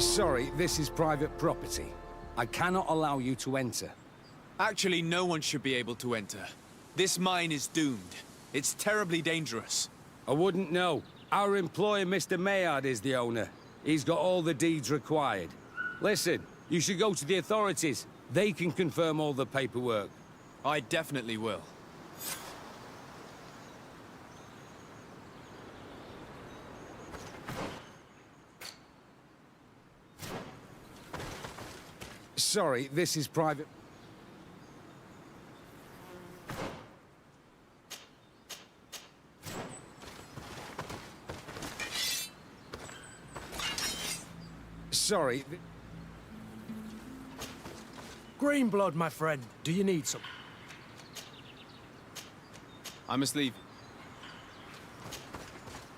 Sorry, this is private property. I cannot allow you to enter. Actually, no one should be able to enter. This mine is doomed. It's terribly dangerous. I wouldn't know. Our employer, Mr. Maillard, is the owner. He's got all the deeds required. Listen, you should go to the authorities. They can confirm all the paperwork. I definitely will. Sorry, this is private... Sorry... Green blood, my friend. Do you need some? I must leave.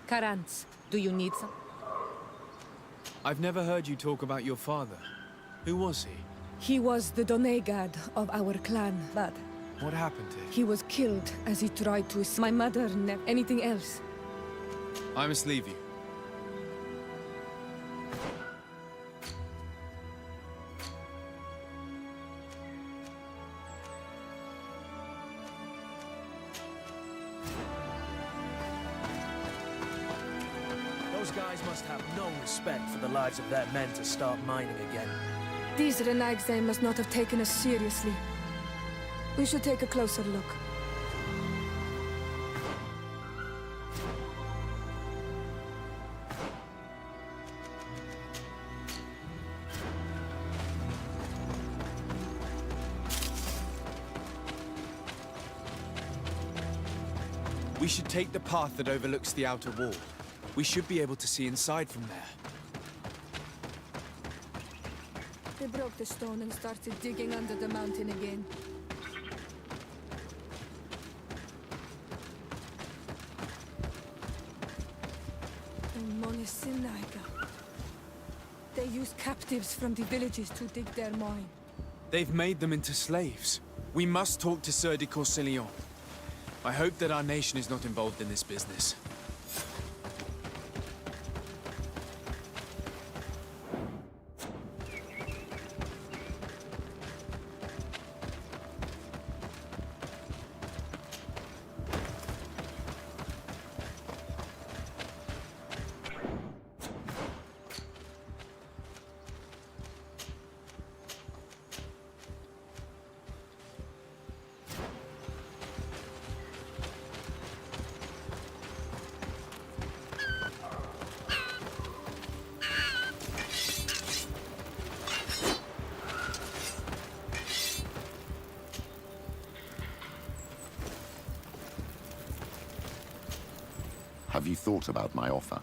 Carants, do you need some? I've never heard you talk about your father. Who was he? He was the Donegad of our clan, but What happened to him? he was killed as he tried to... My mother never... Anything else? I must leave you. Those guys must have no respect for the lives of their men to start mining again. These Raeins must not have taken us seriously. We should take a closer look. We should take the path that overlooks the outer wall. We should be able to see inside from there. They broke the stone and started digging under the mountain again. They use captives from the villages to dig their mine. They've made them into slaves. We must talk to Sieur de Courcillon. I hope that our nation is not involved in this business. Have you thought about my offer?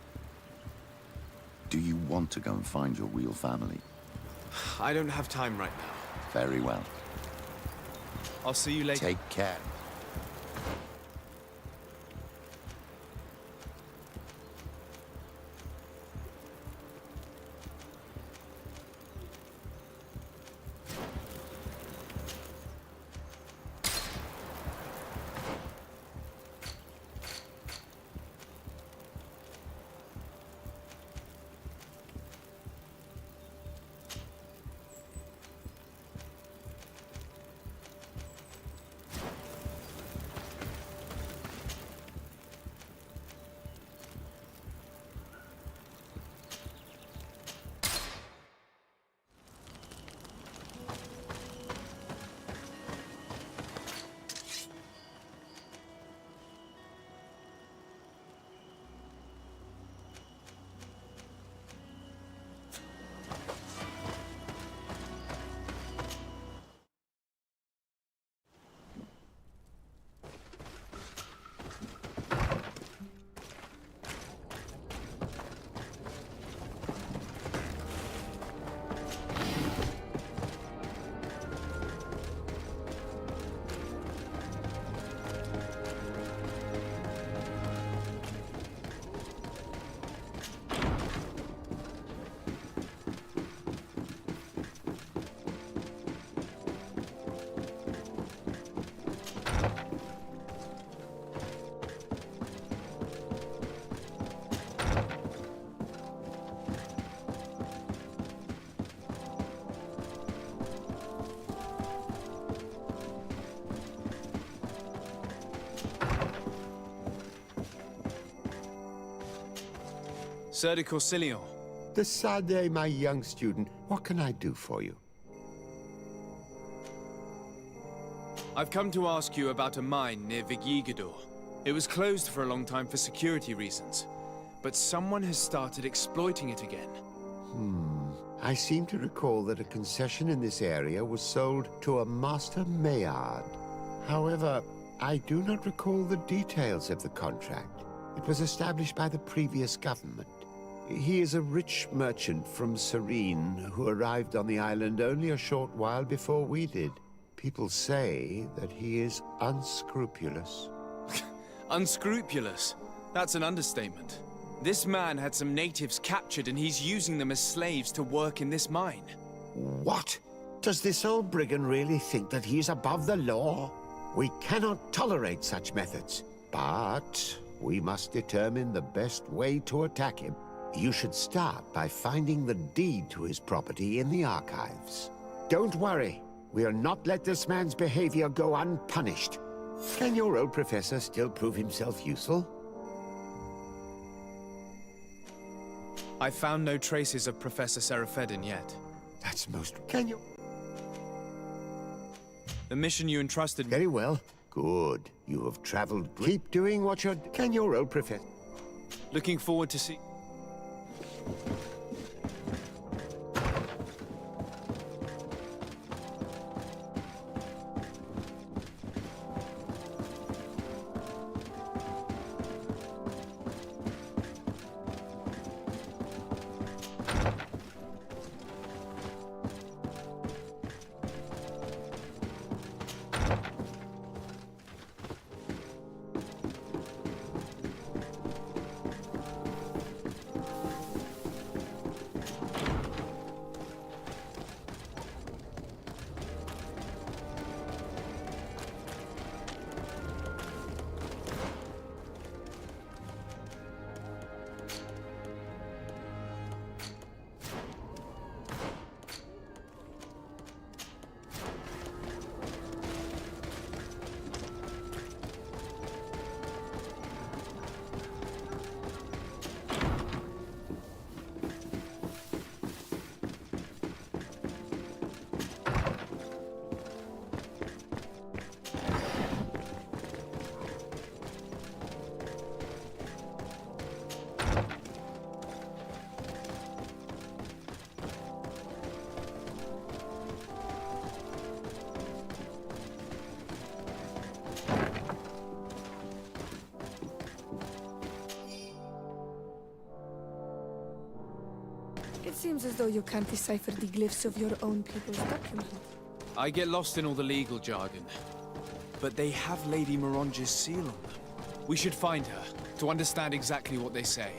Do you want to go and find your real family? I don't have time right now. Very well. I'll see you later. Take care. Sir de Corsilion. Decidez, my young student. What can I do for you? I've come to ask you about a mine near Vigyigador. It was closed for a long time for security reasons, but someone has started exploiting it again. I seem to recall that a concession in this area was sold to a Master Maillard. However, I do not recall the details of the contract. It was established by the previous government. He is a rich merchant from Raeins who arrived on the island only a short while before we did. People say that he is unscrupulous. Unscrupulous? That's an understatement. This man had some natives captured and he's using them as slaves to work in this mine. What? Does this old brigand really think that he is above the law? We cannot tolerate such methods, but we must determine the best way to attack him. You should start by finding the deed to his property in the archives. Don't worry. We'll not let this man's behavior go unpunished. Can your old professor still prove himself useful? I found no traces of Professor Seraphedin yet. That's most... Can you... The mission you entrusted me... Very well. Good. You have traveled... Keep doing what you're... Can your old professor... Looking forward to see... It seems as though you can't decipher the glyphs of your own people's document. I get lost in all the legal jargon. But they have Lady Moronge's seal on them. We should find her, to understand exactly what they say.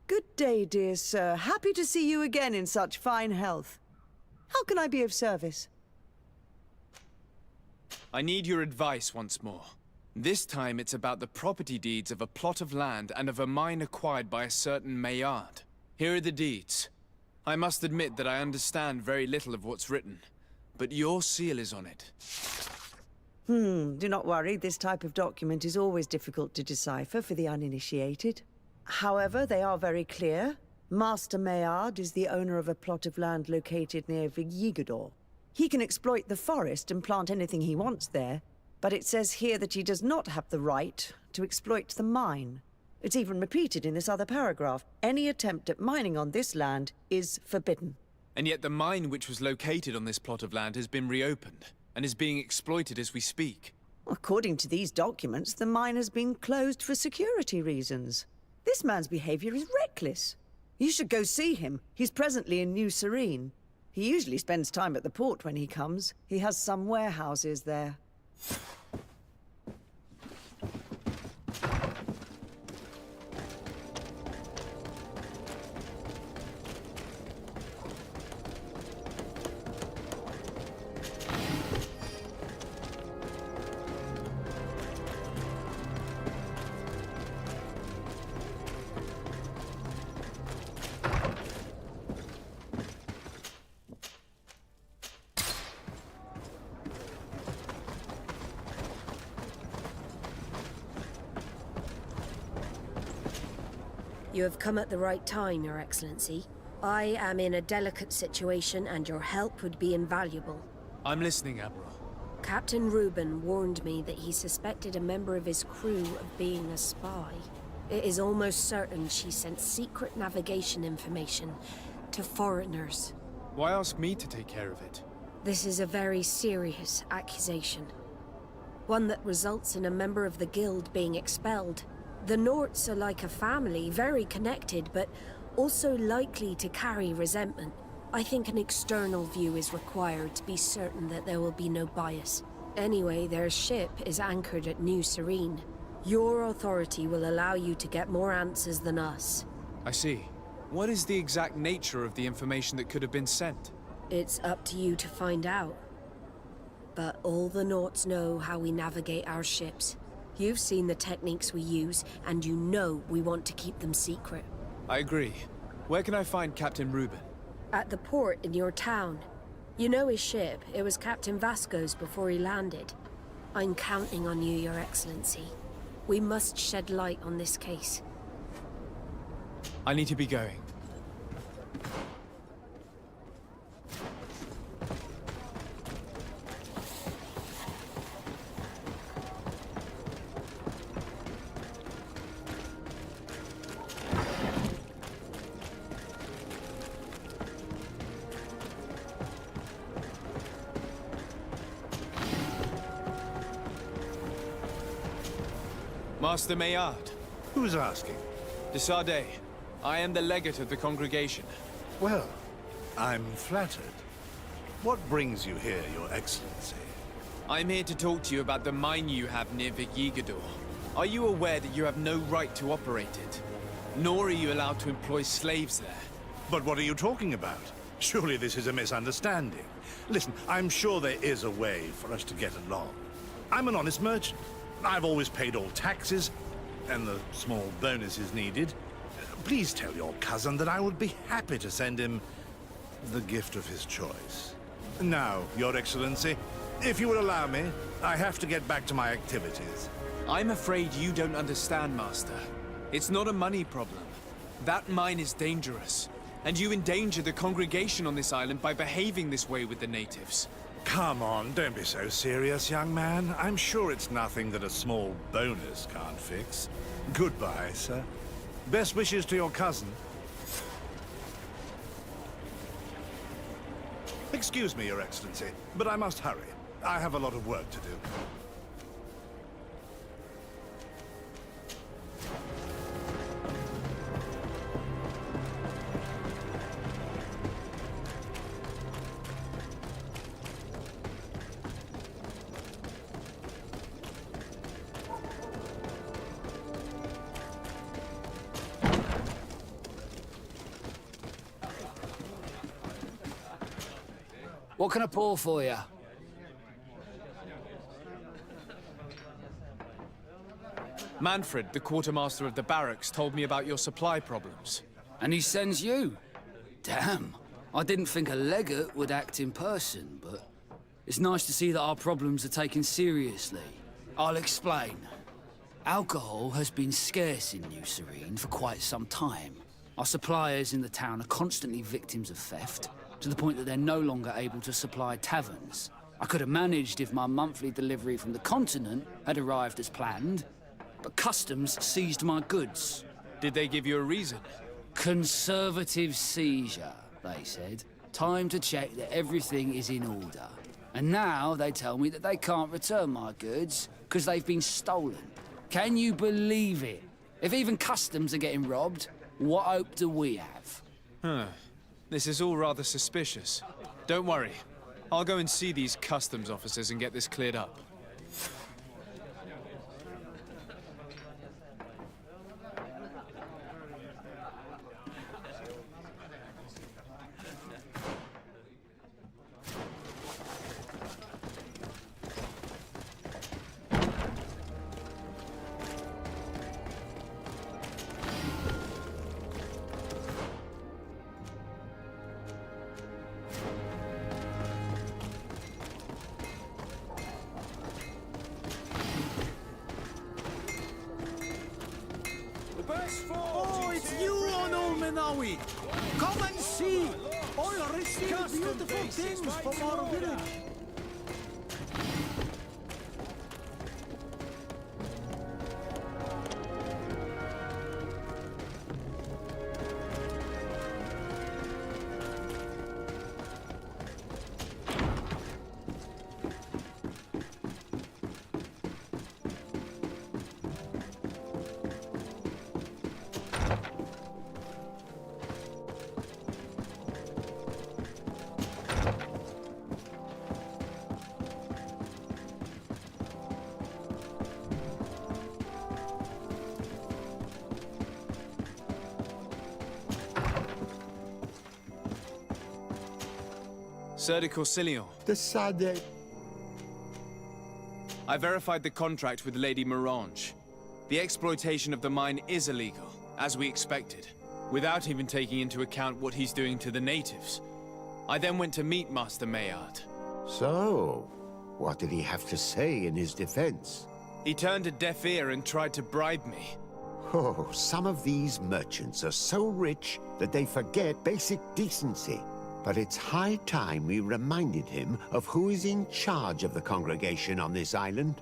Good day, dear sir. Happy to see you again in such fine health. How can I be of service? I need your advice once more. This time it's about the property deeds of a plot of land and of a mine acquired by a certain Maillard. Here are the deeds. I must admit that I understand very little of what's written, but your seal is on it. Do not worry. This type of document is always difficult to decipher for the uninitiated. However, they are very clear. Master Maillard is the owner of a plot of land located near Vigyigador. He can exploit the forest and plant anything he wants there, but it says here that he does not have the right to exploit the mine. It's even repeated in this other paragraph. Any attempt at mining on this land is forbidden. And yet the mine which was located on this plot of land has been reopened, and is being exploited as we speak. According to these documents, the mine has been closed for security reasons. This man's behavior is reckless. You should go see him. He's presently in New Serene. He usually spends time at the port when he comes. He has some warehouses there. You have come at the right time, Your Excellency. I am in a delicate situation and your help would be invaluable. I'm listening, Admiral. Captain Reuben warned me that he suspected a member of his crew of being a spy. It is almost certain she sent secret navigation information to foreigners. Why ask me to take care of it? This is a very serious accusation. One that results in a member of the guild being expelled. The Norts are like a family, very connected, but also likely to carry resentment. I think an external view is required to be certain that there will be no bias. Anyway, their ship is anchored at New Serene. Your authority will allow you to get more answers than us. I see. What is the exact nature of the information that could have been sent? It's up to you to find out. But all the Norts know how we navigate our ships. You've seen the techniques we use, and you know we want to keep them secret. I agree. Where can I find Captain Reuben? At the port in your town. You know his ship. It was Captain Vasco's before he landed. I'm counting on you, Your Excellency. We must shed light on this case. I need to be going. Master Maillard. Who's asking? De Sardet. I am the legate of the congregation. Well, I'm flattered. What brings you here, Your Excellency? I'm here to talk to you about the mine you have near Vigigador. Are you aware that you have no right to operate it? Nor are you allowed to employ slaves there. But what are you talking about? Surely this is a misunderstanding. Listen, I'm sure there is a way for us to get along. I'm an honest merchant. I've always paid all taxes, and the small bonuses needed. Please tell your cousin that I would be happy to send him the gift of his choice. Now, Your Excellency, if you would allow me, I have to get back to my activities. I'm afraid you don't understand, Master. It's not a money problem. That mine is dangerous, and you endanger the congregation on this island by behaving this way with the natives. Come on, don't be so serious, young man. I'm sure it's nothing that a small bonus can't fix. Goodbye, sir. Best wishes to your cousin. Excuse me, Your Excellency, but I must hurry. I have a lot of work to do. What can I pour for you? Manfred, the quartermaster of the barracks, told me about your supply problems. And he sends you? Damn. I didn't think a legate would act in person, but it's nice to see that our problems are taken seriously. I'll explain. Alcohol has been scarce in New Serene for quite some time. Our suppliers in the town are constantly victims of theft, to the point that they're no longer able to supply taverns. I could have managed if my monthly delivery from the continent had arrived as planned, but customs seized my goods. Did they give you a reason? Conservative seizure, they said. Time to check that everything is in order. And now they tell me that they can't return my goods because they've been stolen. Can you believe it? If even customs are getting robbed, what hope do we have? Huh. This is all rather suspicious. Don't worry. I'll go and see these customs officers and get this cleared up. When are we? Come and see! Oil received beautiful things from our village. Sir de Corsilion, The Sade... I verified the contract with Lady Morange. The exploitation of the mine is illegal, as we expected, without even taking into account what he's doing to the natives. I then went to meet Master Maillard. So, what did he have to say in his defense? He turned a deaf ear and tried to bribe me. Oh, some of these merchants are so rich that they forget basic decency. But it's high time we reminded him of who is in charge of the congregation on this island.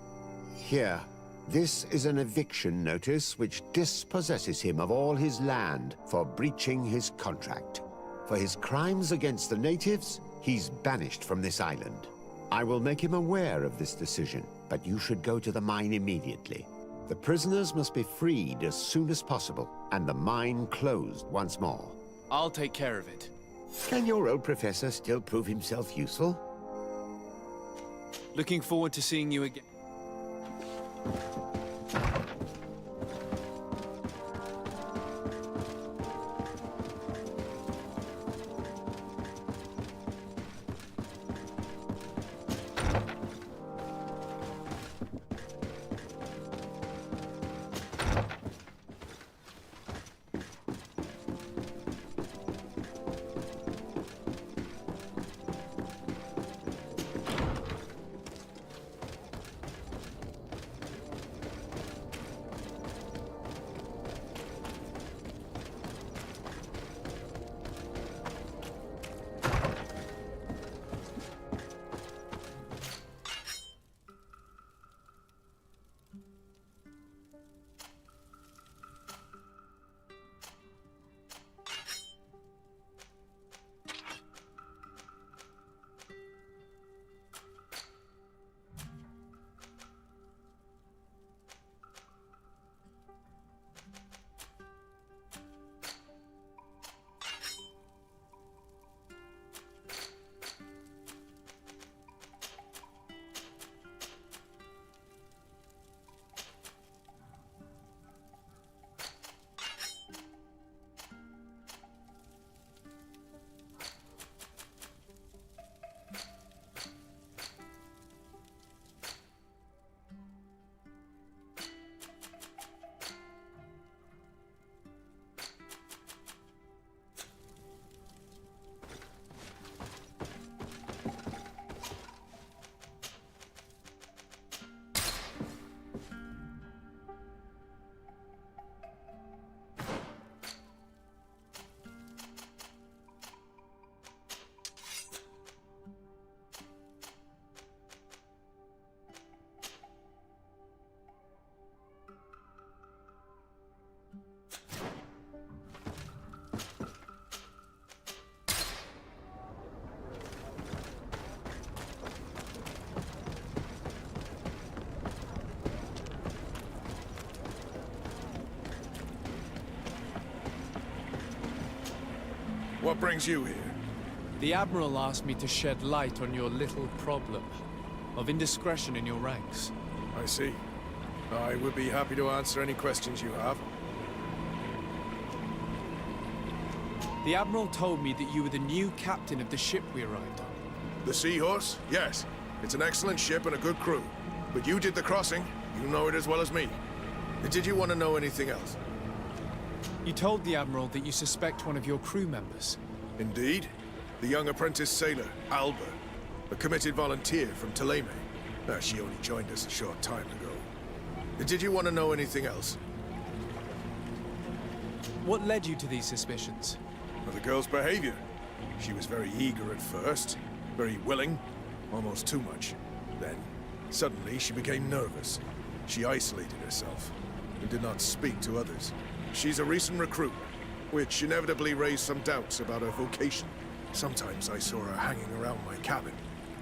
Here, this is an eviction notice which dispossesses him of all his land for breaching his contract. For his crimes against the natives, he's banished from this island. I will make him aware of this decision, but you should go to the mine immediately. The prisoners must be freed as soon as possible, and the mine closed once more. I'll take care of it. Can your old professor still prove himself useful? Looking forward to seeing you again. What brings you here? The Admiral asked me to shed light on your little problem of indiscretion in your ranks. I see. I would be happy to answer any questions you have. The Admiral told me that you were the new captain of the ship we arrived on. The Seahorse? Yes. It's an excellent ship and a good crew. But you did the crossing. You know it as well as me. Did you want to know anything else? You told the Admiral that you suspect one of your crew members. Indeed. The young apprentice sailor, Alba. A committed volunteer from Thélème. She only joined us a short time ago. Did you want to know anything else? What led you to these suspicions? Well, the girl's behavior. She was very eager at first, very willing, almost too much. Then, suddenly, she became nervous. She isolated herself and did not speak to others. She's a recent recruit, which inevitably raised some doubts about her vocation. Sometimes I saw her hanging around my cabin.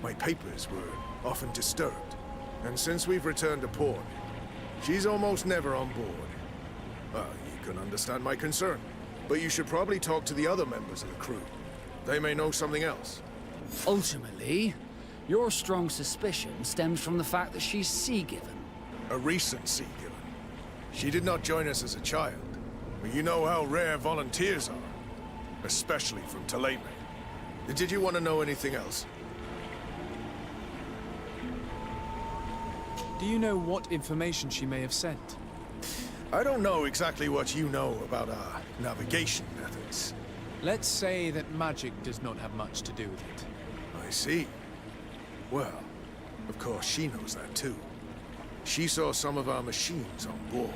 My papers were often disturbed. And since we've returned to port, she's almost never on board. You can understand my concern, but you should probably talk to the other members of the crew. They may know something else. Ultimately, your strong suspicion stems from the fact that she's sea-given. A recent sea-given. She did not join us as a child, but you know how rare volunteers are, especially from Taleme. Did you want to know anything else? Do you know what information she may have sent? I don't know exactly what you know about our navigation methods. Let's say that magic does not have much to do with it. I see. Well, of course she knows that too. She saw some of our machines on board,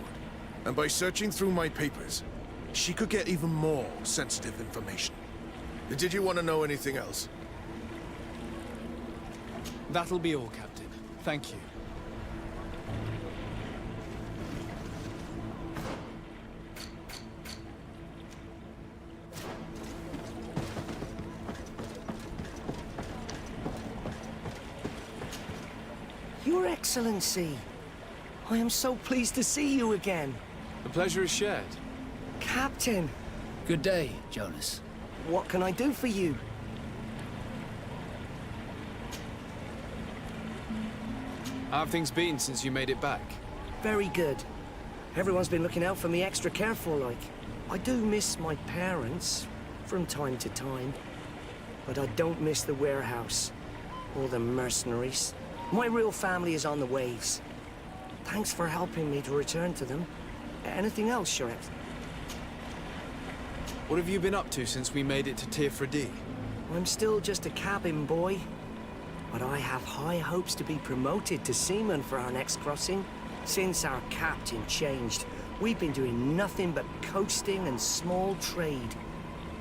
and by searching through my papers, she could get even more sensitive information. Did you want to know anything else? That'll be all, Captain. Thank you. Your Excellency, I am so pleased to see you again. The pleasure is shared. Captain, Good day, Jonas. what can I do for you? How have things been since you made it back? Very good. Everyone's been looking out for me extra careful, like. I do miss my parents, from time to time. But I don't miss the warehouse, or the mercenaries. My real family is on the waves. Thanks for helping me to return to them. Anything else, Your Excellency? What have you been up to since we made it to Tirfredi? I'm still just a cabin boy, but I have high hopes to be promoted to seaman for our next crossing. Since our captain changed, we've been doing nothing but coasting and small trade.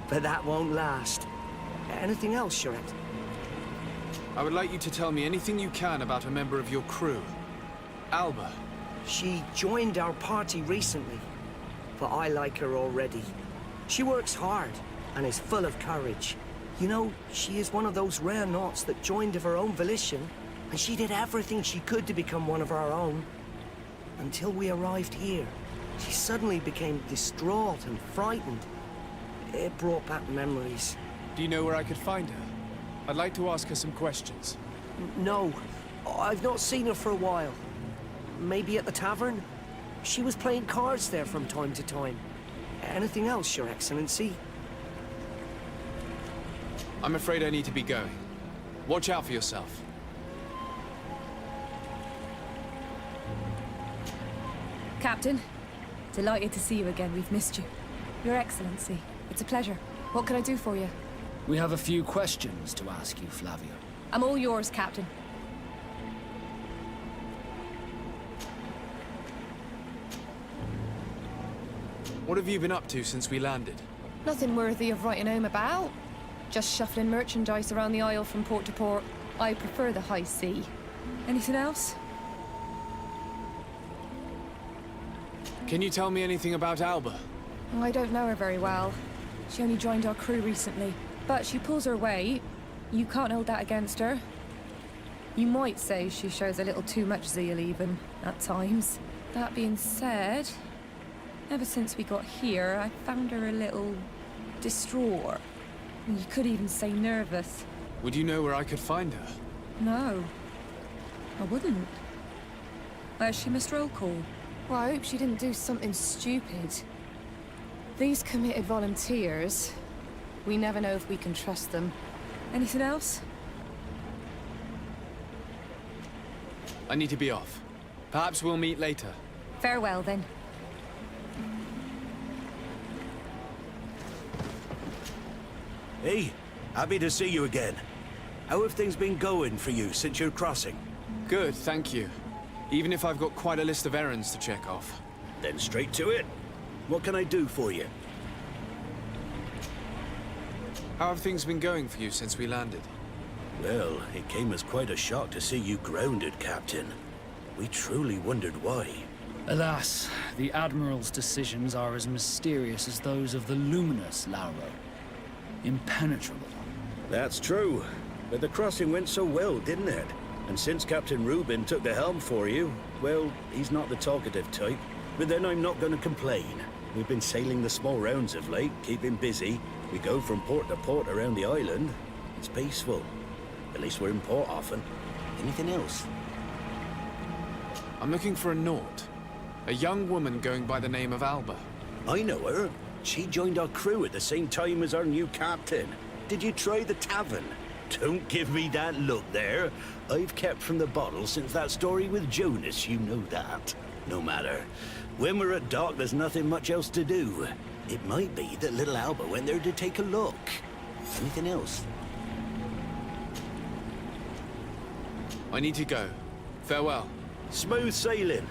But that won't last. Anything else, Your Excellency? I would like you to tell me anything you can about a member of your crew. Alba. She joined our party recently, but I like her already. She works hard and is full of courage. You know, she is one of those rare naughts that joined of her own volition, and she did everything she could to become one of our own. Until we arrived here, she suddenly became distraught and frightened. It brought back memories. Do you know where I could find her? I'd like to ask her some questions. No, I've not seen her for a while. Maybe at the tavern? She was playing cards there from time to time. Anything else, Your Excellency? I'm afraid I need to be going. Watch out for yourself. Captain, delighted to see you again. We've missed you. Your Excellency, it's a pleasure. What can I do for you? We have a few questions to ask you, Flavio. I'm all yours, Captain. What have you been up to since we landed? Nothing worthy of writing home about. Just shuffling merchandise around the Isle from port to port. I prefer the high sea. Anything else? Can you tell me anything about Alba? I don't know her very well. She only joined our crew recently. But she pulls her weight. You can't hold that against her. You might say she shows a little too much zeal even, at times. That being said, ever since we got here, I found her a little distraught. You could even say nervous. Would you know where I could find her? No, I wouldn't. Where's she missed roll call? Well, I hope she didn't do something stupid. These committed volunteers, we never know if we can trust them. Anything else? I need to be off. Perhaps we'll meet later. Farewell, then. Hey, happy to see you again. How have things been going for you since your crossing? Good, thank you. Even if I've got quite a list of errands to check off. Then straight to it. What can I do for you? How have things been going for you since we landed? Well, it came as quite a shock to see you grounded, Captain. We truly wondered why. Alas, the Admiral's decisions are as mysterious as those of the luminous Lauro. Impenetrable. That's true. But the crossing went so well, didn't it? And since Captain Rubin took the helm for you, well, he's not the talkative type. But then I'm not going to complain. We've been sailing the small rounds of late, keeping busy. We go from port to port around the island. It's peaceful. At least we're in port often. Anything else? I'm looking for a Naut. A young woman going by the name of Alba. I know her. She joined our crew at the same time as our new captain. Did you try the tavern? Don't give me that look there. I've kept from the bottle since that story with Jonas, you know that. No matter. When we're at dock, there's nothing much else to do. It might be that little Alba went there to take a look. Anything else? I need to go. Farewell. Smooth sailing.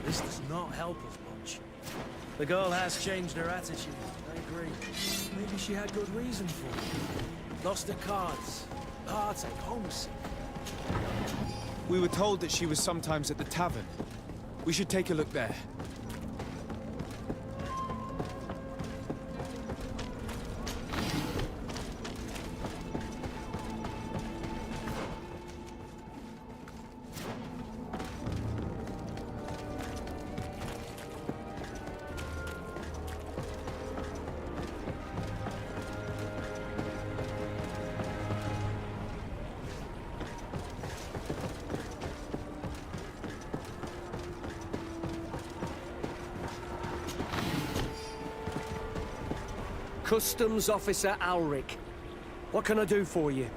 This does not help us much. The girl has changed her attitude, I agree. Maybe she had good reason for it. Lost her cards, heartache, homesick. We were told that she was sometimes at the tavern. We should take a look there. Customs Officer Alric. What can I do for you?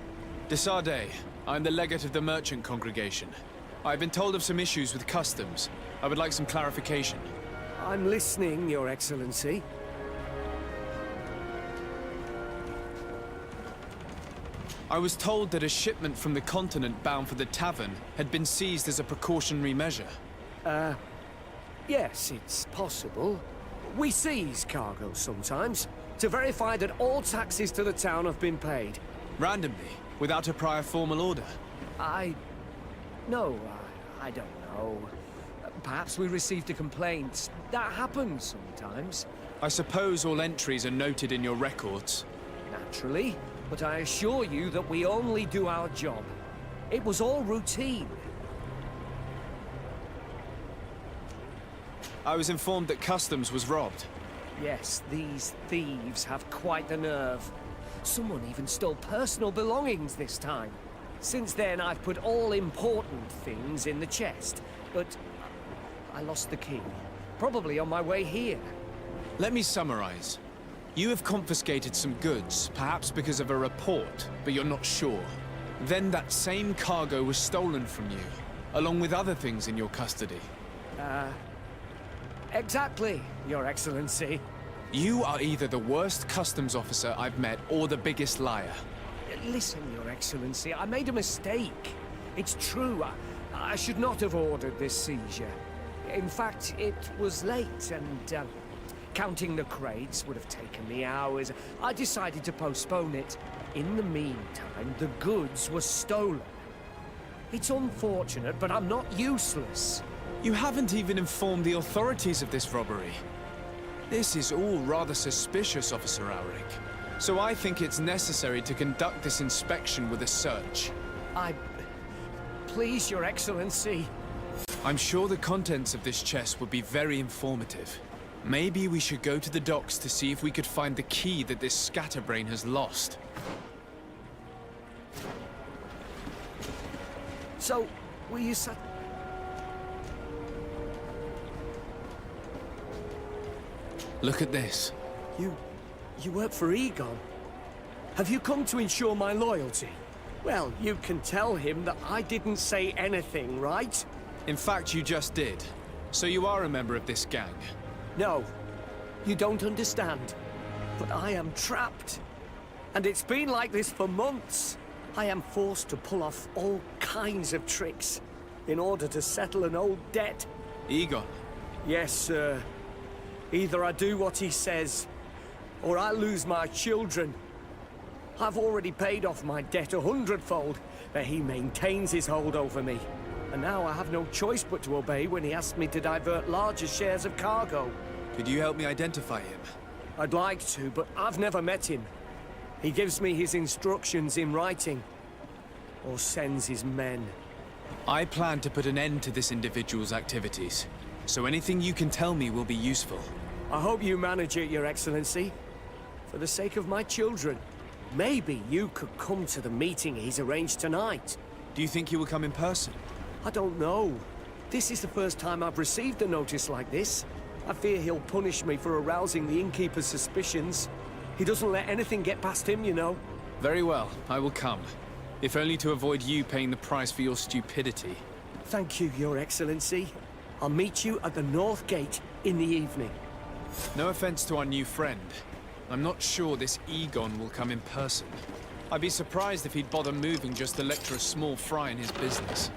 Desarde, I'm the legate of the merchant congregation. I've been told of some issues with customs. I would like some clarification. I'm listening, Your Excellency. I was told that a shipment from the continent bound for the tavern had been seized as a precautionary measure. Yes, it's possible. We seize cargo sometimes, to verify that all taxes to the town have been paid. Randomly, without a prior formal order. No, I don't know. Perhaps we received a complaint. That happens sometimes. I suppose all entries are noted in your records. Naturally, but I assure you that we only do our job. It was all routine. I was informed that customs was robbed. Yes, these thieves have quite the nerve. Someone even stole personal belongings this time. Since then, I've put all important things in the chest, but I lost the key. Probably on my way here. Let me summarize. You have confiscated some goods, perhaps because of a report, but you're not sure. Then that same cargo was stolen from you, along with other things in your custody. Exactly, Your Excellency. You are either the worst customs officer I've met or the biggest liar. Listen, Your Excellency, I made a mistake. It's true, I should not have ordered this seizure. In fact, it was late and, counting the crates would have taken me hours. I decided to postpone it. In the meantime, the goods were stolen. It's unfortunate, but I'm not useless. You haven't even informed the authorities of this robbery. This is all rather suspicious, Officer Auric. So I think it's necessary to conduct this inspection with a search. Please, Your Excellency. I'm sure the contents of this chest would be very informative. Maybe we should go to the docks to see if we could find the key that this scatterbrain has lost. So, will you say... Look at this. You work for Egon? Have you come to ensure my loyalty? Well, you can tell him that I didn't say anything, right? In fact, you just did. So you are a member of this gang? No, you don't understand. But I am trapped. And it's been like this for months. I am forced to pull off all kinds of tricks in order to settle an old debt. Egon? Yes, sir. Either I do what he says, or I lose my children. I've already paid off my debt 100-fold, but he maintains his hold over me. And now I have no choice but to obey when he asks me to divert larger shares of cargo. Could you help me identify him? I'd like to, but I've never met him. He gives me his instructions in writing, or sends his men. I plan to put an end to this individual's activities, so anything you can tell me will be useful. I hope you manage it, Your Excellency. For the sake of my children, maybe you could come to the meeting he's arranged tonight. Do you think he will come in person? I don't know. This is the first time I've received a notice like this. I fear he'll punish me for arousing the innkeeper's suspicions. He doesn't let anything get past him, you know. Very well, I will come. If only to avoid you paying the price for your stupidity. Thank you, Your Excellency. I'll meet you at the North Gate in the evening. No offense to our new friend. I'm not sure this Egon will come in person. I'd be surprised if he'd bother moving just to lecture a small fry in his business.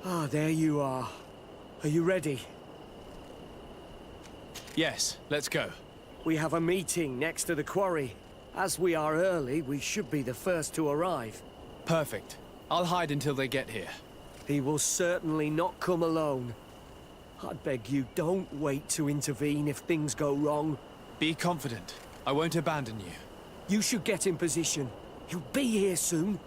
Ah, there you are. Are you ready? Yes, let's go. We have a meeting next to the quarry. As we are early, we should be the first to arrive. Perfect. I'll hide until they get here. He will certainly not come alone. I beg you, don't wait to intervene if things go wrong. Be confident. I won't abandon you. You should get in position. He'll be here soon.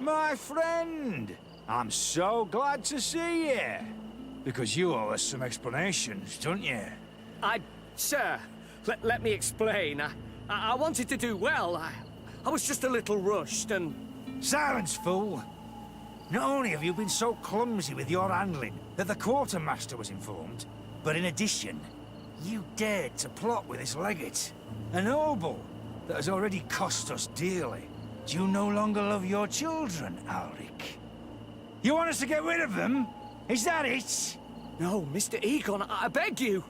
My friend! I'm so glad to see you. Because you owe us some explanations, don't you? Sir, let me explain. I wanted to do well. I was just a little rushed and... Silence, fool! Not only have you been so clumsy with your handling that the quartermaster was informed, but in addition, you dared to plot with this legate. A noble that has already cost us dearly. Do you no longer love your children, Alric? You want us to get rid of them? Is that it? No, Mr. Egon, I beg you.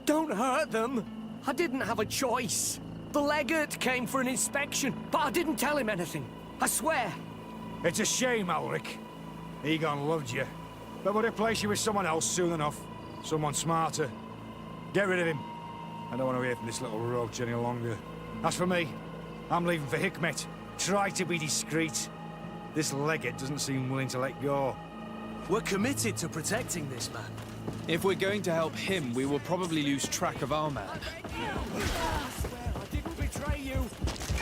Don't hurt them. I didn't have a choice. The legate came for an inspection, but I didn't tell him anything. I swear. It's a shame, Alric. Egon loved you, but would replace you with someone else soon enough. Someone smarter. Get rid of him. I don't want to hear from this little roach any longer. As for me, I'm leaving for Hikmet. Try to be discreet. This legate doesn't seem willing to let go. We're committed to protecting this man. If we're going to help him, we will probably lose track of our man. I swear I didn't betray you.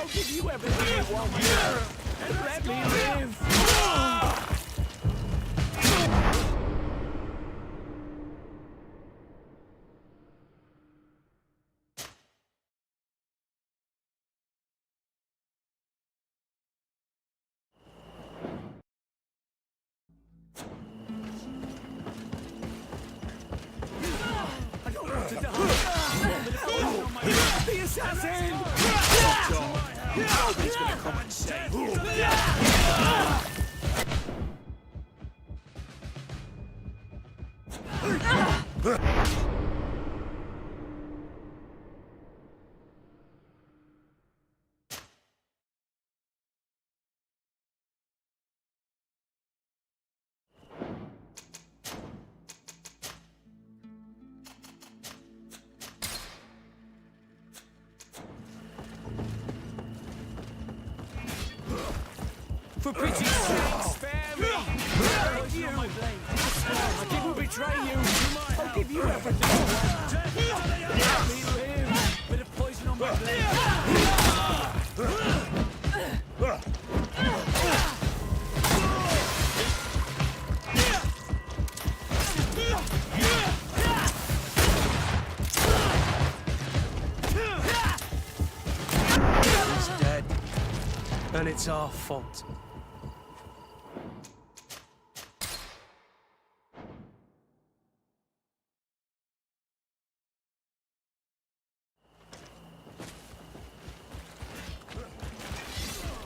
I'll give you everything you want. And let me live. assassin! Nobody's gonna come and save you. For pity's sake, spare me! You! I didn't betray you! I'll give you everything! Let me live! Bit of poison on my blade! He's dead. And it's our fault.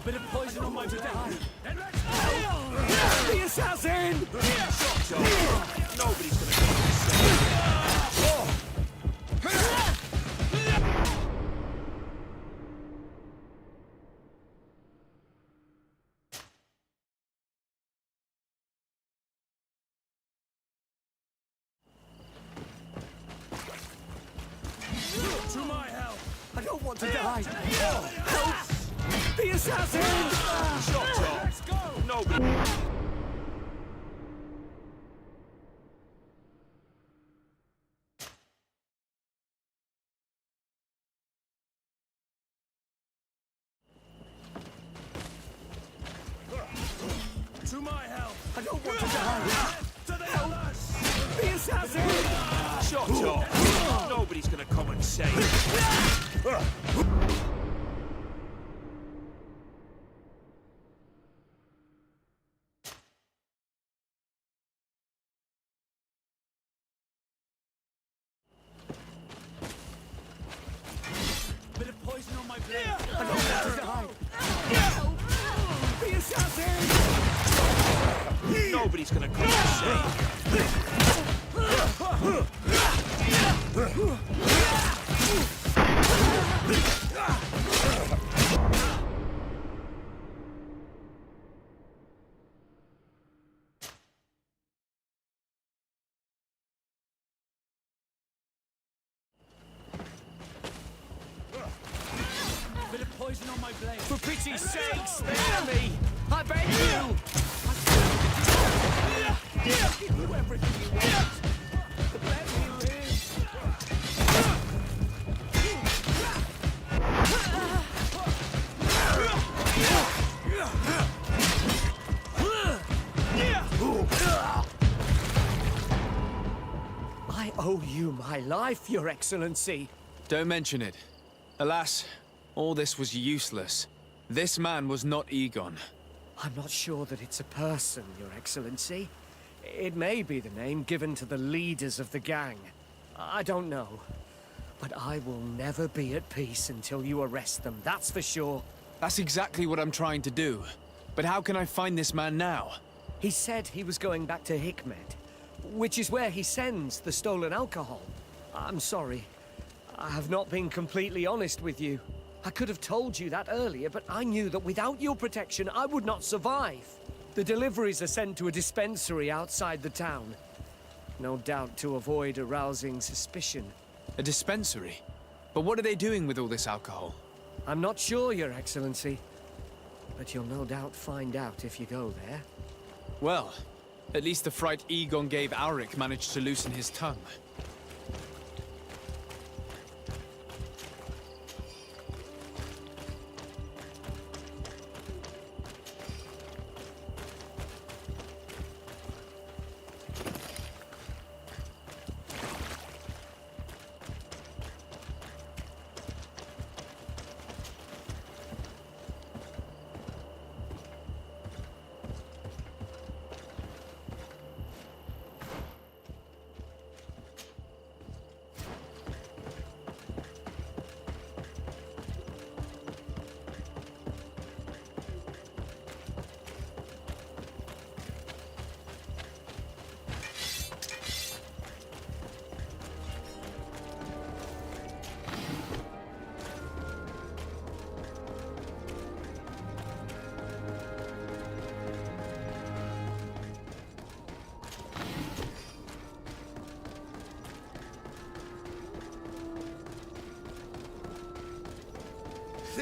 Bit of poison on my blade. The assassin! Nobody's gonna come and save you. To my help! I don't want to die! Help! The assassin! Shut up. Let's go! Nobody. To my help! I don't want to die! To the help! The assassin! Shut up. Nobody's gonna come and save you. Bit of poison on my blade! I don't want to die! The assassin! Nobody's gonna come and save you. Bit of poison on my blade! For pity's sake, spare me! I beg you! I'll give you everything you want! Let me live! I owe you my life, Your Excellency. Don't mention it. Alas, all this was useless. This man was not Egon. I'm not sure that it's a person, Your Excellency. It may be the name given to the leaders of the gang. I don't know. But I will never be at peace until you arrest them, that's for sure. That's exactly what I'm trying to do. But how can I find this man now? He said he was going back to Hikmet, which is where he sends the stolen alcohol. I'm sorry. I have not been completely honest with you. I could have told you that earlier, but I knew that without your protection, I would not survive. The deliveries are sent to a dispensary outside the town. No doubt to avoid arousing suspicion. A dispensary? But what are they doing with all this alcohol? I'm not sure, Your Excellency. But you'll no doubt find out if you go there. Well, at least the fright Egon gave Alric managed to loosen his tongue.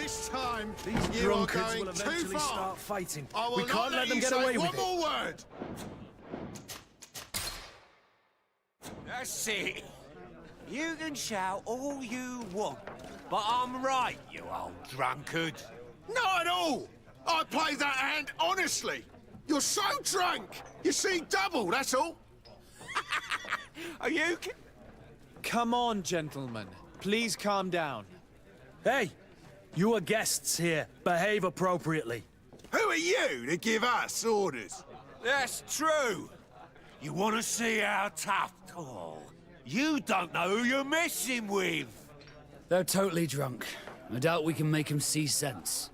This time, These you are drunkards going will too eventually far. start fighting. I will We not can't let them you get say away with one it. more word. That's it. You can shout all you want, but I'm right, you old drunkard. Not at all. I played that hand honestly. You're so drunk. You see double, that's all. Are you... Come on, gentlemen. Please calm down. Hey, you are guests here. Behave appropriately. Who are you to give us orders? That's true. You want to see how tough... Oh, you don't know who you're messing with. They're totally drunk. I doubt we can make them see sense.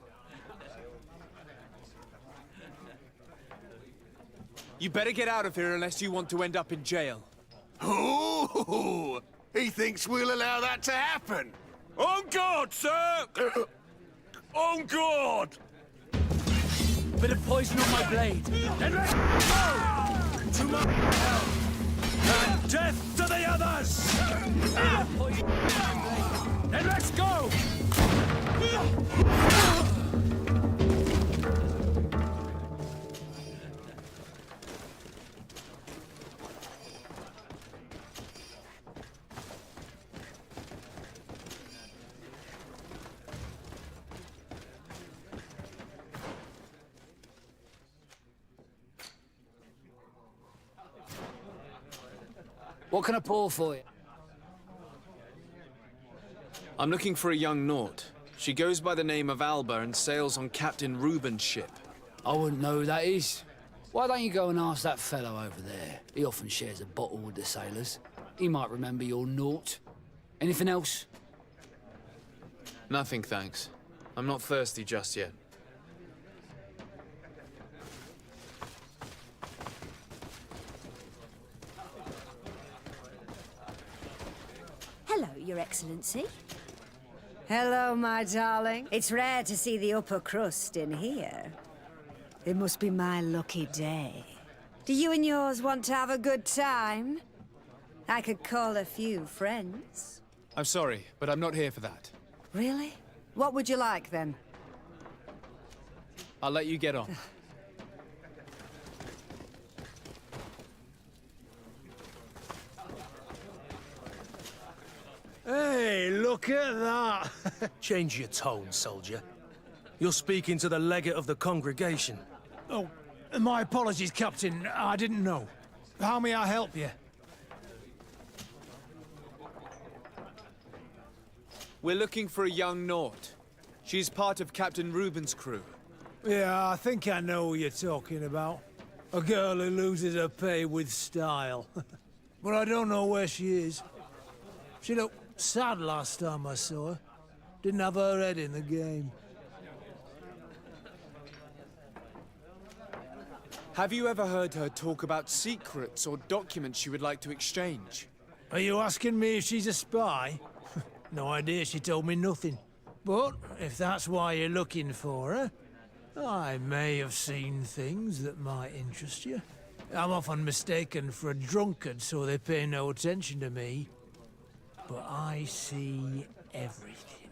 You better get out of here unless you want to end up in jail. Ooh, he thinks we'll allow that to happen. On guard, sir! On guard! Bit of poison on my blade. And let's go! To my hell! And death to the others! And let's go! What can I pour for you? I'm looking for a young Naut. She goes by the name of Alba and sails on Captain Reuben's ship. I wouldn't know who that is. Why don't you go and ask that fellow over there? He often shares a bottle with the sailors. He might remember your Naut. Anything else? Nothing, thanks. I'm not thirsty just yet. Hello, Your Excellency. Hello, my darling. It's rare to see the upper crust in here. It must be my lucky day. Do you and yours want to have a good time? I could call a few friends. I'm sorry, but I'm not here for that. Really? What would you like, then? I'll let you get on. Hey, look at that! Change your tone, soldier. You're speaking to the legate of the congregation. Oh, my apologies, Captain. I didn't know. How may I help you? We're looking for a young Naut. She's part of Captain Reuben's crew. Yeah, I think I know who you're talking about. A girl who loses her pay with style. But I don't know where she is. She looked sad last time I saw her. Didn't have her head in the game. Have you ever heard her talk about secrets or documents she would like to exchange? Are you asking me if she's a spy? No idea, she told me nothing. But if that's why you're looking for her, I may have seen things that might interest you. I'm often mistaken for a drunkard, so they pay no attention to me. But I see everything.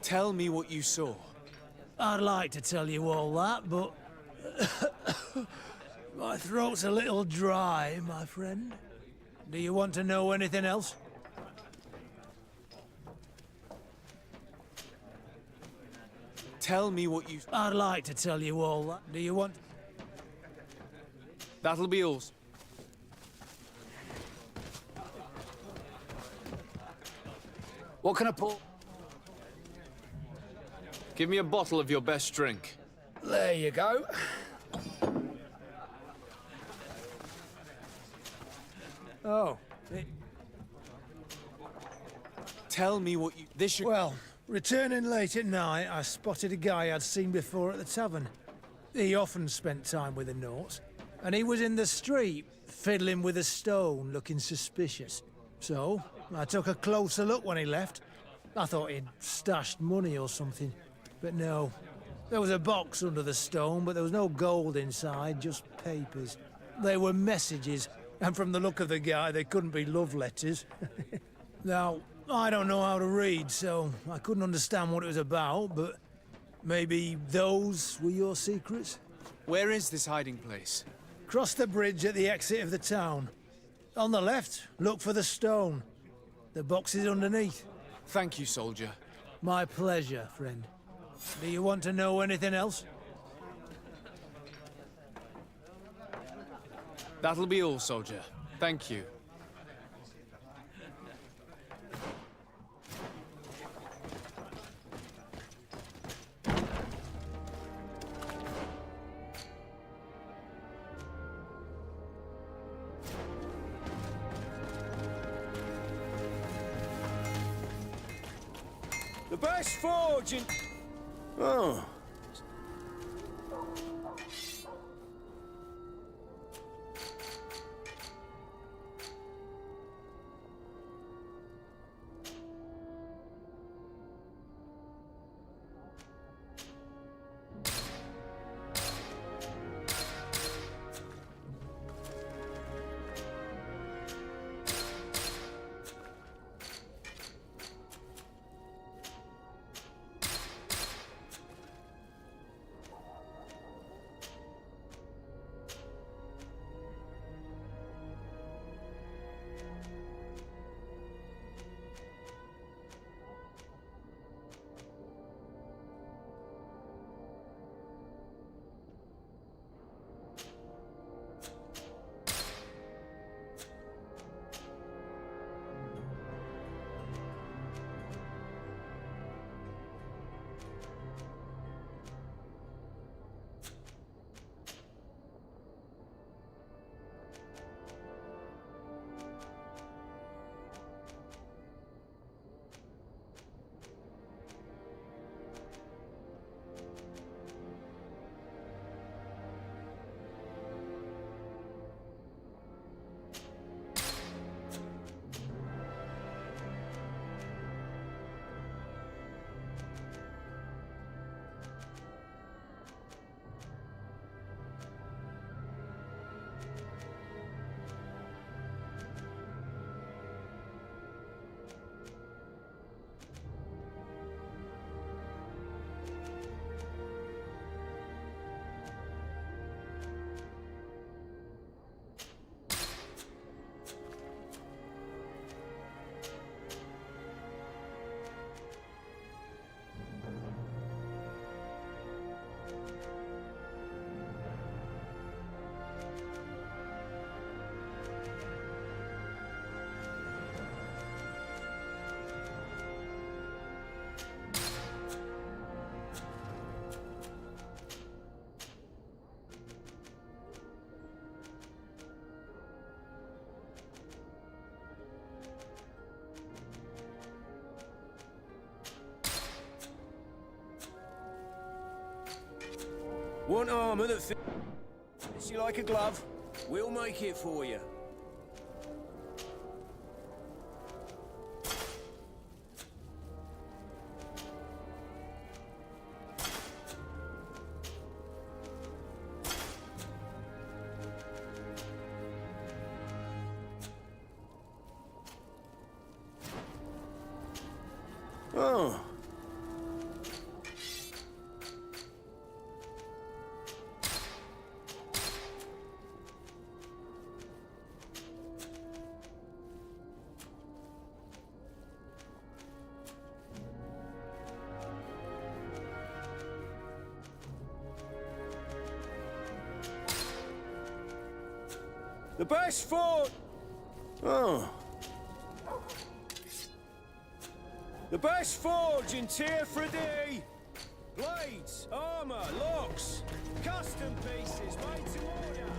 Tell me what you saw. I'd like to tell you all that, but... my throat's a little dry, my friend. Do you want to know anything else? Tell me what you... I'd like to tell you all that. Do you want... That'll be all. What can I pour? Give me a bottle of your best drink. There you go. Oh. Tell me what you... This should... Well, returning late at night, I spotted a guy I'd seen before at the tavern. He often spent time with the Nauts, and he was in the street, fiddling with a stone, looking suspicious. So, I took a closer look when he left. I thought he'd stashed money or something, but no. There was a box under the stone, but there was no gold inside, just papers. They were messages, and from the look of the guy, they couldn't be love letters. Now, I don't know how to read, so I couldn't understand what it was about, but maybe those were your secrets? Where is this hiding place? Cross the bridge at the exit of the town. On the left, look for the stone. The box is underneath. Thank you, soldier. My pleasure, friend. Do you want to know anything else? That'll be all, soldier. Thank you. The best forge in... Oh. Want armor that fits you like a glove? We'll make it for you. Oh. The best fort! Oh. The best forge in Tier 3D! Blades, armor, locks, custom pieces made to order!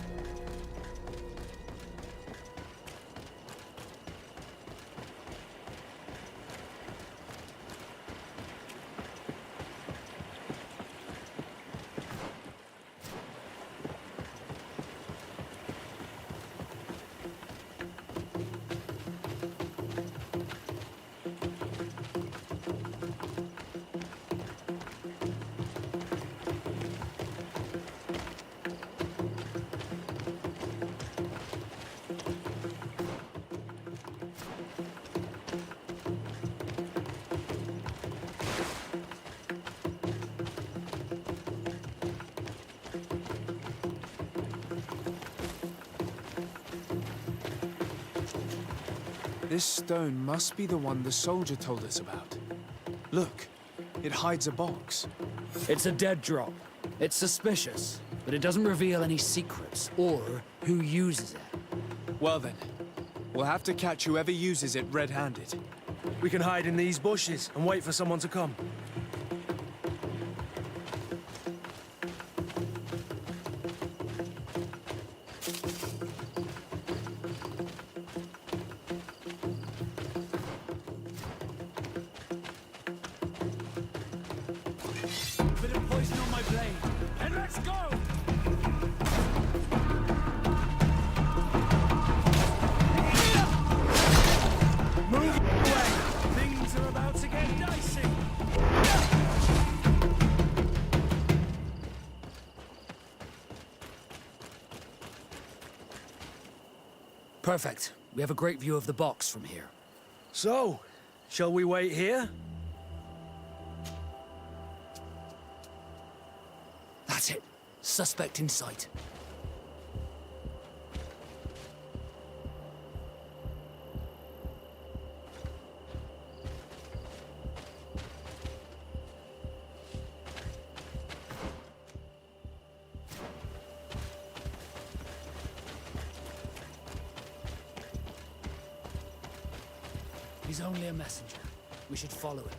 This stone must be the one the soldier told us about. Look, it hides a box. It's a dead drop. It's suspicious, but it doesn't reveal any secrets or who uses it. Well then, we'll have to catch whoever uses it red-handed. We can hide in these bushes and wait for someone to come. Bit of poison on my blade, and let's go! Move away! Things are about to get dicey! Perfect. We have a great view of the box from here. So, shall we wait here? That's it. Suspect in sight. He's only a messenger. We should follow him.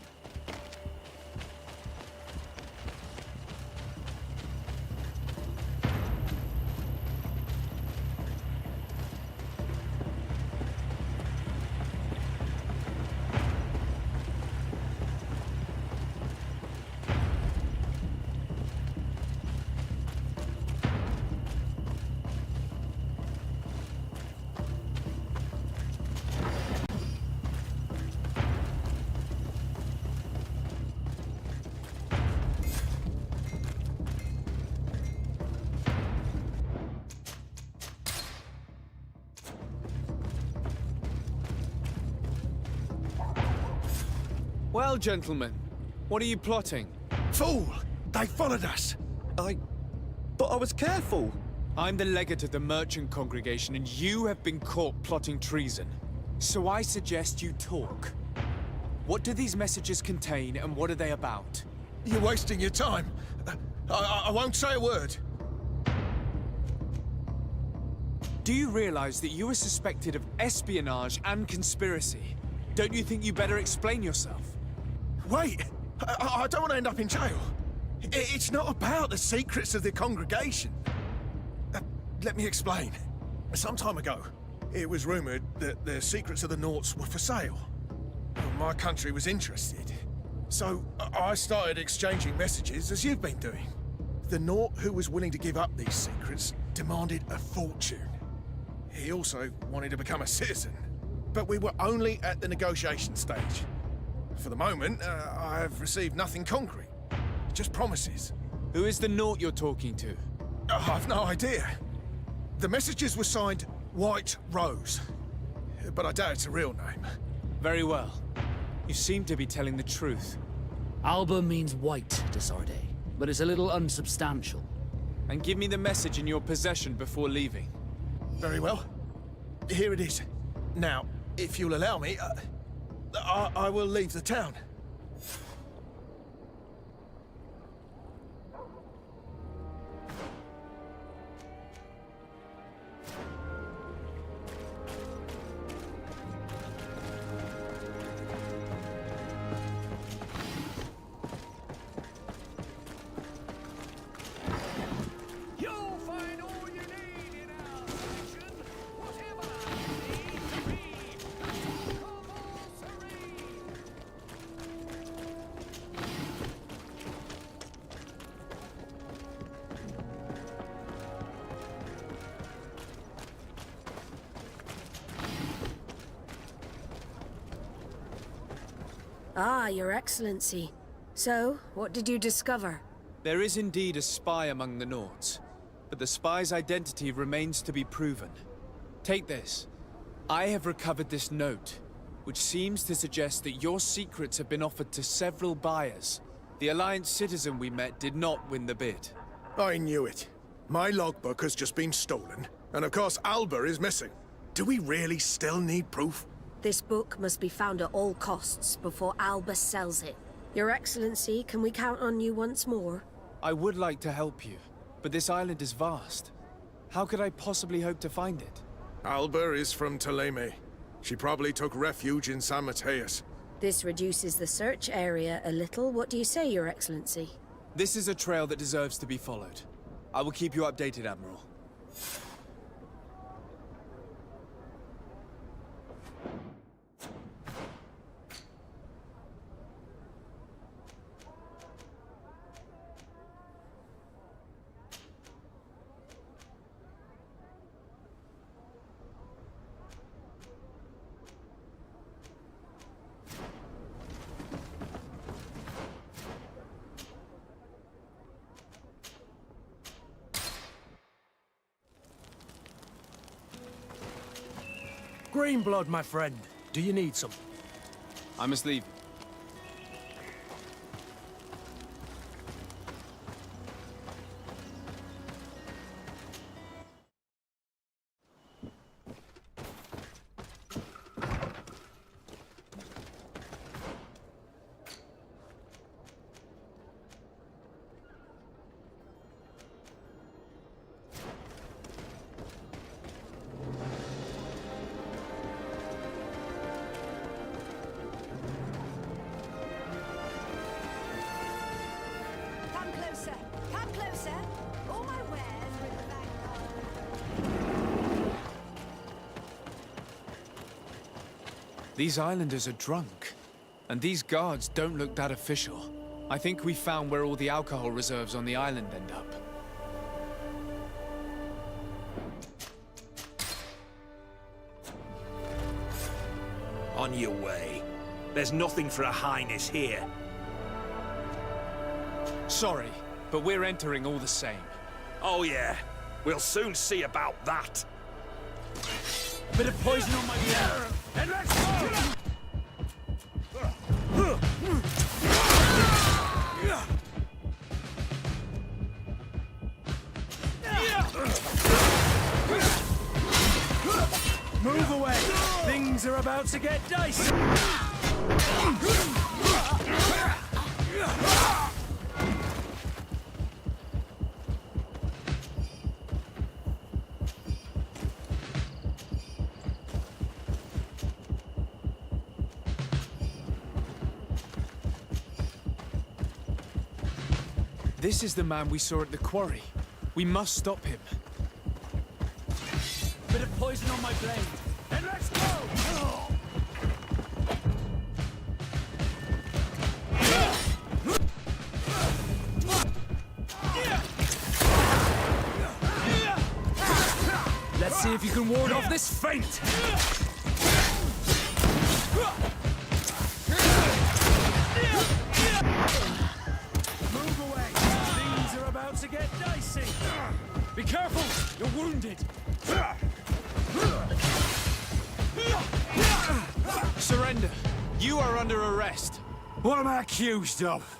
Well, gentlemen, what are you plotting? Fool! They followed us! But I was careful! I'm the legate of the merchant congregation, and you have been caught plotting treason. So I suggest you talk. What do these messages contain, and what are they about? You're wasting your time. I won't say a word. Do you realize that you are suspected of espionage and conspiracy? Don't you think you better explain yourself? Wait! I don't want to end up in jail. It's not about the secrets of the congregation. Let me explain. Some time ago, it was rumored that the secrets of the Nauts were for sale. My country was interested. So I started exchanging messages as you've been doing. The Naut who was willing to give up these secrets demanded a fortune. He also wanted to become a citizen. But we were only at the negotiation stage. For the moment, I have received nothing concrete. Just promises. Who is the Naut you're talking to? I've no idea. The messages were signed White Rose. But I doubt it's a real name. Very well. You seem to be telling the truth. Alba means white to Sarde, but it's a little unsubstantial. And give me the message in your possession before leaving. Very well. Here it is. Now, if you'll allow me, I will leave the town. You'll find all you need in our section, whatever you need to read. Compulsory! Ah, Your Excellency. So, what did you discover? There is indeed a spy among the Nauts, but the spy's identity remains to be proven. Take this. I have recovered this note, which seems to suggest that your secrets have been offered to several buyers. The Alliance citizen we met did not win the bid. I knew it. My logbook has just been stolen, and of course Alba is missing. Do we really still need proof? This book must be found at all costs before Albus sells it. Your Excellency, can we count on you once more? I would like to help you, but this island is vast. How could I possibly hope to find it? Alba is from Ptolemy. She probably took refuge in San Mateus. This reduces the search area a little. What do you say, Your Excellency? This is a trail that deserves to be followed. I will keep you updated, Admiral. Green blood, my friend. Do you need some? I must leave. These islanders are drunk, and these guards don't look that official. I think we found where all the alcohol reserves on the island end up. On your way. There's nothing for a highness here. Sorry, but we're entering all the same. Oh yeah, we'll soon see about that. A bit of poison on my ear, and let's go! Move away! Things are about to get dicey! This is the man we saw at the quarry. We must stop him. Bit of poison on my blade, and let's go! Let's see if you can ward off this feint! Move away! Things are about to get dicey! Be careful! You're wounded! Surrender! You are under arrest! What am I accused of?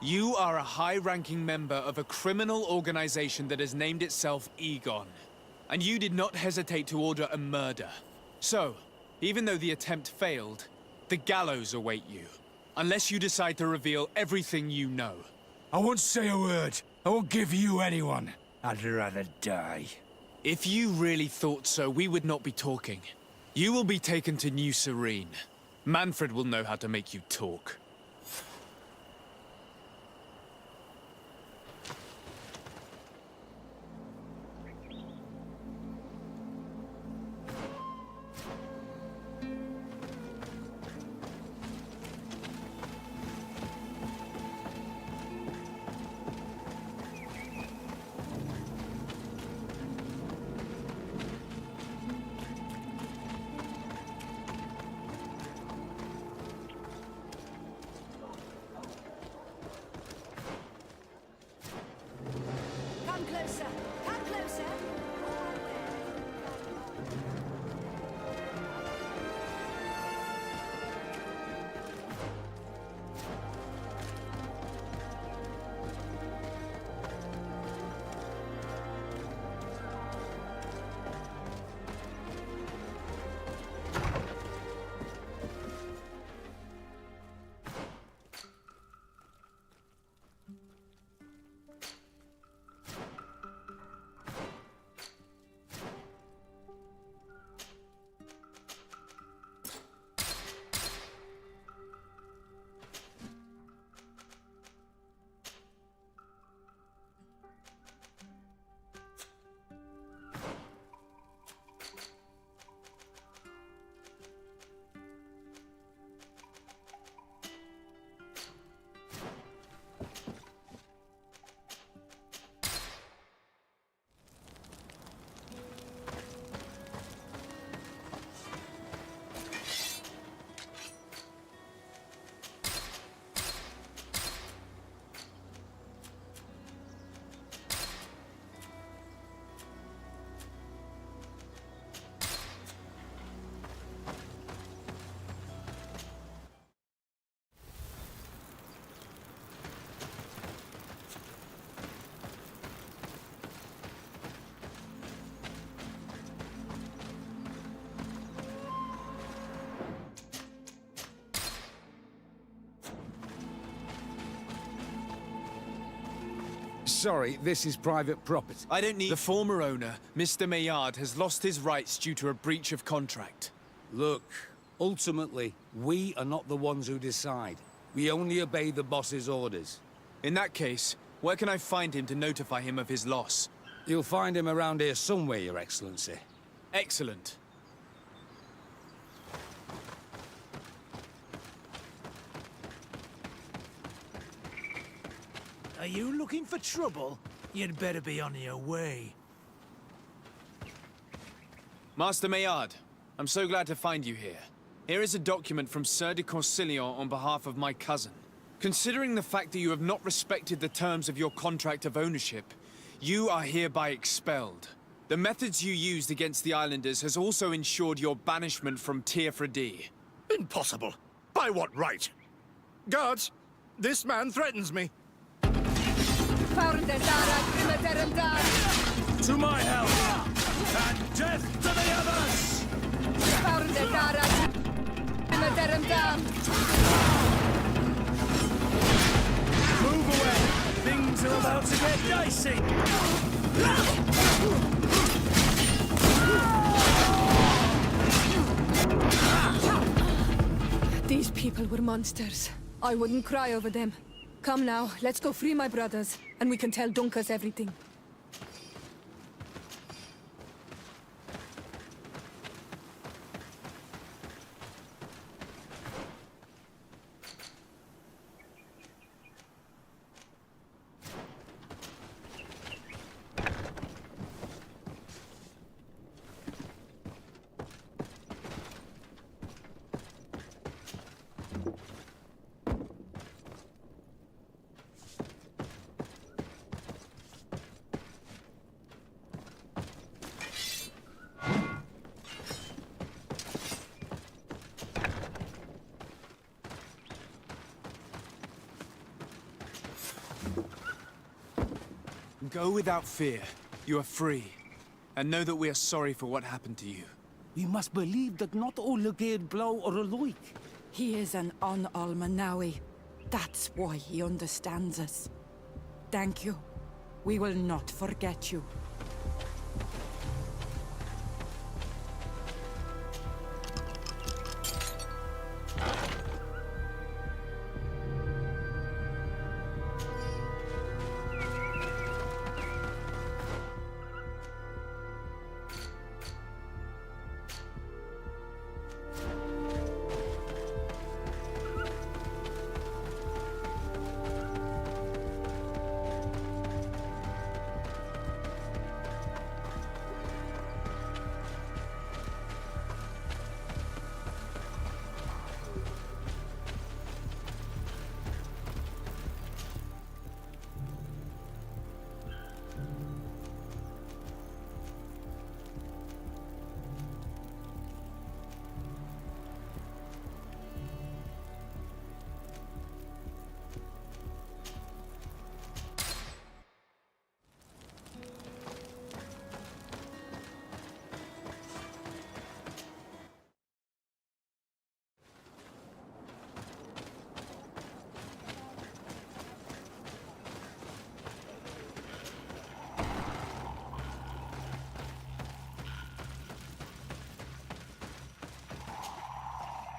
You are a high-ranking member of a criminal organization that has named itself Egon. And you did not hesitate to order a murder. So, even though the attempt failed, the gallows await you. Unless you decide to reveal everything you know. I won't say a word. I won't give you anyone. I'd rather die. If you really thought so, we would not be talking. You will be taken to New Serene. Manfred will know how to make you talk. Come closer! Come closer! sorry, this is private property. I don't need... The former owner, Mr. Maillard, has lost his rights due to a breach of contract. Look, ultimately, we are not the ones who decide. We only obey the boss's orders. In that case, where can I find him to notify him of his loss? You'll find him around here somewhere, Your Excellency. Excellent. Are you looking for trouble? You'd better be on your way. Master Maillard, I'm so glad to find you here. Here is a document from Sieur de Corsillon on behalf of my cousin. Considering the fact that you have not respected the terms of your contract of ownership, you are hereby expelled. The methods you used against the islanders has also ensured your banishment from Teofredi. Impossible. By what right? Guards, this man threatens me. To my help! And death to the others! Move away! Things are about to get dicey! These people were monsters. I wouldn't cry over them. Come now, let's go free my brothers, and we can tell Dunkus everything. Go without fear. You are free. And know that we are sorry for what happened to you. We must believe that not all Legate blow or alike. He is an Almanawi. That's why he understands us. Thank you. We will not forget you.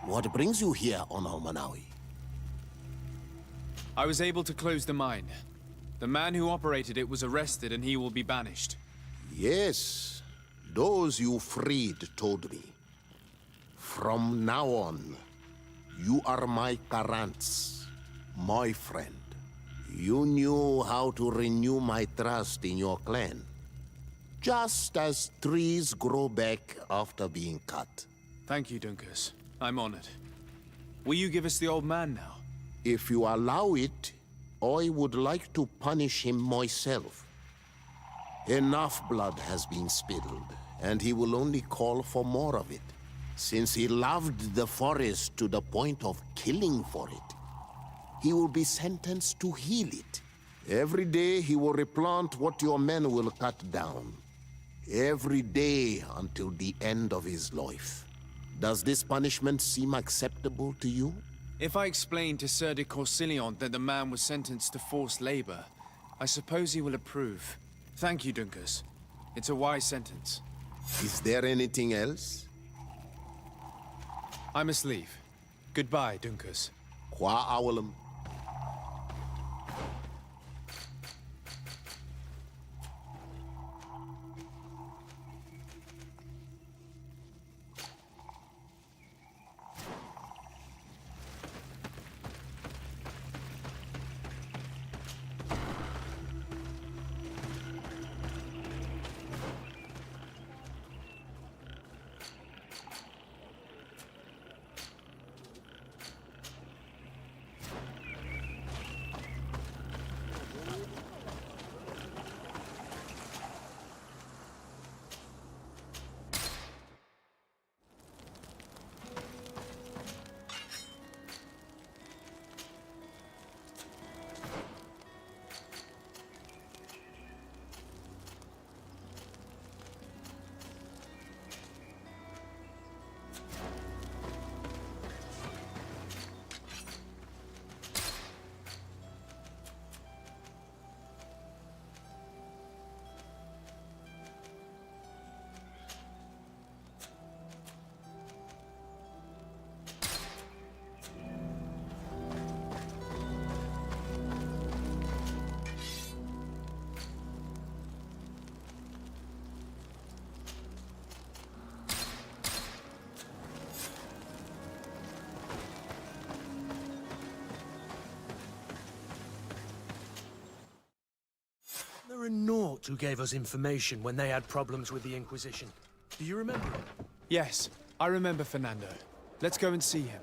What brings you here on Almanawi? I was able to close the mine. The man who operated it was arrested and he will be banished. Yes, those you freed told me. From now on, you are my Karants, my friend. You knew how to renew my trust in your clan. Just as trees grow back after being cut. Thank you, Dunkus. I'm honored. Will you give us the old man now? If you allow it, I would like to punish him myself. Enough blood has been spilled, and he will only call for more of it. Since he loved the forest to the point of killing for it, he will be sentenced to heal it. Every day he will replant what your men will cut down. Every day until the end of his life. Does this punishment seem acceptable to you? If I explain to Sieur de Corsillon that the man was sentenced to forced labor, I suppose he will approve. Thank you, Dunkus. It's a wise sentence. Is there anything else? I must leave. Goodbye, Dunkus. Qua awalum. There are Naught who gave us information when they had problems with the Inquisition. Do you remember him? Yes, I remember Fernando. Let's go and see him.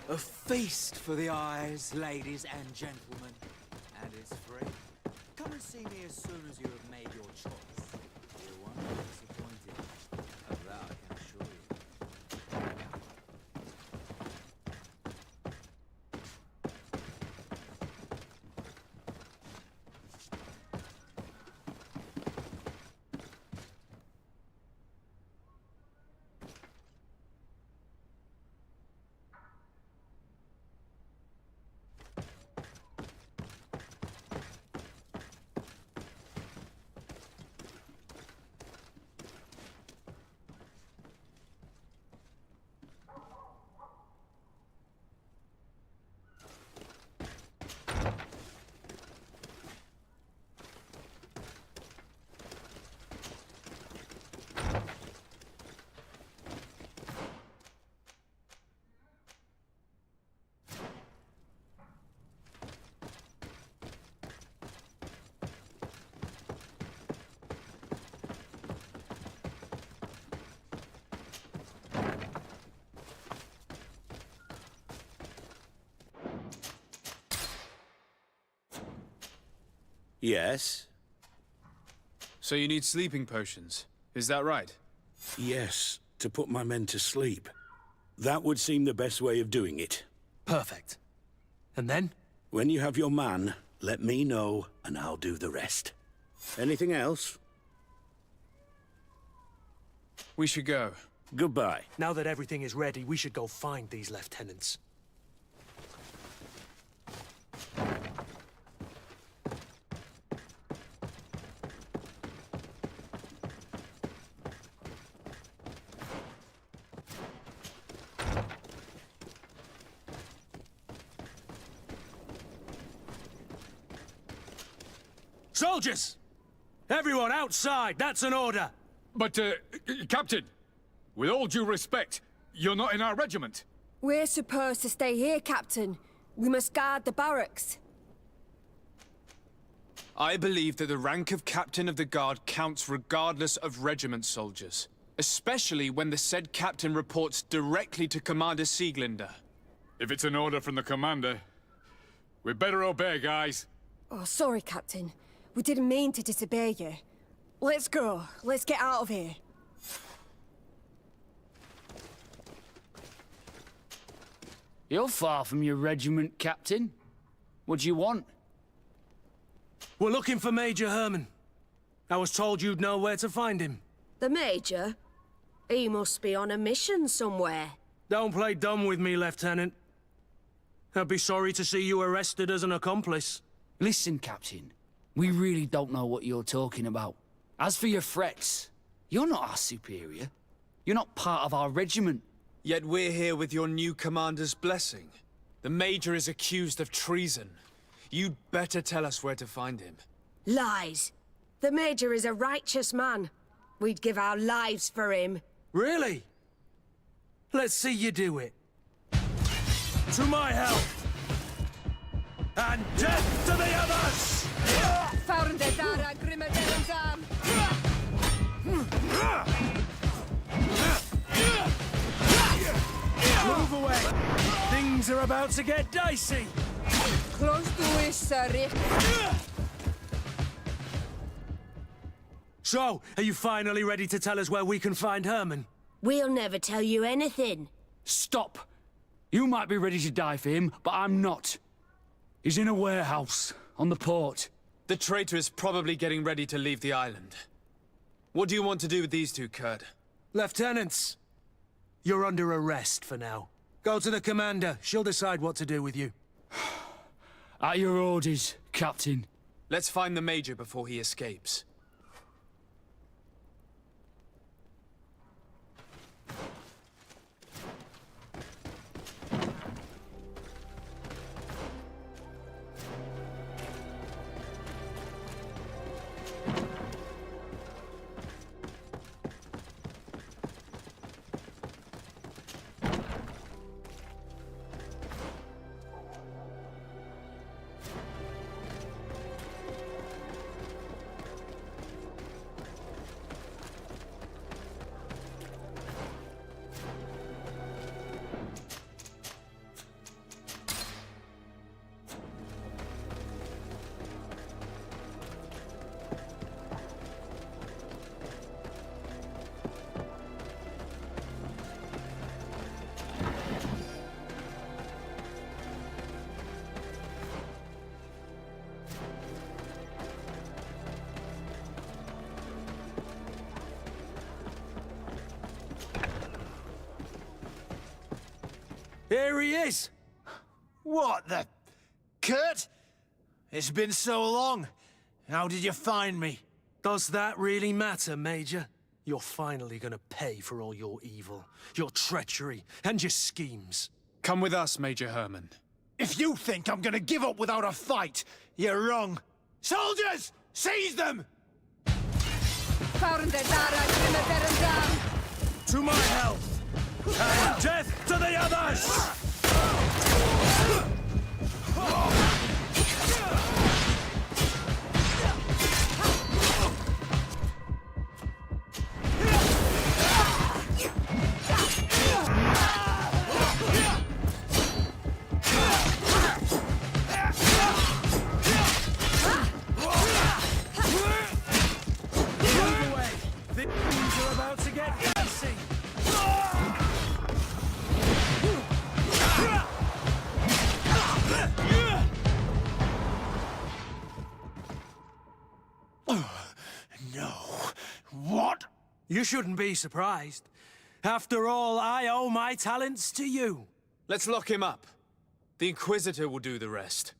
A feast for the eyes, ladies and gentlemen. And it's free. Come and see me as soon as you have made your choice. You won't be disappointed. Of that I can assure you. Yes? So you need sleeping potions, is that right? Yes, to put my men to sleep. That would seem the best way of doing it. Perfect. And then? When you have your man, let me know, and I'll do the rest. Anything else? We should go. Goodbye. Now that everything is ready, we should go find these lieutenants. Soldiers! Everyone outside! That's an order! But, Captain, with all due respect, you're not in our regiment. We're supposed to stay here, Captain. We must guard the barracks. I believe that the rank of Captain of the Guard counts regardless of regiment soldiers. Especially when the said captain reports directly to Commander Sieglinder. If it's an order from the commander, we better obey, guys. Oh, sorry, Captain. We didn't mean to disobey you. Let's go. Let's get out of here. You're far from your regiment, Captain. What do you want? We're looking for Major Herman. I was told you'd know where to find him. The Major? He must be on a mission somewhere. Don't play dumb with me, Lieutenant. I'd be sorry to see you arrested as an accomplice. Listen, Captain. We really don't know what you're talking about. As for your threats, you're not our superior. You're not part of our regiment. Yet we're here with your new commander's blessing. The Major is accused of treason. You'd better tell us where to find him. Lies. The Major is a righteous man. We'd give our lives for him. Really? Let's see you do it. To my health! And death to the others! Move away! Things are about to get dicey! Close to it, sir. So, are you finally ready to tell us where we can find Herman? We'll never tell you anything. Stop! You might be ready to die for him, but I'm not. He's in a warehouse, on the port. The traitor is probably getting ready to leave the island. What do you want to do with these two, Kurd? Lieutenants, you're under arrest for now. Go to the commander. She'll decide what to do with you. At your orders, Captain. Let's find the Major before he escapes. Here he is! What the... Kurt? It's been so long. How did you find me? Does that really matter, Major? You're finally gonna pay for all your evil, your treachery, and your schemes. Come with us, Major Herman. If you think I'm gonna give up without a fight, you're wrong. Soldiers! Seize them! To my health! And death to the others! Move away! Things are about to get dicey! No. What? You shouldn't be surprised. After all, I owe my talents to you. Let's lock him up. The Inquisitor will do the rest.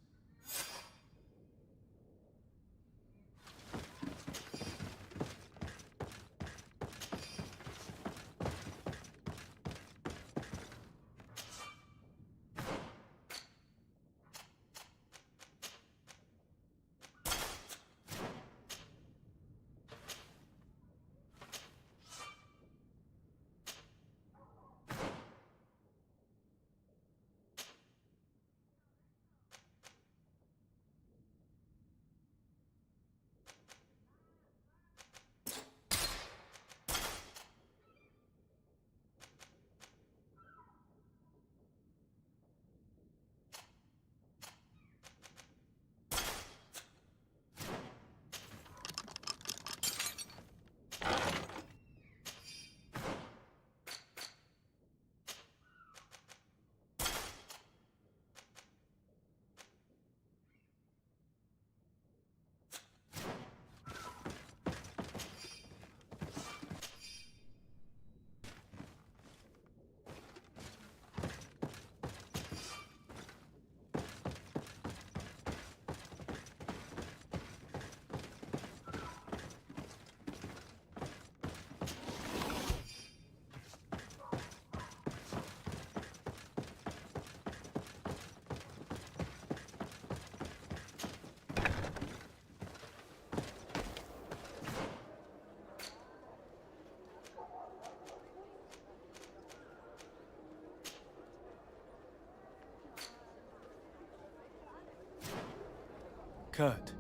Kurt,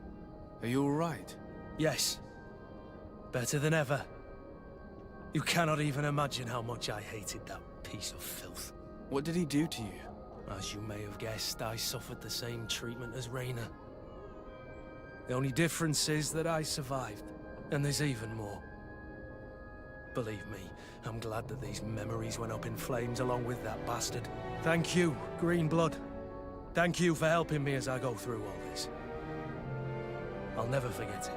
are you all right? Yes. Better than ever. You cannot even imagine how much I hated that piece of filth. What did he do to you? As you may have guessed, I suffered the same treatment as Raina. The only difference is that I survived, and there's even more. Believe me, I'm glad that these memories went up in flames along with that bastard. Thank you, Greenblood. Thank you for helping me as I go through all this. I'll never forget it.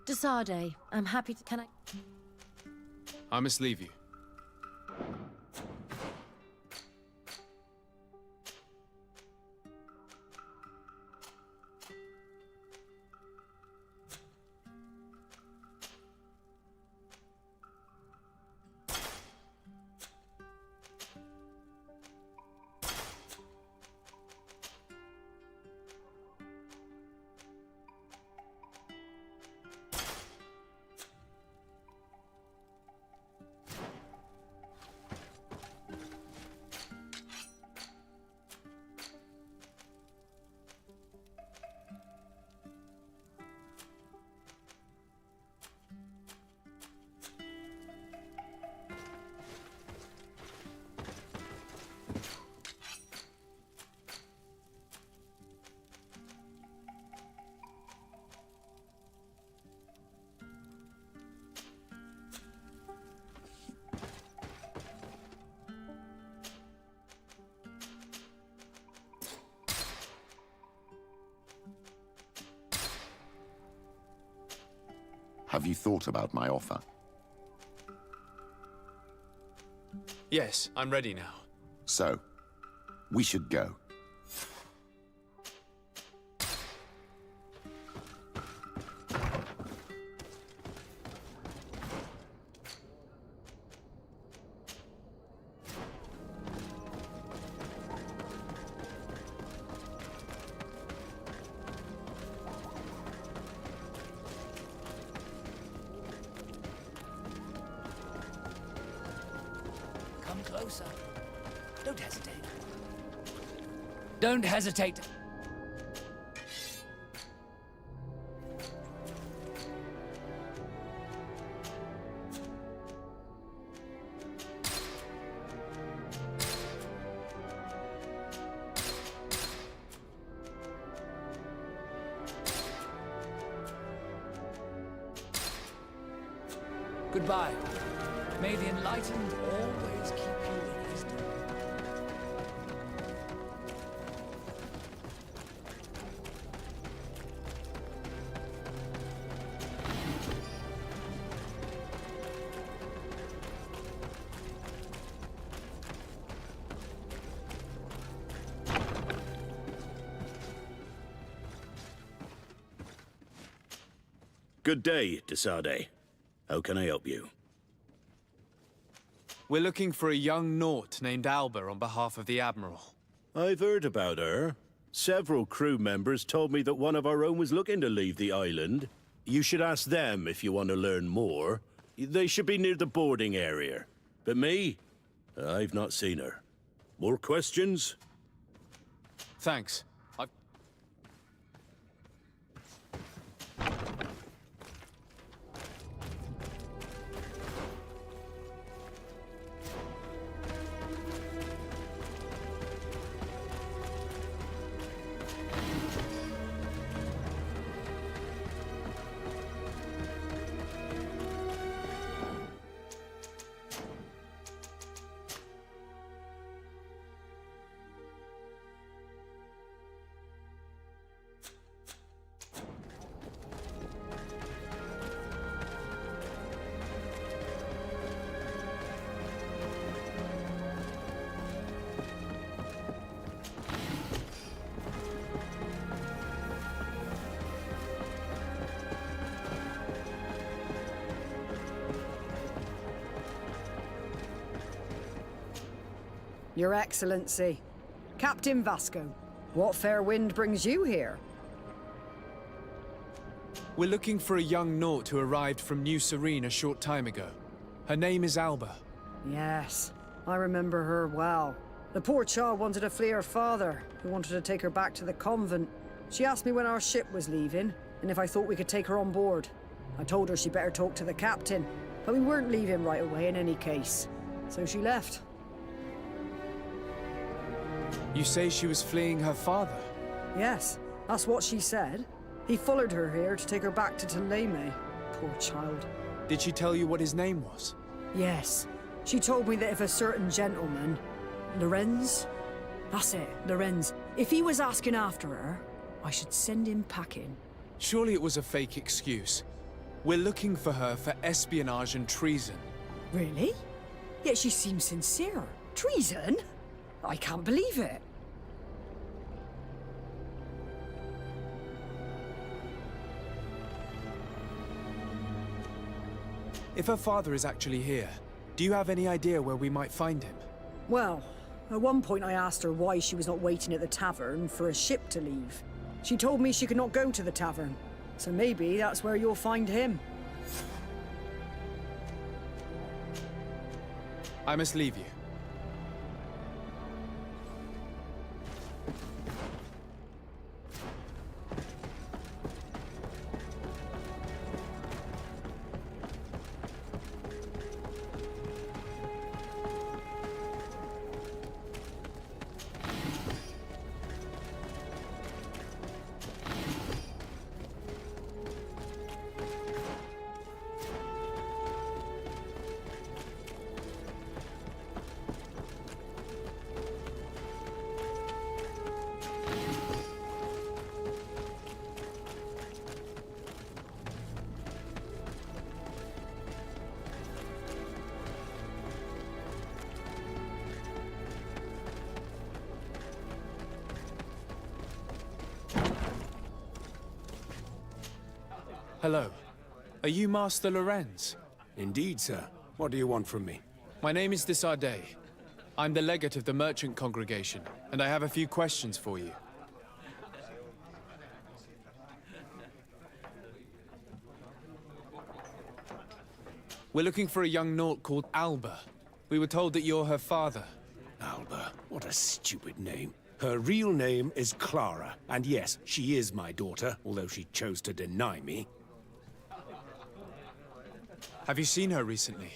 Desade, I'm happy to... Can I... I must leave you. Have you thought about my offer? Yes, I'm ready now. So, we should go. Come closer. Don't hesitate. Don't hesitate. Goodbye. May the enlightened always keep you in wisdom. Good day, Desade. How can I help you? We're looking for a young Naut named Alba on behalf of the Admiral. I've heard about her. Several crew members told me that one of our own was looking to leave the island. You should ask them if you want to learn more. They should be near the boarding area. But me? I've not seen her. More questions? Thanks. Your Excellency, Captain Vasco, what fair wind brings you here? We're looking for a young Naut who arrived from New Serene a short time ago. Her name is Alba. Yes, I remember her well. The poor child wanted to flee her father, who wanted to take her back to the convent. She asked me when our ship was leaving, and if I thought we could take her on board. I told her she'd better talk to the captain, but we weren't leaving right away in any case. So she left. You say she was fleeing her father? Yes, that's what she said. He followed her here to take her back to Thélème. Poor child. Did she tell you what his name was? Yes. She told me that if a certain gentleman, Raeins, that's it, Raeins, if he was asking after her, I should send him packing. Surely it was a fake excuse. We're looking for her for espionage and treason. Really? Yet she seems sincere. Treason? I can't believe it. If her father is actually here, do you have any idea where we might find him? Well, at one point I asked her why she was not waiting at the tavern for a ship to leave. She told me she could not go to the tavern, so maybe that's where you'll find him. I must leave you. Hello. Are you Master Raeins? Indeed, sir. What do you want from me? My name is Desardet. I'm the legate of the merchant congregation, and I have a few questions for you. We're looking for a young Naut called Alba. We were told that you're her father. Alba. What a stupid name. Her real name is Clara, and yes, she is my daughter, although she chose to deny me. Have you seen her recently?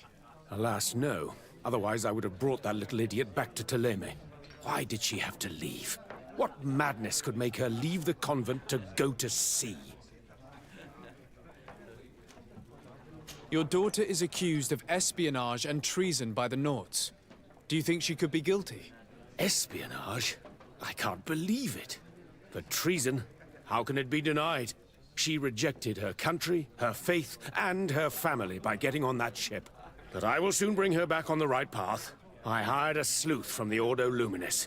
Alas, no. Otherwise, I would have brought that little idiot back to Thélème. Why did she have to leave? What madness could make her leave the convent to go to sea? Your daughter is accused of espionage and treason by the Nauts. Do you think she could be guilty? Espionage? I can't believe it. But treason? How can it be denied? She rejected her country, her faith, and her family by getting on that ship. But I will soon bring her back on the right path. I hired a sleuth from the Ordo Luminis.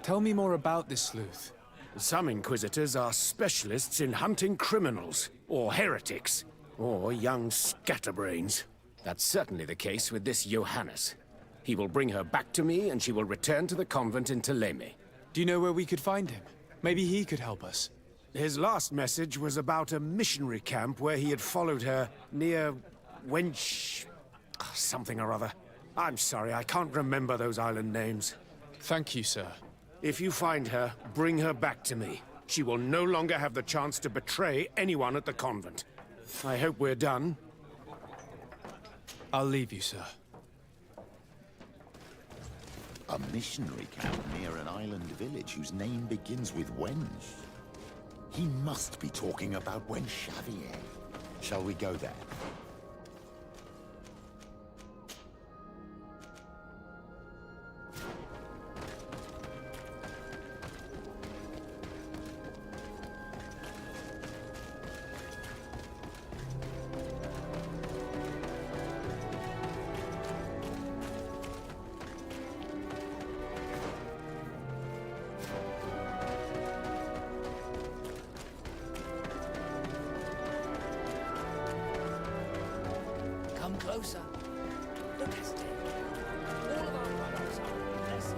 Tell me more about this sleuth. Some Inquisitors are specialists in hunting criminals, or heretics, or young scatterbrains. That's certainly the case with this Johannes. He will bring her back to me, and she will return to the convent in Thélème. Do you know where we could find him? Maybe he could help us. His last message was about a missionary camp where he had followed her near Wench... something or other. I'm sorry, I can't remember those island names. Thank you, sir. If you find her, bring her back to me. She will no longer have the chance to betray anyone at the convent. I hope we're done. I'll leave you, sir. A missionary camp near an island village whose name begins with Wench. He must be talking about Wench Xavier. Shall we go there? Come closer. Look at it. All of our products are blessed.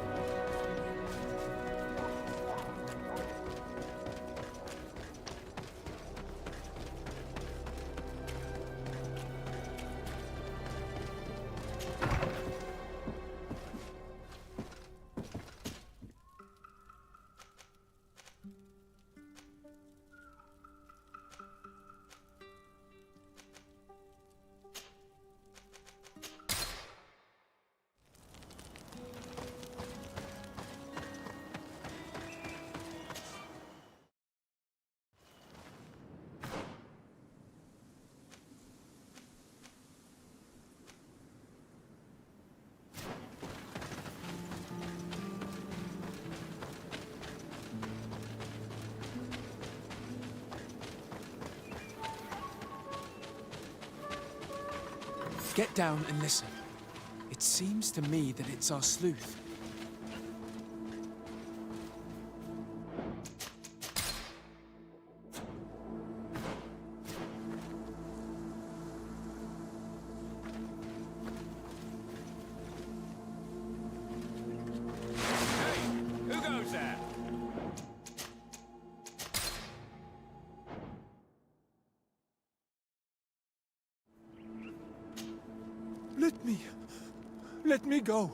Get down and listen. It seems to me that it's our sleuth. Who goes there? Let me go.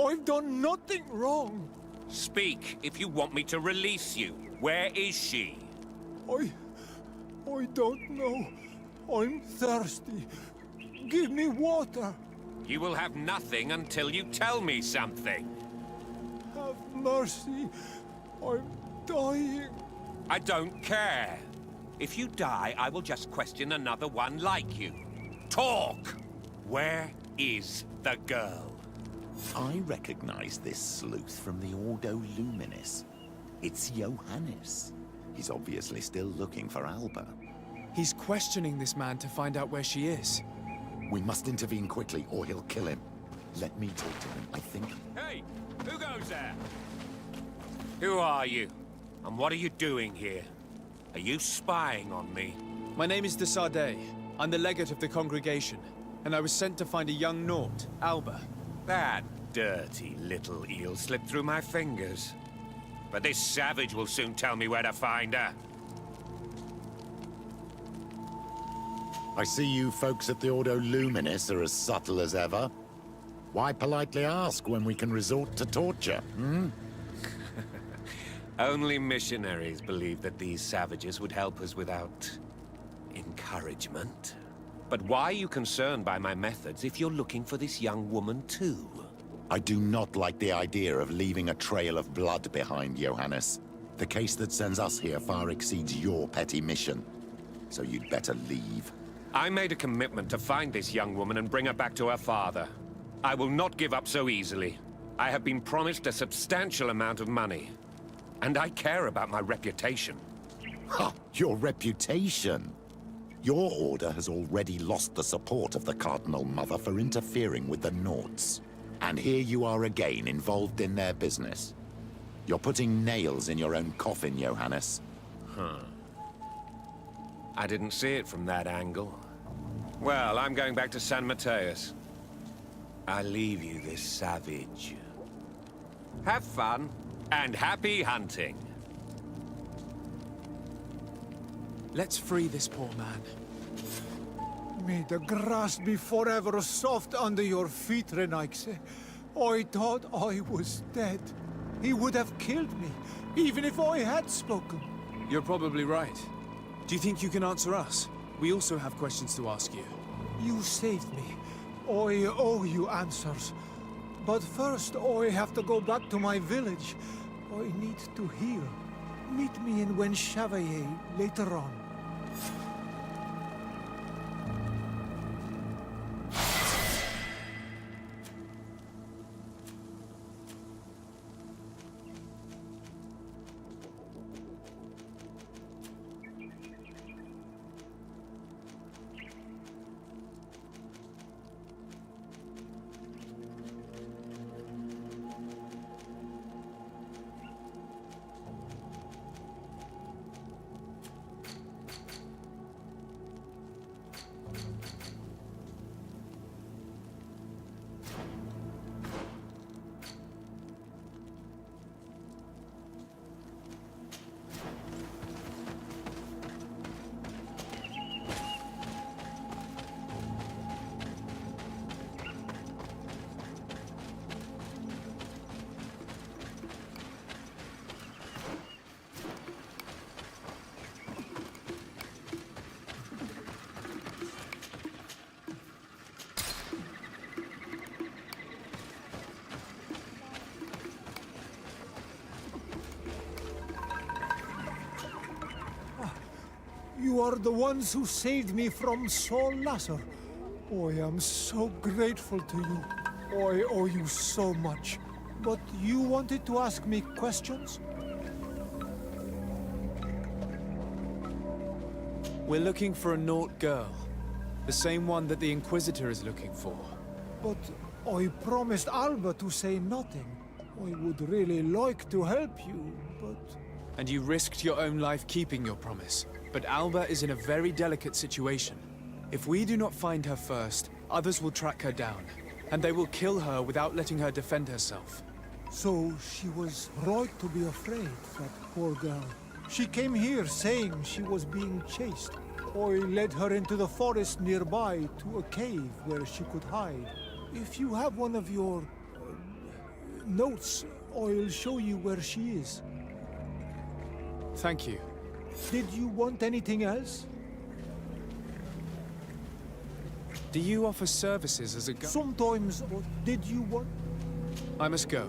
I've done nothing wrong. Speak if you want me to release you. Where is she? I don't know. I'm thirsty. Give me water. You will have nothing until you tell me something. Have mercy. I'm dying. I don't care. If you die, I will just question another one like you. Talk! Where is the girl? I recognize this sleuth from the Ordo Luminis. It's Johannes. He's obviously still looking for Alba. He's questioning this man to find out where she is. We must intervene quickly, or he'll kill him. Let me talk to him, I think. Hey, who goes there? Who are you? And what are you doing here? Are you spying on me? My name is de Sardet. I'm the legate of the congregation, and I was sent to find a young Naut, Alba. That dirty little eel slipped through my fingers. But this savage will soon tell me where to find her. I see you folks at the Ordo Luminis are as subtle as ever. Why politely ask when we can resort to torture, hmm? Only missionaries believe that these savages would help us without encouragement. But why are you concerned by my methods if you're looking for this young woman too? I do not like the idea of leaving a trail of blood behind, Johannes. The case that sends us here far exceeds your petty mission. So you'd better leave. I made a commitment to find this young woman and bring her back to her father. I will not give up so easily. I have been promised a substantial amount of money. And I care about my reputation. Ha! Your reputation? Your order has already lost the support of the Cardinal Mother for interfering with the Nauts. And here you are again, involved in their business. You're putting nails in your own coffin, Johannes. Huh. I didn't see it from that angle. Well, I'm going back to San Mateus. I leave you this savage. Have fun, and happy hunting. Let's free this poor man. May the grass be forever soft under your feet, Raeins. I thought I was dead. He would have killed me, even if I had spoken. You're probably right. Do you think you can answer us? We also have questions to ask you. You saved me. I owe you answers. But first, I have to go back to my village. I need to heal. Meet me in Wen Chevalier later on. You are the ones who saved me from Saul Lasser. I am so grateful to you. I owe you so much. But you wanted to ask me questions? We're looking for a Naut girl. The same one that the Inquisitor is looking for. But I promised Alba to say nothing. I would really like to help you, but... And you risked your own life keeping your promise. But Alba is in a very delicate situation. If we do not find her first, others will track her down. And they will kill her without letting her defend herself. So she was right to be afraid, that poor girl. She came here saying she was being chased. I led her into the forest nearby to a cave where she could hide. If you have one of your... notes, I'll show you where she is. Thank you. Did you want anything else? Do you offer services as a guide? Sometimes, but did you want... I must go.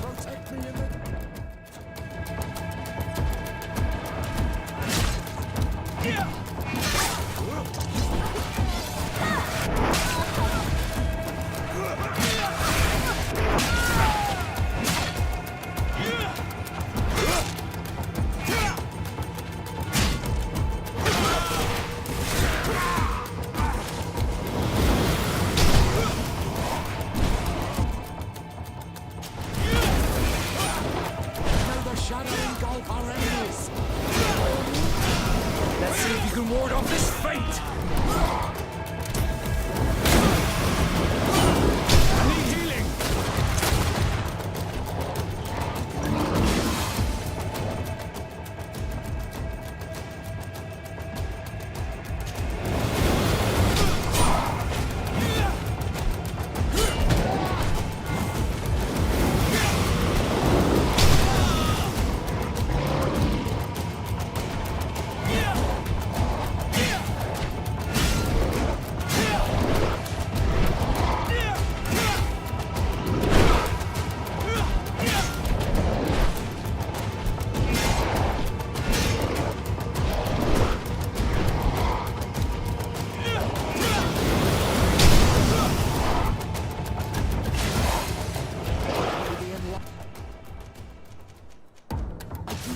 Protect me in the... Let's see if you can ward off this fate! I need healing!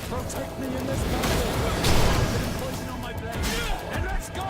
Protect me in this battle! Poison on my blade! And let's go!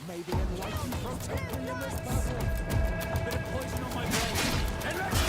Maybe enlighten protect me in this battle. Bit of poison on my blade. And let's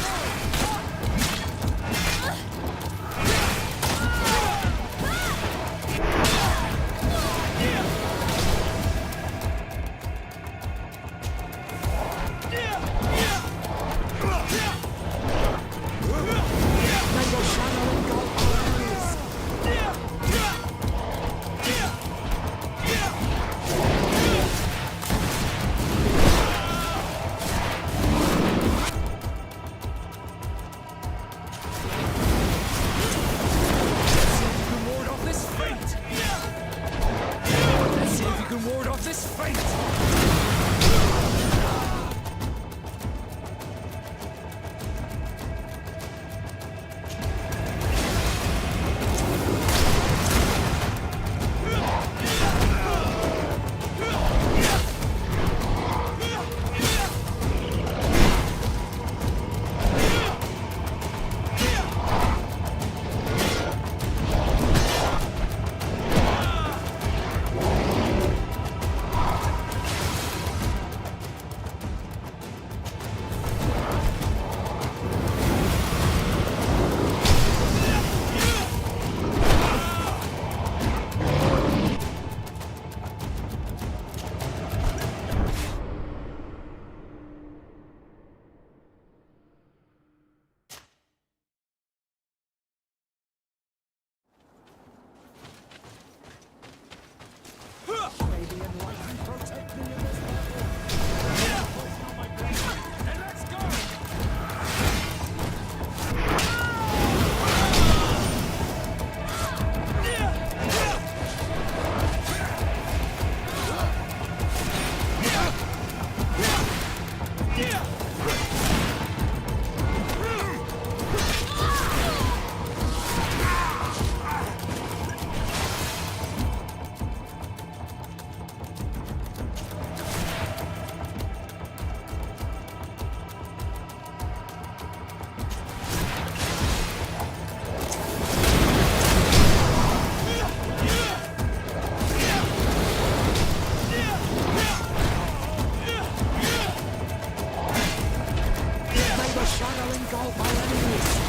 shadow engulf my enemies!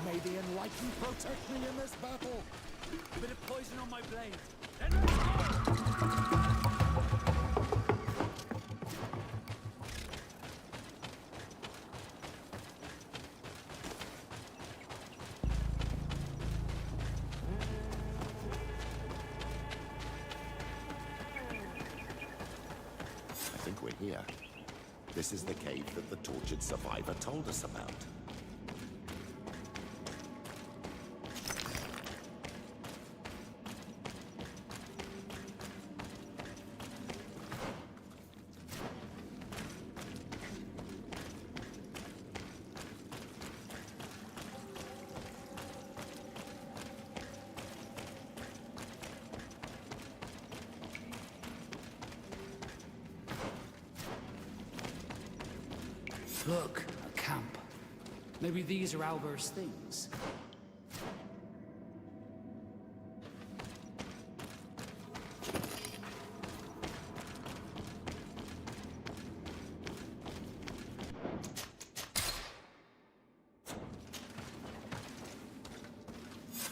May the Enlightened protect me in this battle! A bit of poison on my blade. I think we're here. This is the cave that the tortured survivor told us about. Look, a camp. Maybe these are Albert's things.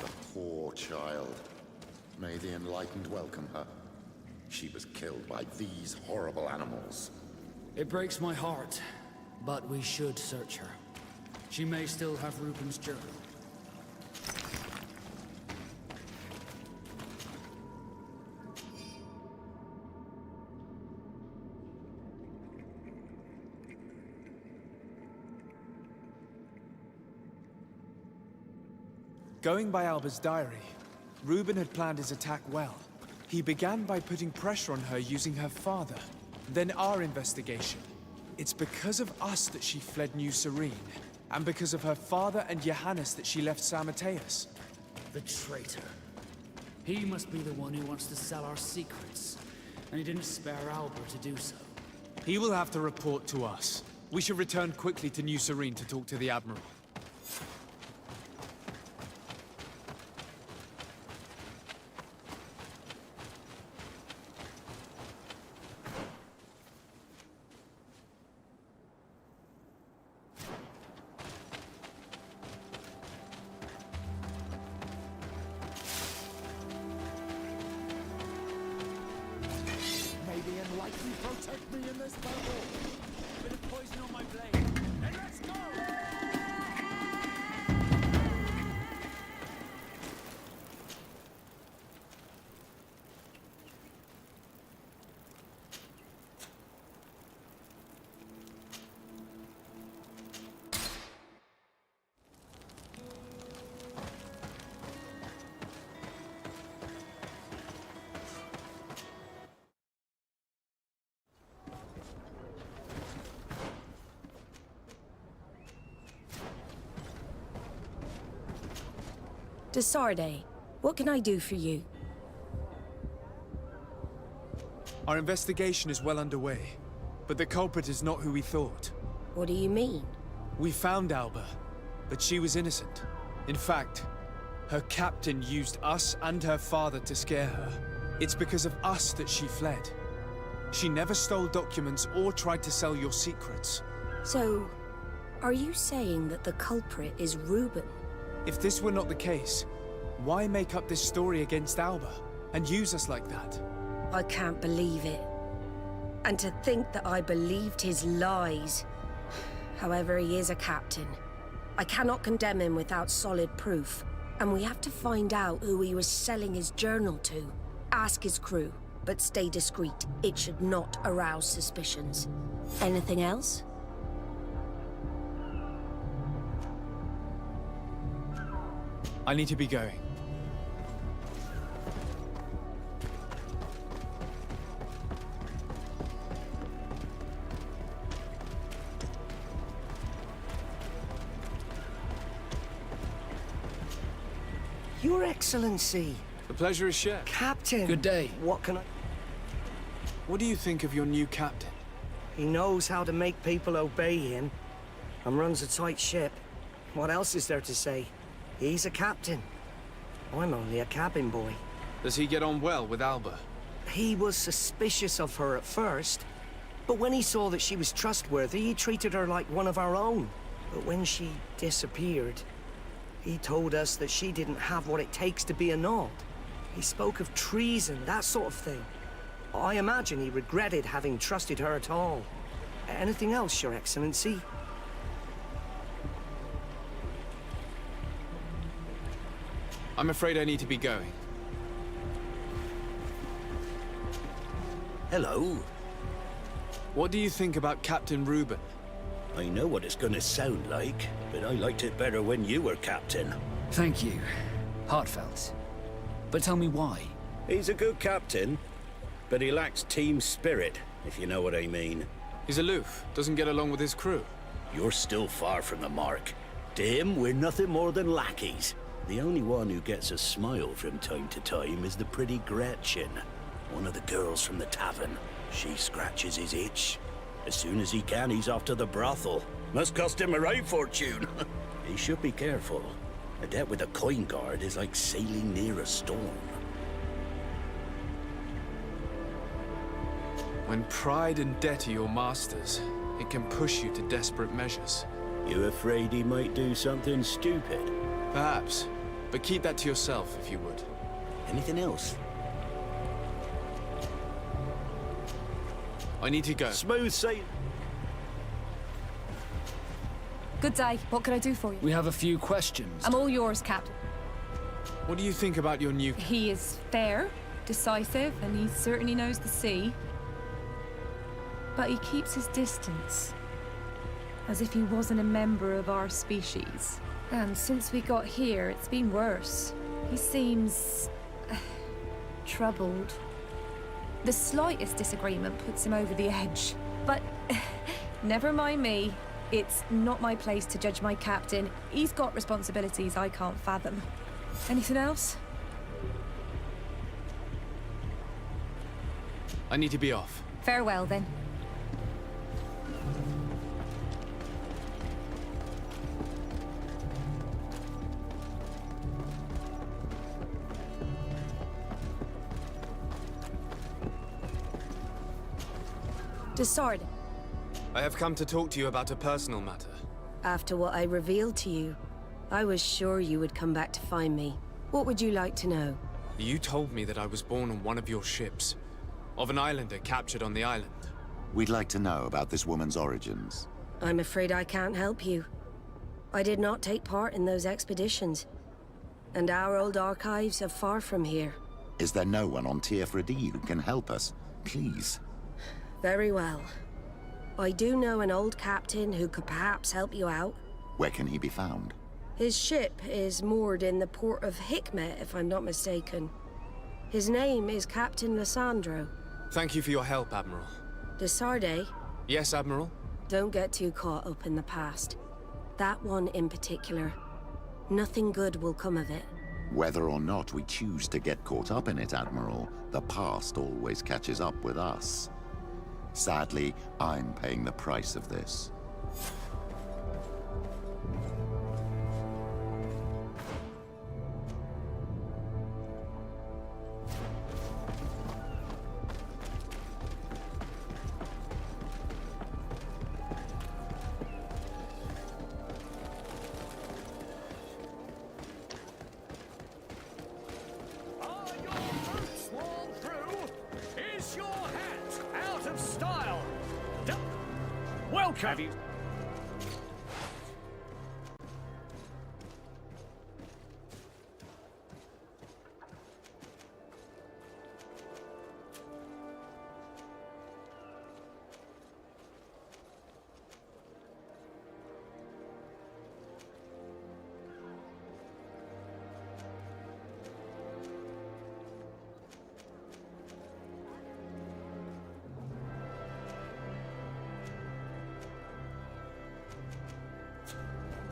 The poor child. May the Enlightened welcome her. She was killed by these horrible animals. It breaks my heart, but we should search her. She may still have Reuben's journal. Going by Alba's diary, Reuben had planned his attack well. He began by putting pressure on her using her father. Then our investigation. It's because of us that she fled New Serene, and because of her father and Johannes that she left San Mateus. The traitor. He must be the one who wants to sell our secrets, and he didn't spare Alba to do so. He will have to report to us. We should return quickly to New Serene to talk to the Admiral. Protect me in this battle! Bit of poison on my blade, and let's go! Desarde, what can I do for you? Our investigation is well underway, but the culprit is not who we thought. What do you mean? We found Alba, but she was innocent. In fact, her captain used us and her father to scare her. It's because of us that she fled. She never stole documents or tried to sell your secrets. So, are you saying that the culprit is Reuben? If this were not the case, why make up this story against Alba and use us like that? I can't believe it. And to think that I believed his lies. However, he is a captain. I cannot condemn him without solid proof. And we have to find out who he was selling his journal to. Ask his crew, but stay discreet. It should not arouse suspicions. Anything else? I need to be going. Your Excellency. The pleasure is shared. Captain. Good day. What can I... What do you think of your new captain? He knows how to make people obey him, and runs a tight ship. What else is there to say? He's a captain. I'm only a cabin boy. Does he get on well with Alba? He was suspicious of her at first, but when he saw that she was trustworthy, he treated her like one of our own. But when she disappeared, he told us that she didn't have what it takes to be a Nord. He spoke of treason, that sort of thing. I imagine he regretted having trusted her at all. Anything else, Your Excellency? I'm afraid I need to be going. Hello. What do you think about Captain Reuben? I know what it's gonna sound like, but I liked it better when you were captain. Thank you. Heartfelt. But tell me why. He's a good captain, but he lacks team spirit, if you know what I mean. He's aloof, doesn't get along with his crew. You're still far from the mark. To him, we're nothing more than lackeys. The only one who gets a smile from time to time is the pretty Gretchen, one of the girls from the tavern. She scratches his itch. As soon as he can, he's off to the brothel. Must cost him a right fortune. He should be careful. A debt with a coin guard is like sailing near a storm. When pride and debt are your masters, it can push you to desperate measures. You afraid he might do something stupid? Perhaps. But keep that to yourself, if you would. Anything else? I need to go. Smooth sailing. Good day. What can I do for you? We have a few questions. I'm all yours, Captain. What do you think about your new... He is fair, decisive, and he certainly knows the sea. But he keeps his distance. As if he wasn't a member of our species. And since we got here, it's been worse. He seems... troubled. The slightest disagreement puts him over the edge. But never mind me. It's not my place to judge my captain. He's got responsibilities I can't fathom. Anything else? I need to be off. Farewell, then. Desard. I have come to talk to you about a personal matter. After what I revealed to you, I was sure you would come back to find me. What would you like to know? You told me that I was born on one of your ships. Of an islander captured on the island. We'd like to know about this woman's origins. I'm afraid I can't help you. I did not take part in those expeditions. And our old archives are far from here. Is there no one on Tier 3D who can help us? Please. Very well. I do know an old captain who could perhaps help you out. Where can he be found? His ship is moored in the port of Hikmet, if I'm not mistaken. His name is Captain Lysandro. Thank you for your help, Admiral. Desarde? Yes, Admiral? Don't get too caught up in the past. That one in particular. Nothing good will come of it. Whether or not we choose to get caught up in it, Admiral, the past always catches up with us. Sadly, I'm paying the price of this. Welcome!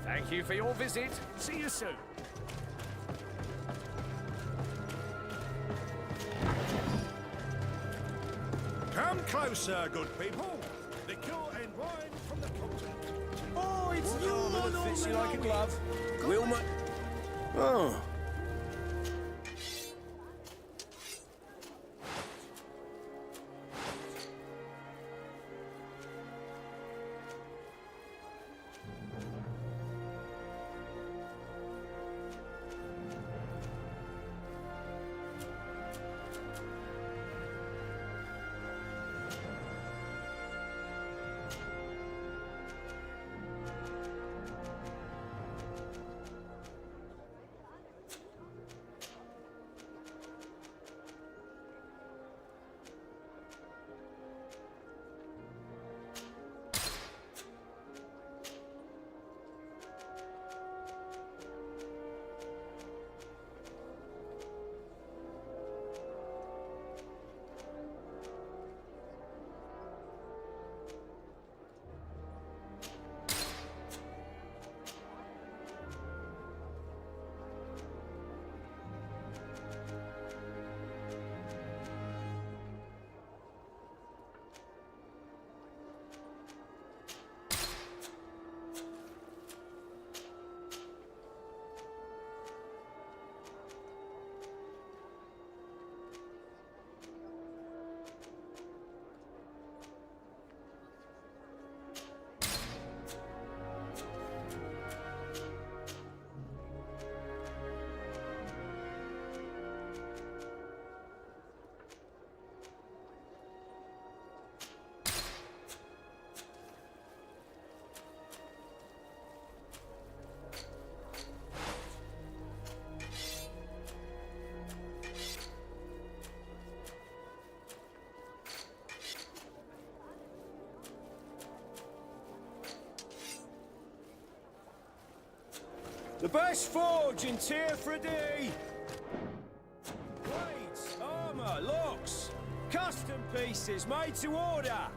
Thank you for your visit. See you soon. Come closer, good people. Liquor and wine from the continent. Oh, it's you, fishy like a glove. Wilma. Oh. The best forge in Tearfredy! Blades, armor, locks, custom pieces made to order!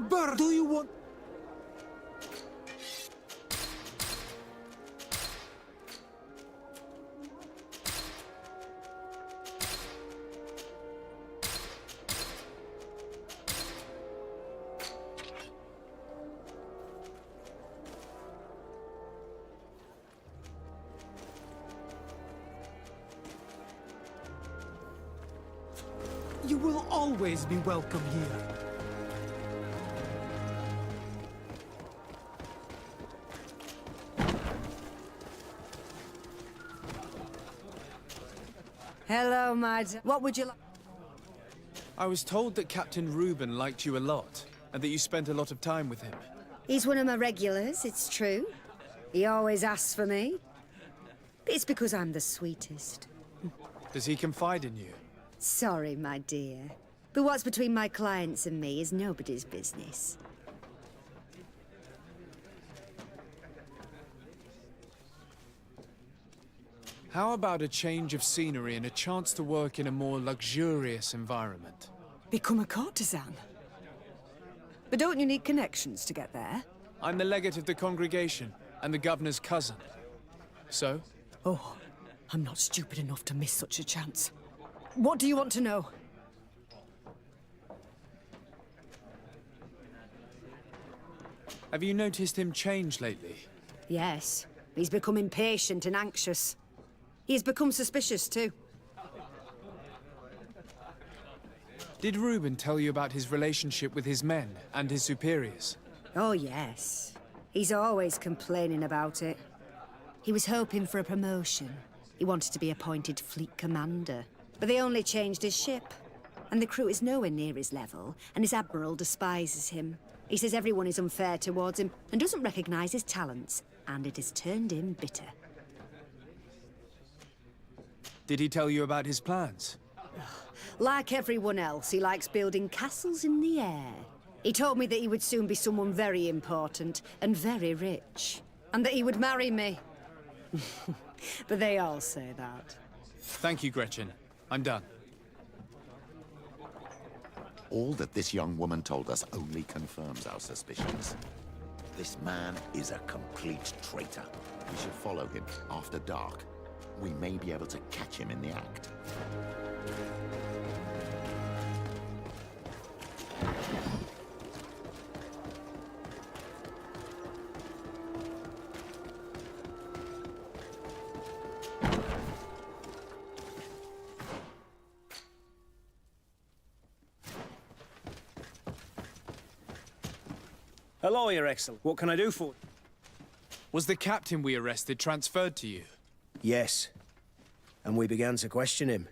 Bird, do you want... You will always be welcome here. Hello, what would you like? I was told that Captain Reuben liked you a lot, and that you spent a lot of time with him. He's one of my regulars, it's true. He always asks for me. It's because I'm the sweetest. Does he confide in you? Sorry, my dear. But what's between my clients and me is nobody's business. How about a change of scenery and a chance to work in a more luxurious environment? Become a courtesan? But don't you need connections to get there? I'm the legate of the congregation, and the governor's cousin. So? Oh, I'm not stupid enough to miss such a chance. What do you want to know? Have you noticed him change lately? Yes. He's become impatient and anxious. He's become suspicious, too. Did Reuben tell you about his relationship with his men and his superiors? Oh, yes. He's always complaining about it. He was hoping for a promotion. He wanted to be appointed fleet commander. But they only changed his ship. And the crew is nowhere near his level, and his admiral despises him. He says everyone is unfair towards him and doesn't recognize his talents, and it has turned him bitter. Did he tell you about his plans? Like everyone else, he likes building castles in the air. He told me that he would soon be someone very important and very rich, and that he would marry me. But they all say that. Thank you, Gretchen. I'm done. All that this young woman told us only confirms our suspicions. This man is a complete traitor. We should follow him after dark. We may be able to catch him in the act. Hello, Your Excellency. What can I do for you? Was the captain we arrested transferred to you? Yes. And we began to question him.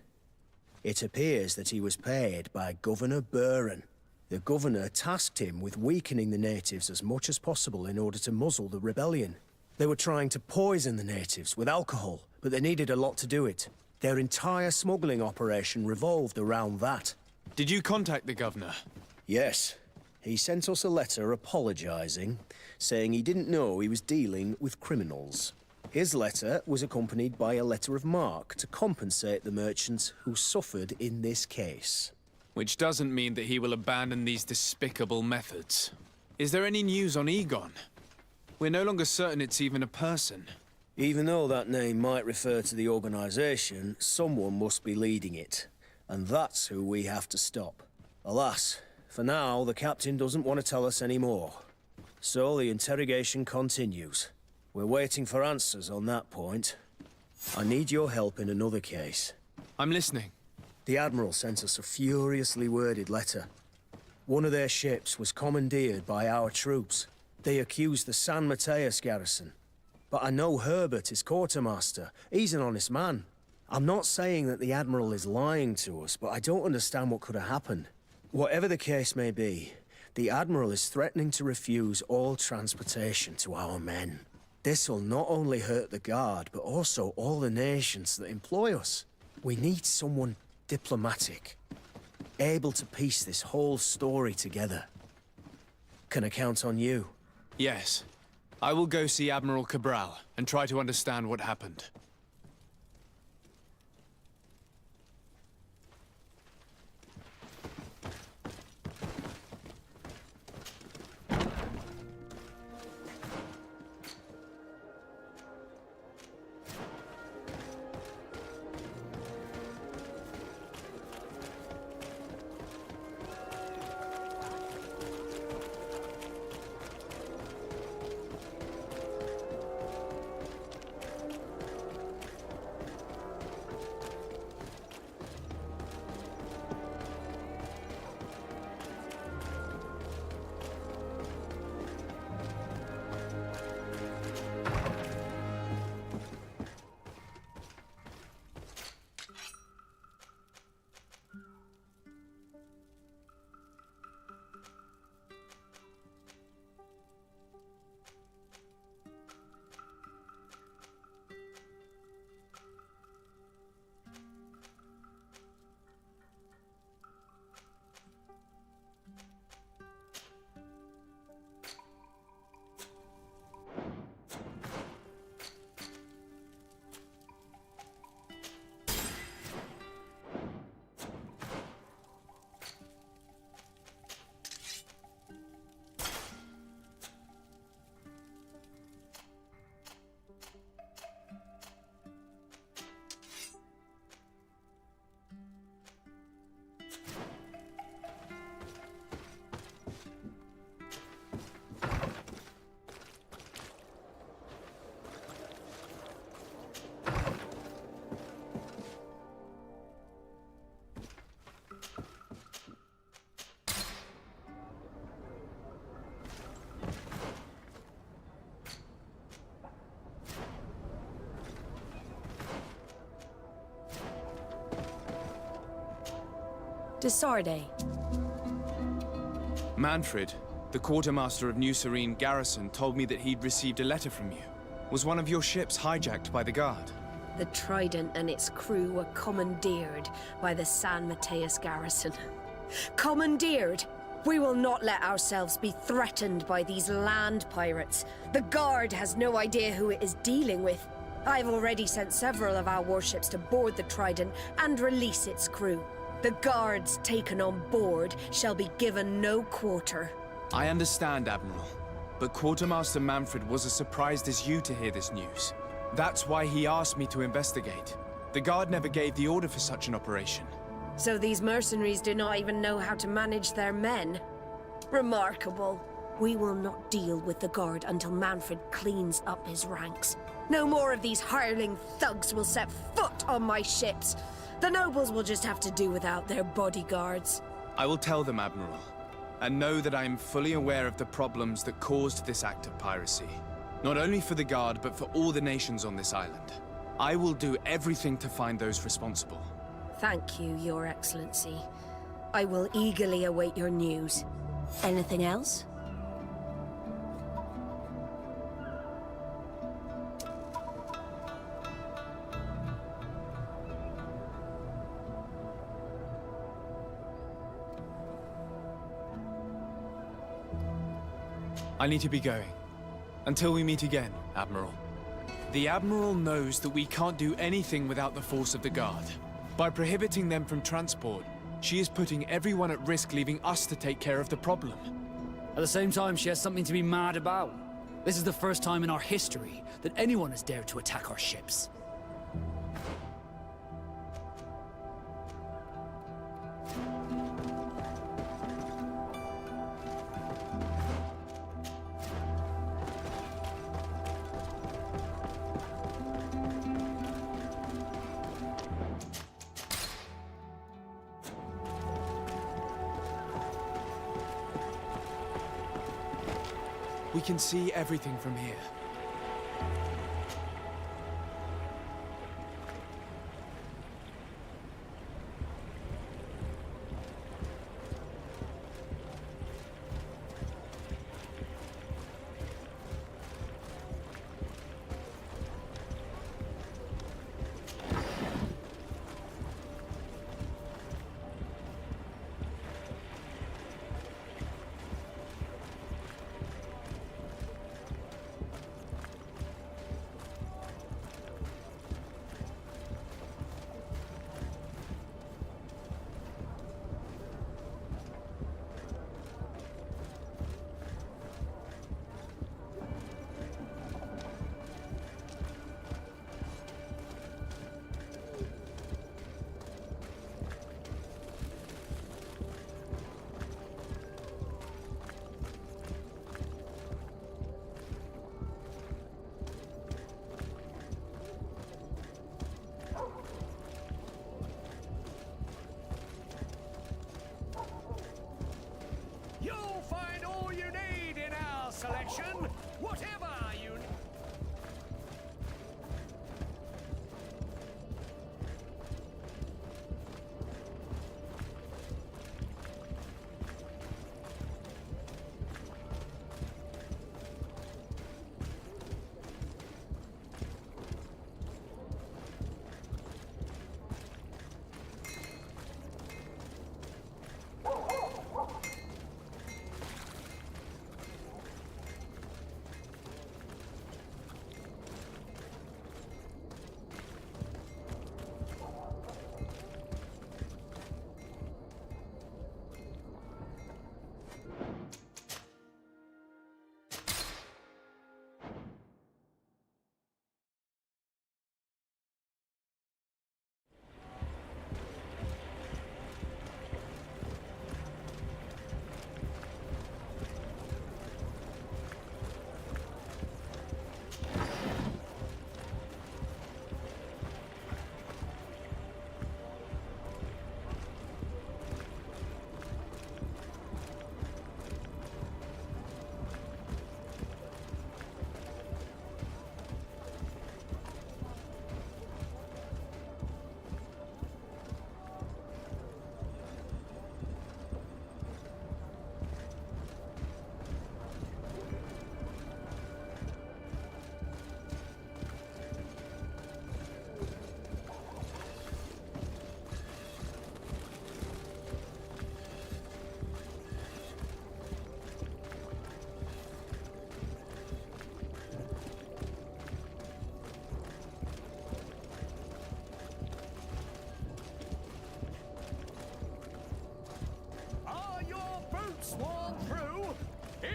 It appears that he was paid by Governor Buren. The governor tasked him with weakening the natives as much as possible in order to muzzle the rebellion. They were trying to poison the natives with alcohol, but they needed a lot to do it. Their entire smuggling operation revolved around that. Did you contact the governor? Yes. He sent us a letter apologizing, saying he didn't know he was dealing with criminals. His letter was accompanied by a letter of marque to compensate the merchants who suffered in this case. Which doesn't mean that he will abandon these despicable methods. Is there any news on Egon? We're no longer certain it's even a person. Even though that name might refer to the organization, someone must be leading it. And that's who we have to stop. Alas, for now, the captain doesn't want to tell us any more. So the interrogation continues. We're waiting for answers on that point. I need your help in another case. I'm listening. The Admiral sent us a furiously worded letter. One of their ships was commandeered by our troops. They accused the San Mateus garrison. But I know Herbert is quartermaster. He's an honest man. I'm not saying that the Admiral is lying to us, but I don't understand what could have happened. Whatever the case may be, the Admiral is threatening to refuse all transportation to our men. This will not only hurt the Guard, but also all the nations that employ us. We need someone diplomatic, able to piece this whole story together. Can I count on you? Yes. I will go see Admiral Cabral and try to understand what happened. De Sardet. Manfred, the quartermaster of New Serene Garrison, told me that he'd received a letter from you. Was one of your ships hijacked by the Guard? The Trident and its crew were commandeered by the San Mateus garrison. Commandeered! We will not let ourselves be threatened by these land pirates. The Guard has no idea who it is dealing with. I've already sent several of our warships to board the Trident and release its crew. The Guards taken on board shall be given no quarter. I understand, Admiral. But Quartermaster Manfred was as surprised as you to hear this news. That's why he asked me to investigate. The Guard never gave the order for such an operation. So these mercenaries do not even know how to manage their men? Remarkable. We will not deal with the Guard until Manfred cleans up his ranks. No more of these hireling thugs will set foot on my ships. The nobles will just have to do without their bodyguards. I will tell them, Admiral. And know that I am fully aware of the problems that caused this act of piracy. Not only for the Guard, but for all the nations on this island. I will do everything to find those responsible. Thank you, Your Excellency. I will eagerly await your news. Anything else? I need to be going. Until we meet again, Admiral. The Admiral knows that we can't do anything without the force of the Guard. By prohibiting them from transport, she is putting everyone at risk, leaving us to take care of the problem. At the same time, she has something to be mad about. This is the first time in our history that anyone has dared to attack our ships. We can see everything from here.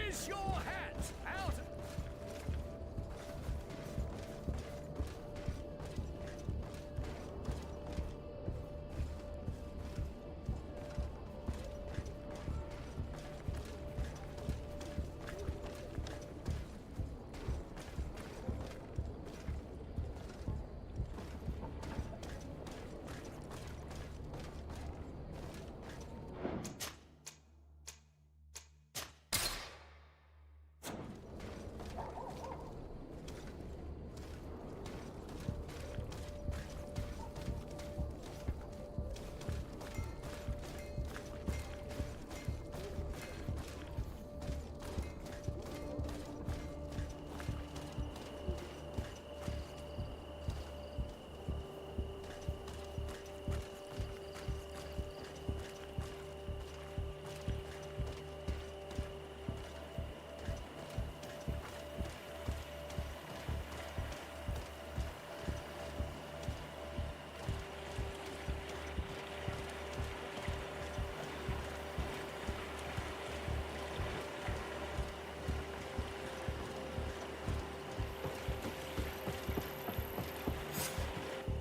Is your hat out?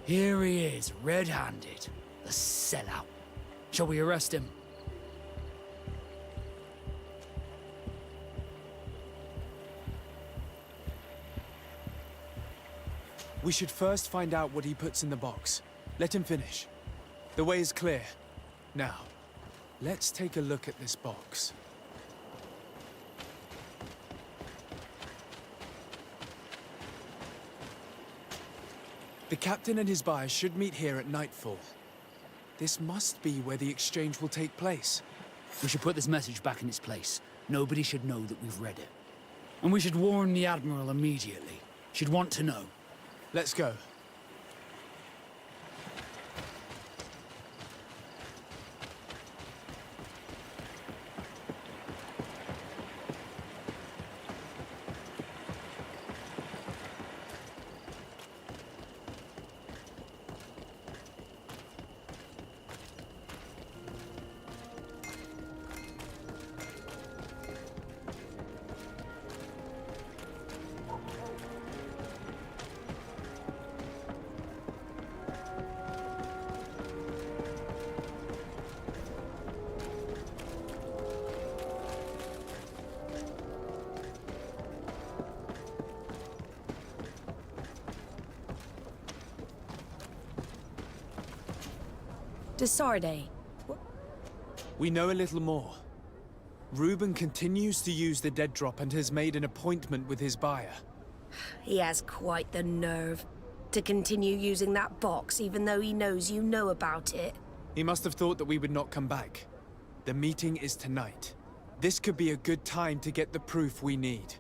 Here he is, red-handed. The sellout. Shall we arrest him? We should first find out what he puts in the box. Let him finish. The way is clear. Now, let's take a look at this box. The captain and his buyer should meet here at nightfall. This must be where the exchange will take place. We should put this message back in its place. Nobody should know that we've read it. And we should warn the Admiral immediately. She'd want to know. Let's go. Desarde. We know a little more. Reuben continues to use the dead drop and has made an appointment with his buyer. He has quite the nerve to continue using that box even though he knows you know about it. He must have thought that we would not come back. The meeting is tonight. This could be a good time to get the proof we need.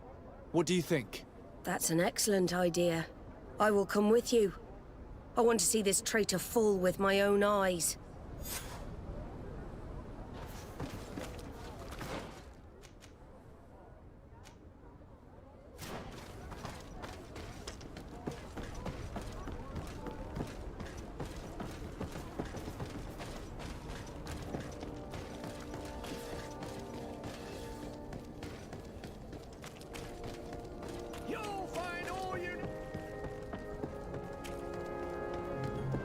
What do you think? That's an excellent idea. I will come with you. I want to see this traitor fall with my own eyes.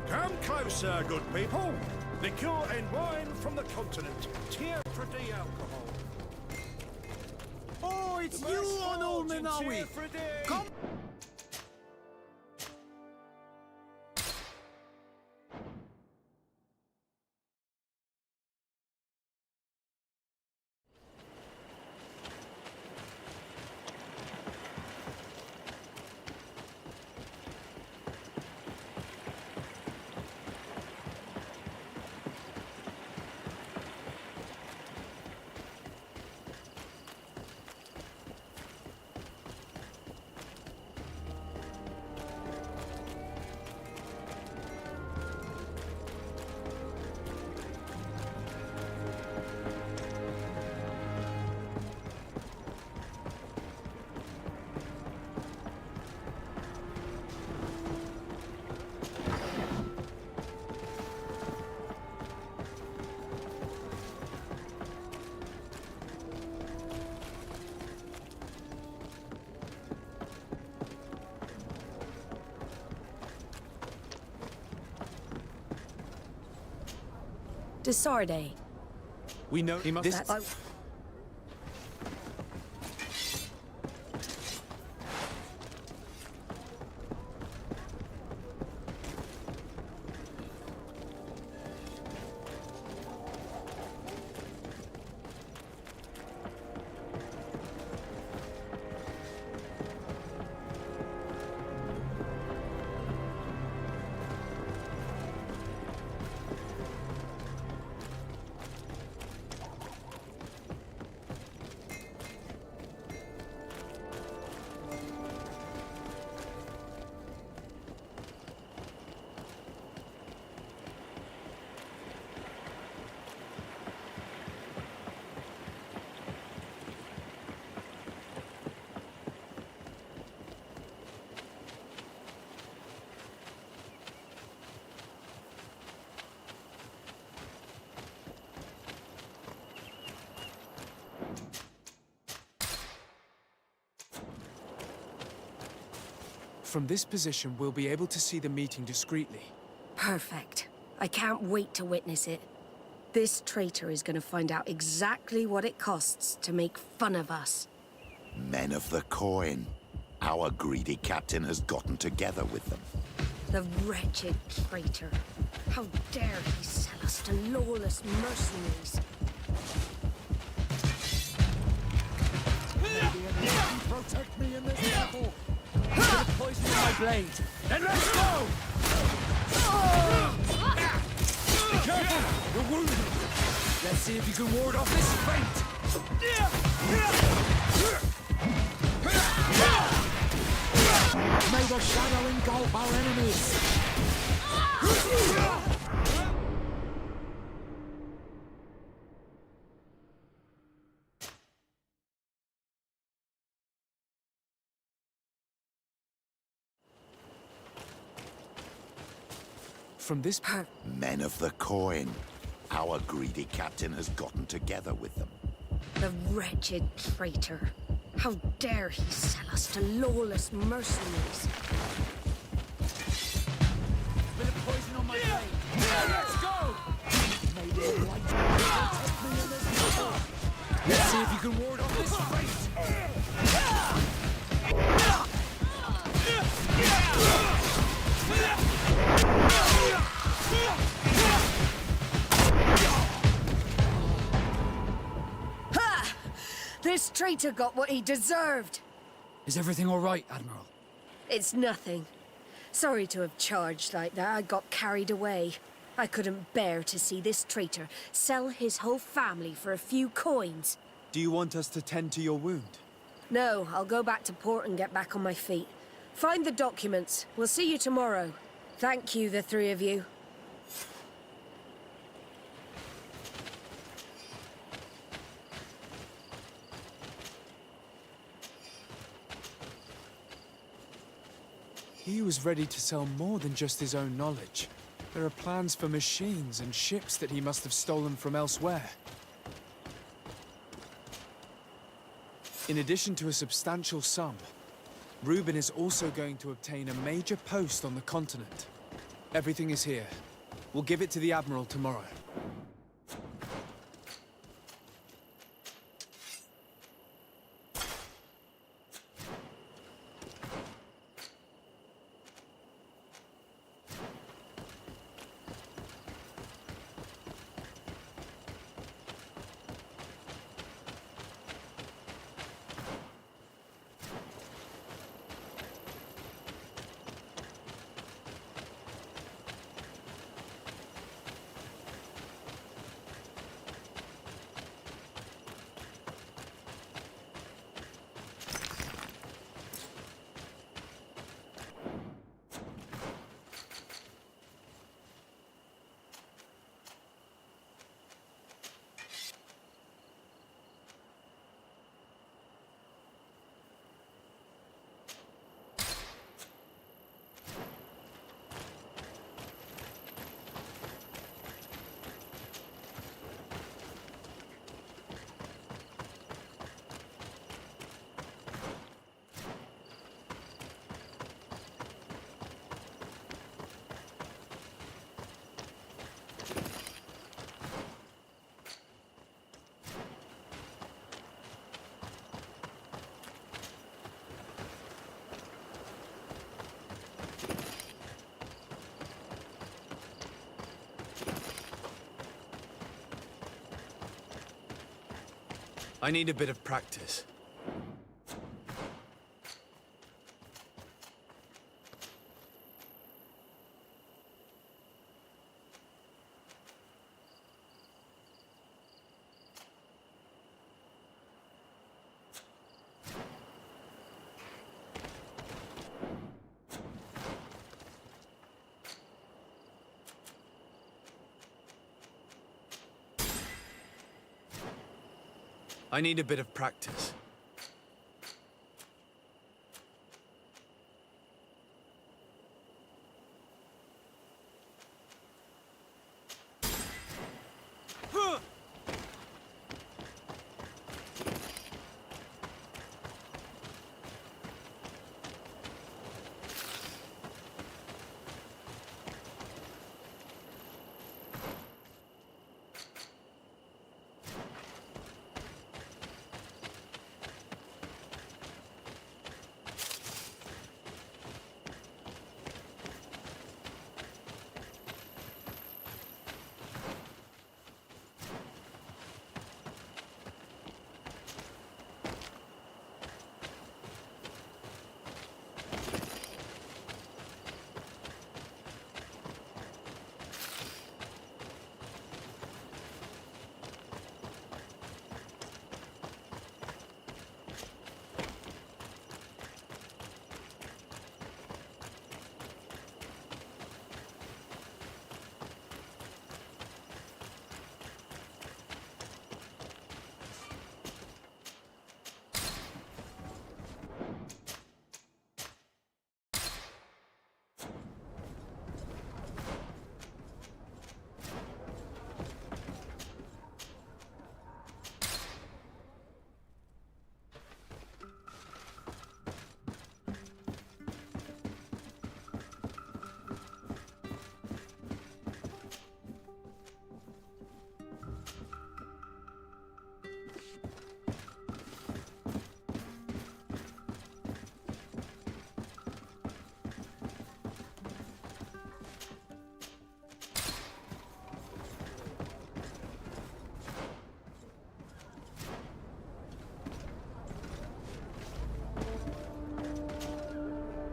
Come closer, good people. Liqueur and wine from the continent. Tier for the alcohol. Oh, it's you on Old Manawi! Come! Desarde. We know he must. From this position, we'll be able to see the meeting discreetly. Perfect. I can't wait to witness it. This traitor is going to find out exactly what it costs to make fun of us. Men of the coin. Our greedy captain has gotten together with them. The wretched traitor. How dare he sell us to lawless mercenaries? Protect me in this battle! Poison in my blade! Then let's go! Be careful! You're wounded! Let's see if you can ward off this fate! May the shadow engulf our enemies! From this Men of the coin. Our greedy captain has gotten together with them. The wretched traitor. How dare he sell us to lawless mercenaries? Bit of poison on my blade. Let's go! May the light protect me in this battle. Let's see if you can ward off this fate. Ha! This traitor got what he deserved. Is everything all right, Admiral? It's nothing. Sorry to have charged like that. I got carried away. I couldn't bear to see this traitor sell his whole family for a few coins. Do you want us to tend to your wound? No, I'll go back to port and get back on my feet. Find the documents. We'll see you tomorrow. Thank you, the three of you. He was ready to sell more than just his own knowledge. There are plans for machines and ships that he must have stolen from elsewhere. In addition to a substantial sum, Reuben is also going to obtain a major post on the continent. Everything is here. We'll give it to the Admiral tomorrow. I need a bit of practice. I need a bit of practice.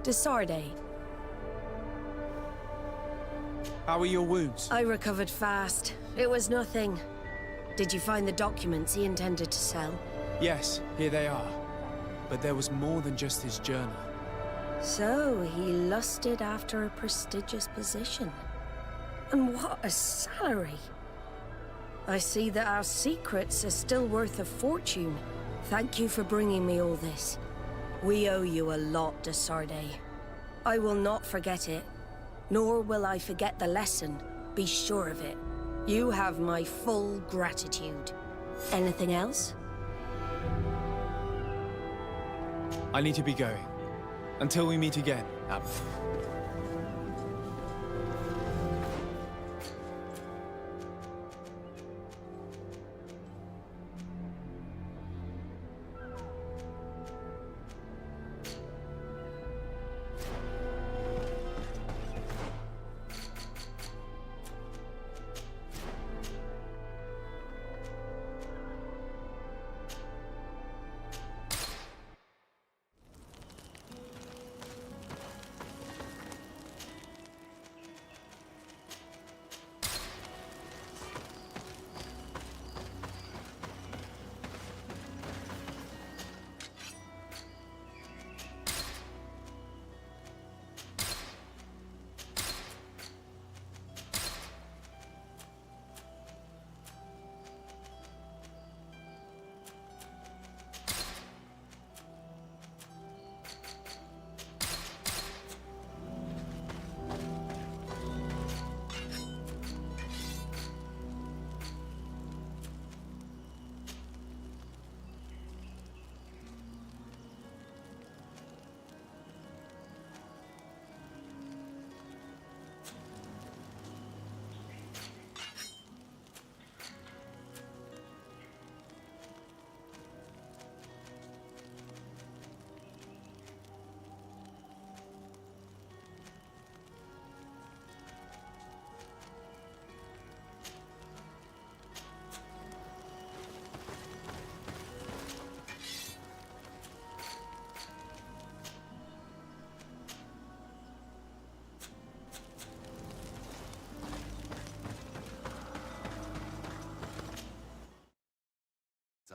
Desarde. How are your wounds? I recovered fast. It was nothing. Did you find the documents he intended to sell? Yes, here they are. But there was more than just his journal. So, he lusted after a prestigious position. And what a salary! I see that our secrets are still worth a fortune. Thank you for bringing me all this. We owe you a lot, Desarde. I will not forget it, nor will I forget the lesson. Be sure of it. You have my full gratitude. Anything else? I need to be going. Until we meet again, Abbot.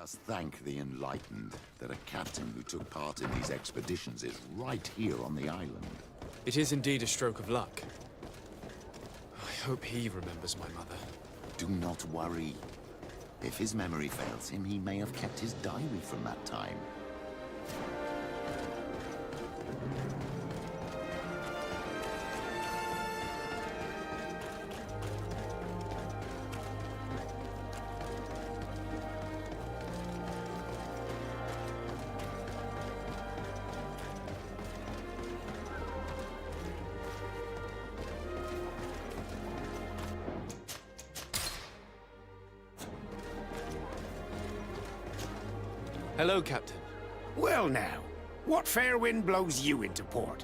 Us thank the enlightened that a captain who took part in these expeditions is right here on the island. It is indeed a stroke of luck. I hope he remembers my mother. Do not worry. If his memory fails him, he may have kept his diary from that time. Hello, Captain. Well now, what fair wind blows you into port?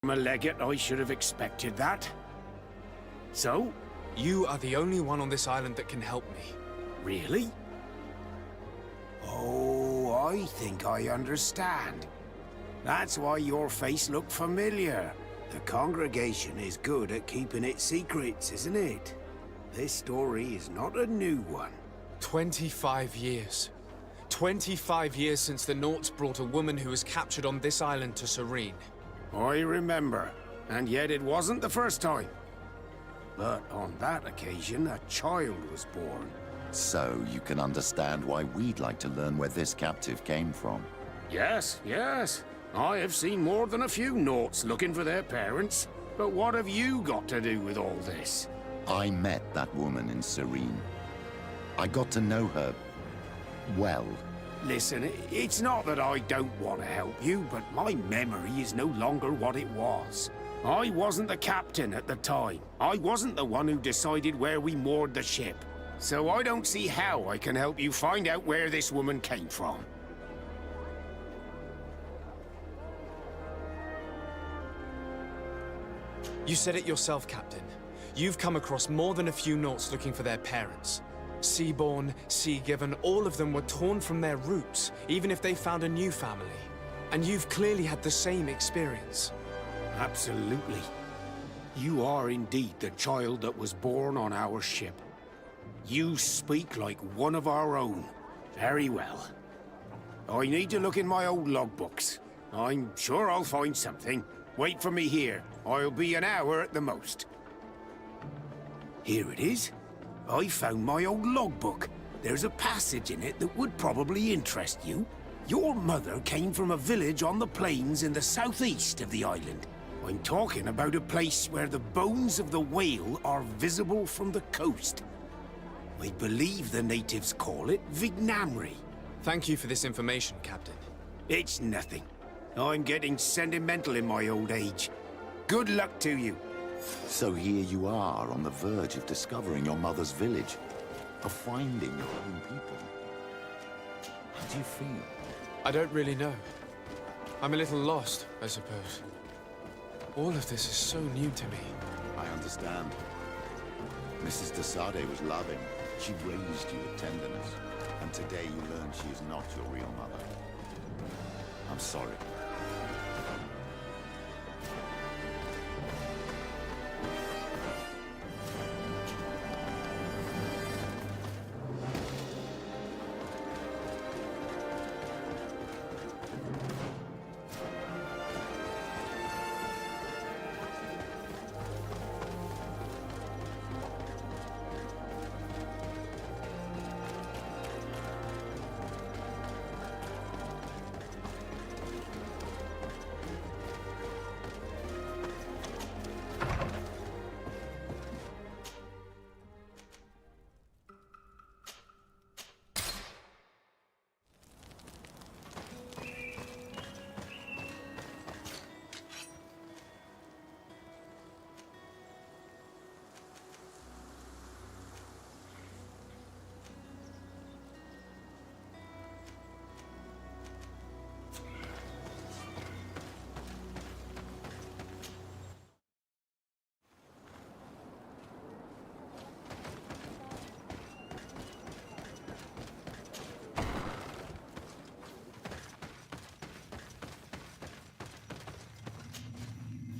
I'm a legate, I should have expected that. So? You are the only one on this island that can help me. Really? Oh, I think I understand. That's why your face looked familiar. The congregation is good at keeping its secrets, isn't it? This story is not a new one. 25 years. 25 years since the Nauts brought a woman who was captured on this island to Serene. I remember, and yet it wasn't the first time. But on that occasion, a child was born. So you can understand why we'd like to learn where this captive came from. Yes, yes. I have seen more than a few Nauts looking for their parents. But what have you got to do with all this? I met that woman in Serene. I got to know her well. Listen, it's not that I don't want to help you, but my memory is no longer what it was. I wasn't the captain at the time. I wasn't the one who decided where we moored the ship. So I don't see how I can help you find out where this woman came from. You said it yourself, Captain. You've come across more than a few Nauts looking for their parents. Seaborn, Sea-given, all of them were torn from their roots, even if they found a new family. And you've clearly had the same experience. Absolutely. You are indeed the child that was born on our ship. You speak like one of our own. Very well. I need to look in my old logbooks. I'm sure I'll find something. Wait for me here. I'll be an hour at the most. Here it is. I found my old logbook. There's a passage in it that would probably interest you. Your mother came from a village on the plains in the southeast of the island. I'm talking about a place where the bones of the whale are visible from the coast. I believe the natives call it Vignamri. Thank you for this information, Captain. It's nothing. I'm getting sentimental in my old age. Good luck to you. So here you are, on the verge of discovering your mother's village, of finding your own people. How do you feel? I don't really know. I'm a little lost, I suppose. All of this is so new to me. I understand. Mrs. de Sade was loving. She raised you with tenderness. And today you learn she is not your real mother. I'm sorry.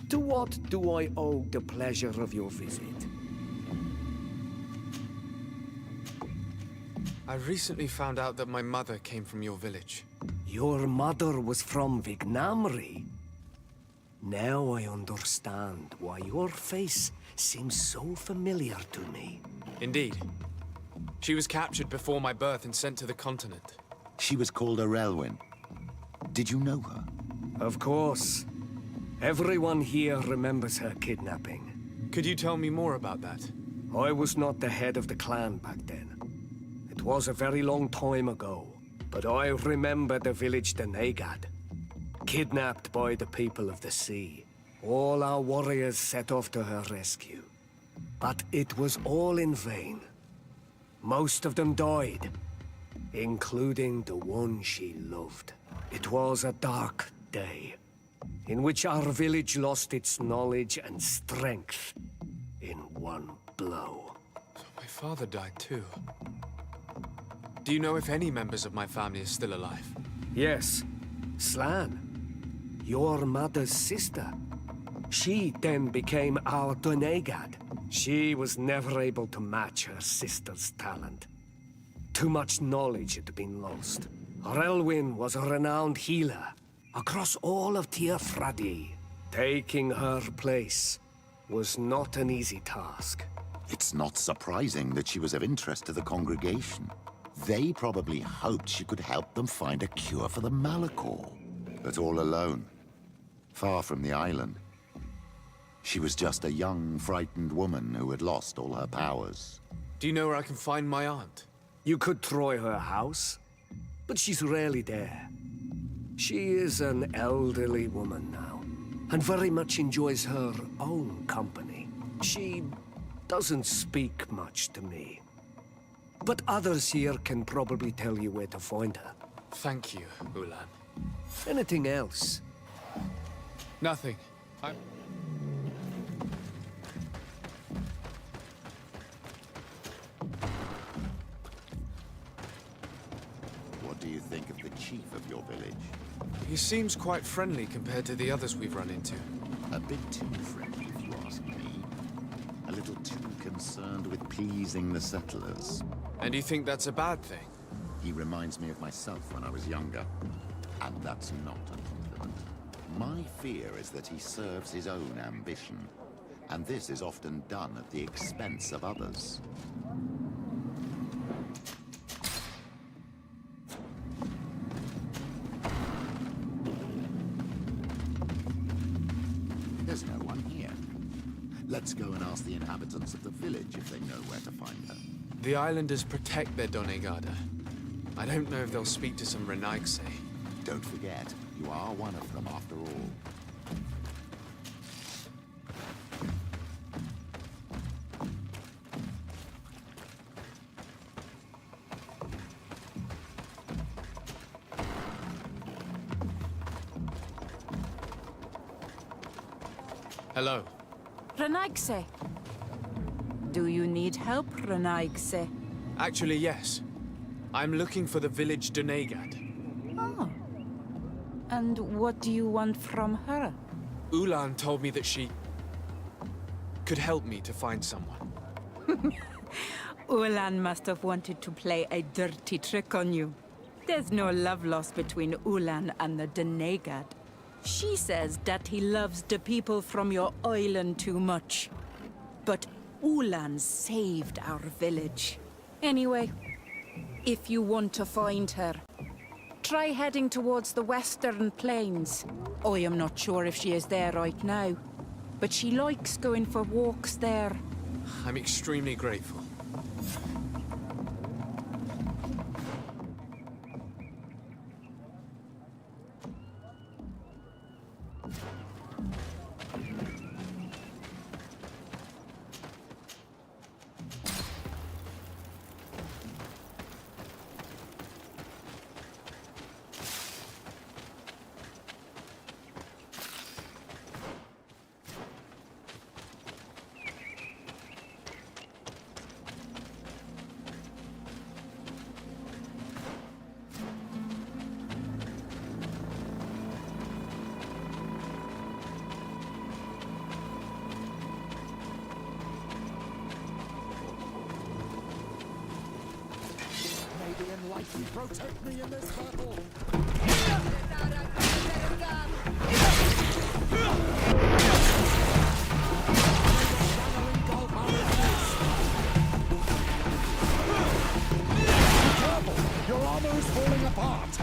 To what do I owe the pleasure of your visit? I recently found out that my mother came from your village. Your mother was from Vignamri? Now I understand why your face seems so familiar to me. Indeed. She was captured before my birth and sent to the continent. She was called Raeins. Did you know her? Of course. Everyone here remembers her kidnapping. Could you tell me more about that? I was not the head of the clan back then. It was a very long time ago, but I remember the village Denegad. Kidnapped by the people of the sea. All our warriors set off to her rescue. But it was all in vain. Most of them died, including the one she loved. It was a dark day, in which our village lost its knowledge and strength in one blow. So my father died too. Do you know if any members of my family are still alive? Yes. Slan, your mother's sister. She then became our Denegad. She was never able to match her sister's talent. Too much knowledge had been lost. Raeins was a renowned healer across all of Teofradi. Taking her place was not an easy task. It's not surprising that she was of interest to the congregation. They probably hoped she could help them find a cure for the Malachor. But all alone, far from the island. She was just a young, frightened woman who had lost all her powers. Do you know where I can find my aunt? You could try her house, but she's rarely there. She is an elderly woman now, and very much enjoys her own company. She doesn't speak much to me. But others here can probably tell you where to find her. Thank you, Ulan. Anything else? Nothing. What do you think of the chief of your village? He seems quite friendly compared to the others we've run into. A bit too friendly, if you ask ask me. A little too concerned with pleasing the settlers. And you think that's a bad thing? He reminds me of myself when I was younger. And that's not a compliment. My fear is that he serves his own ambition. And this is often done at the expense of others. There's no one here. Let's go and ask the inhabitants of the village if they know where to find her. The islanders protect their Donegada. I don't know if they'll speak to some Raeins. Don't forget, you are one of them after all. Hello. Raeins. Do you need help, Raeins? Actually, yes. I'm looking for the village Donegad. Oh. And what do you want from her? Ulan told me that she could help me to find someone. Ulan must have wanted to play a dirty trick on you. There's no love lost between Ulan and the Donegad. She says that he loves the people from your island too much. But Ulan saved our village. Anyway, if you want to find her, try heading towards the western plains. I am not sure if she is there right now, but she likes going for walks there. I'm extremely grateful. May the Enlightened protect me in this battle! Your armor is falling apart!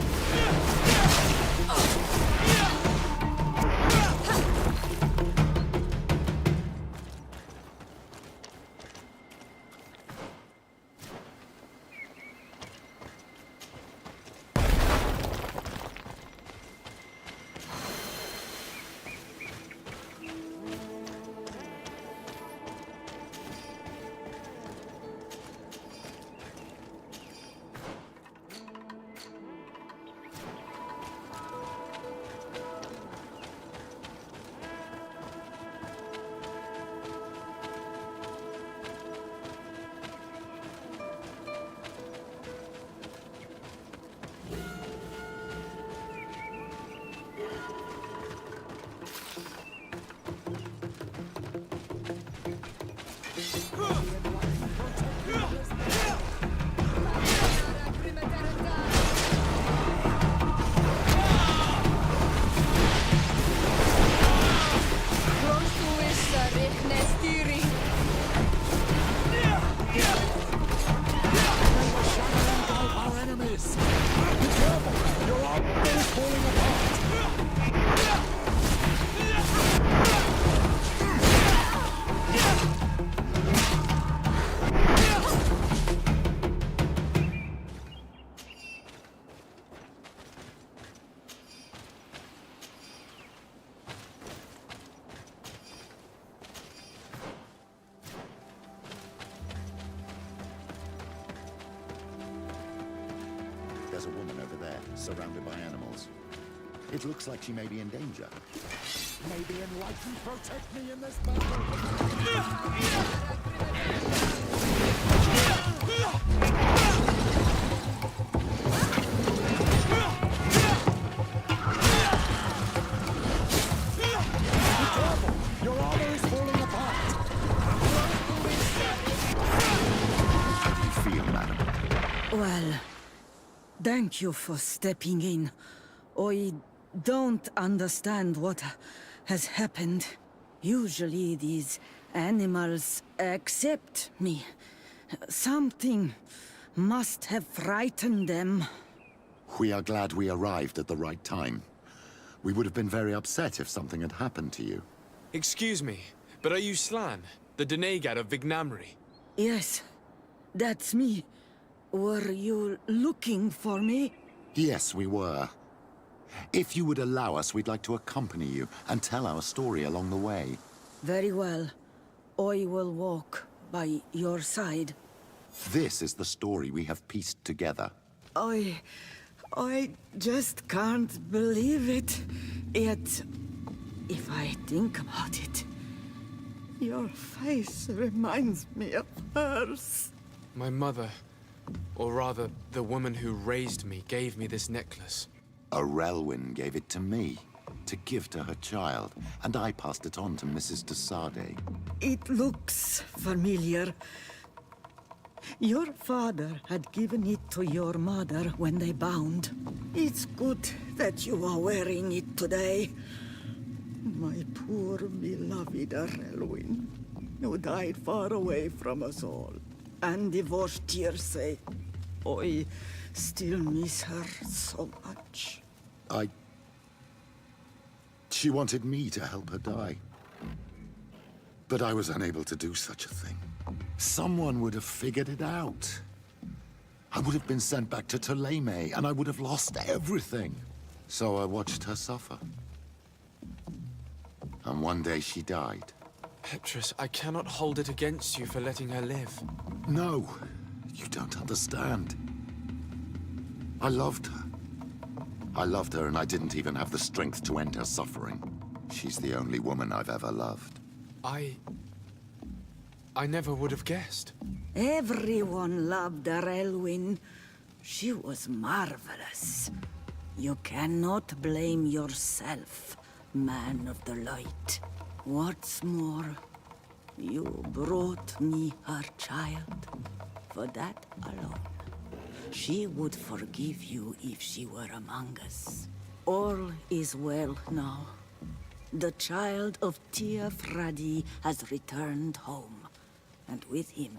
There's a woman over there, surrounded by animals. It looks like she may be in danger. May the Enlightened protect me in this battle! Be careful! Your armor is falling apart! Thank you for stepping in. I don't understand what has happened. Usually these animals accept me. Something must have frightened them. We are glad we arrived at the right time. We would have been very upset if something had happened to you. Excuse me, but are you Slan, the Denegad of Vignamri? Yes, that's me. Were you looking for me? Yes, we were. If you would allow us, we'd like to accompany you and tell our story along the way. Very well. I will walk by your side. This is the story we have pieced together. I just can't believe it. Yet, if I think about it, your face reminds me of hers. My mother, or rather, the woman who raised me, gave me this necklace. A Raein gave it to me, to give to her child, and I passed it on to Mrs. de Sade. It looks familiar. Your father had given it to your mother when they bound. It's good that you are wearing it today. My poor beloved Raein, who died far away from us all, and divorced Tirce. I still miss her so much. She wanted me to help her die. But I was unable to do such a thing. Someone would have figured it out. I would have been sent back to Ptolemy, and I would have lost everything. So I watched her suffer. And one day she died. Petrus, I cannot hold it against you for letting her live. No, you don't understand. I loved her. I loved her, and I didn't even have the strength to end her suffering. She's the only woman I've ever loved. I never would have guessed. Everyone loved Raein. She was marvelous. You cannot blame yourself, man of the light. What's more, you brought me her child. For that alone, she would forgive you if she were among us. All is well now. The child of Tia Fradi has returned home, and with him,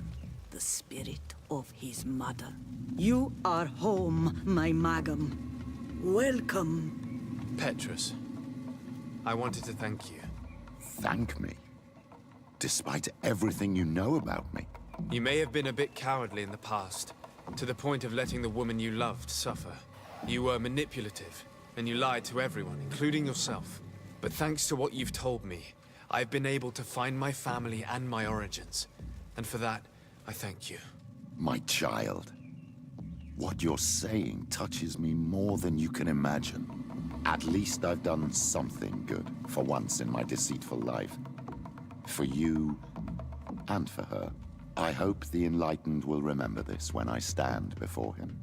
the spirit of his mother. You are home, my Magum. Welcome. Petrus, I wanted to thank you. Thank me? Despite everything you know about me? You may have been a bit cowardly in the past, to the point of letting the woman you loved suffer. You were manipulative, and you lied to everyone, including yourself. But thanks to what you've told me, I've been able to find my family and my origins. And for that, I thank you. My child. What you're saying touches me more than you can imagine. At least I've done something good, for once in my deceitful life. For you, and for her. I hope the Enlightened will remember this when I stand before him.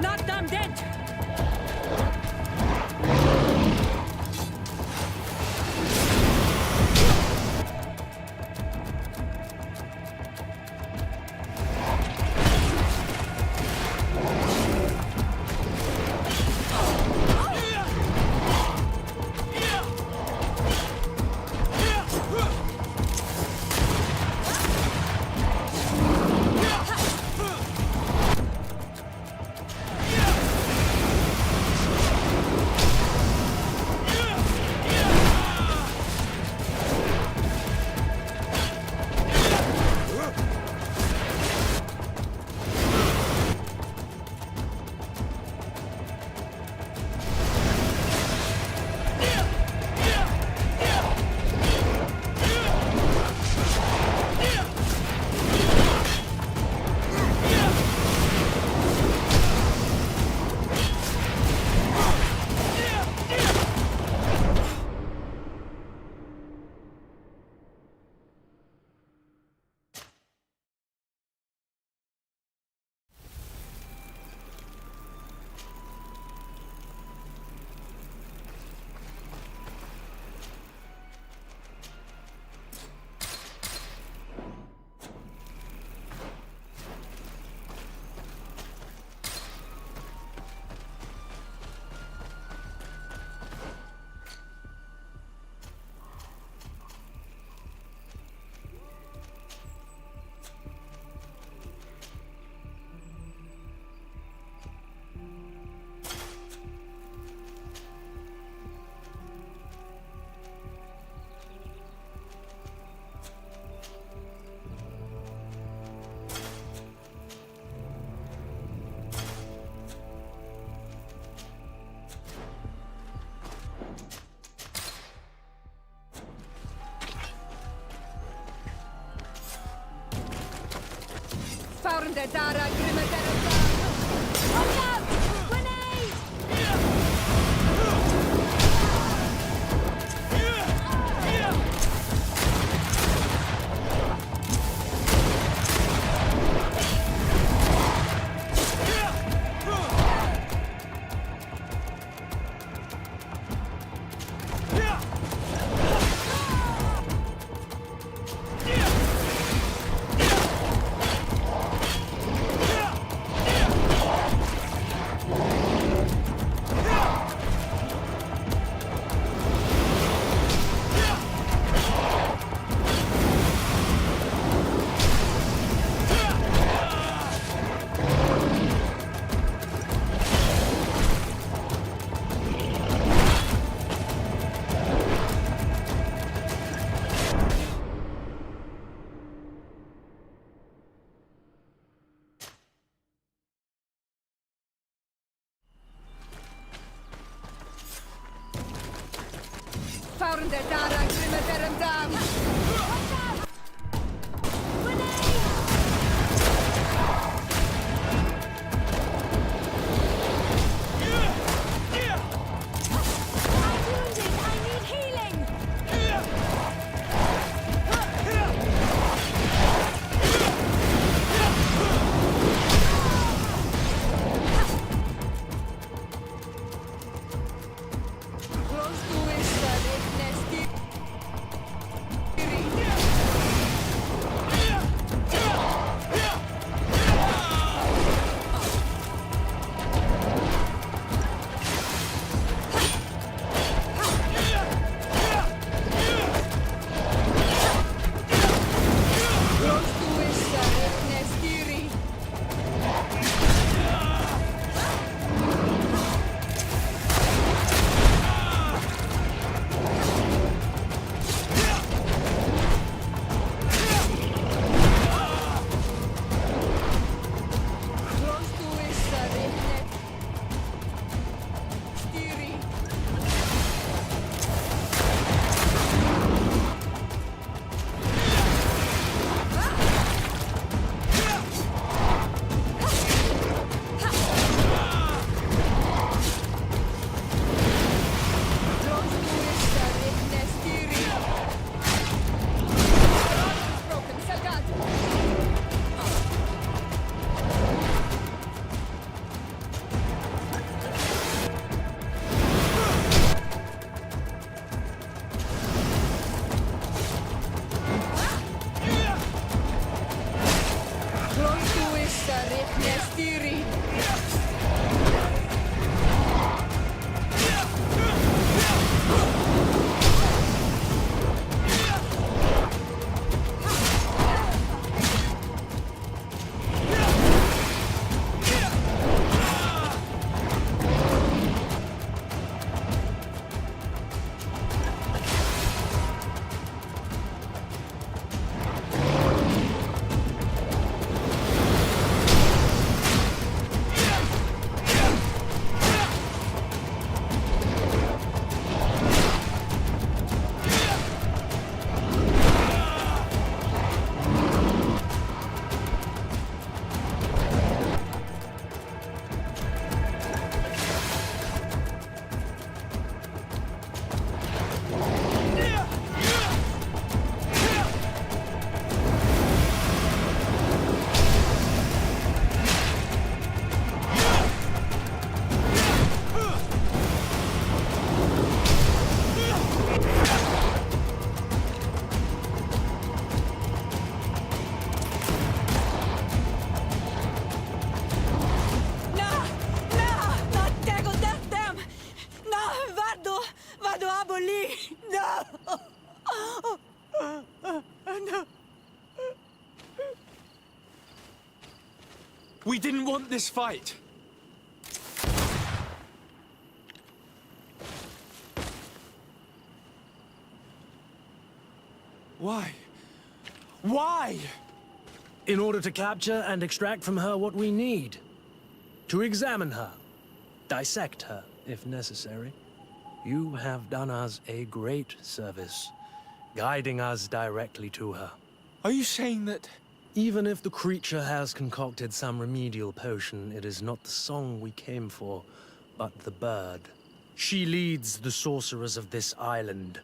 Knock them dead! Found the Dara Grimmett. Look out! Grenade! Found the Dara Grimmett. We didn't want this fight. Why? Why? In order to capture and extract from her what we need. To examine her. Dissect her, if necessary. You have done us a great service, guiding us directly to her. Are you saying that... Even if the creature has concocted some remedial potion, it is not the song we came for, but the bird. She leads the sorcerers of this island.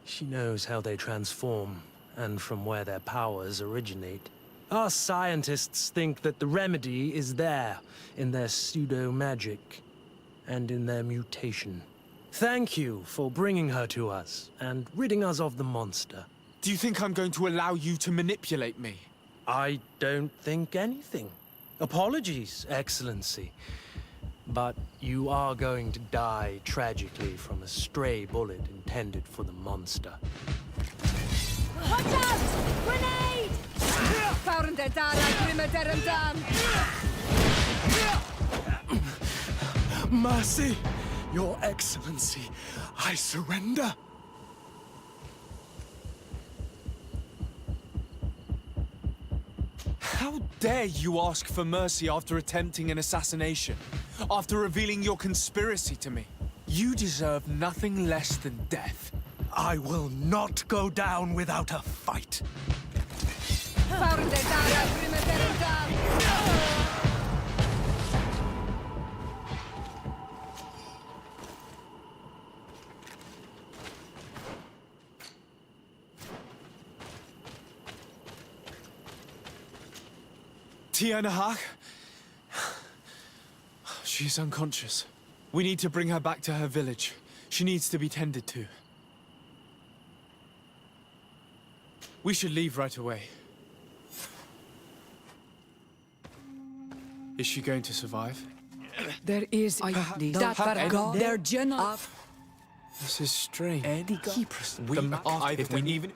She knows how they transform, and from where their powers originate. Our scientists think that the remedy is there, in their pseudo-magic, and in their mutation. Thank you for bringing her to us, and ridding us of the monster. Do you think I'm going to allow you to manipulate me? I don't think anything. Apologies, Excellency. But you are going to die tragically from a stray bullet intended for the monster. Watch out! Grenade! Mercy! Your Excellency, I surrender. How dare you ask for mercy after attempting an assassination? After revealing your conspiracy to me? You deserve nothing less than death. I will not go down without a fight. Tianahak? She's unconscious. We need to bring her back to her village. She needs to be tended to. We should leave right away. Is she going to survive? There is that their general. This is strange. If we even.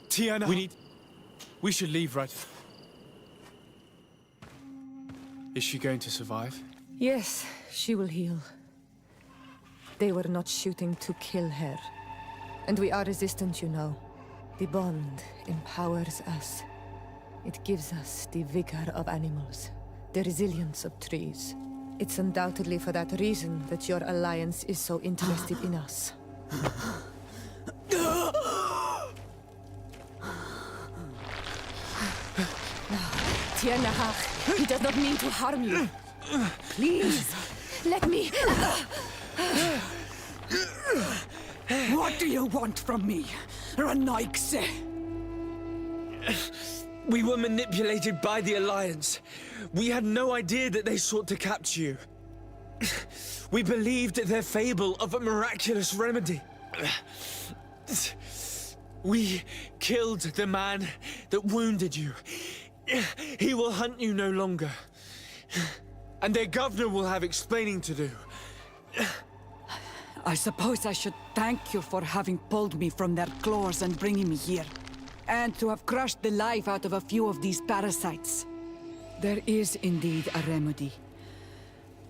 Tiana, we should leave right. Is she going to survive? Yes, she will heal. They were not shooting to kill her. And we are resistant, you know. The bond empowers us. It gives us the vigor of animals, the resilience of trees. It's undoubtedly for that reason that your alliance is so interested in us. Tiernachach. He does not mean to harm you. Please, let me... What do you want from me, Raeins? We were manipulated by the Alliance. We had no idea that they sought to capture you. We believed their fable of a miraculous remedy. We killed the man that wounded you. He will hunt you no longer. And their governor will have explaining to do. I suppose I should thank you for having pulled me from their claws and bringing me here. And to have crushed the life out of a few of these parasites. There is indeed a remedy.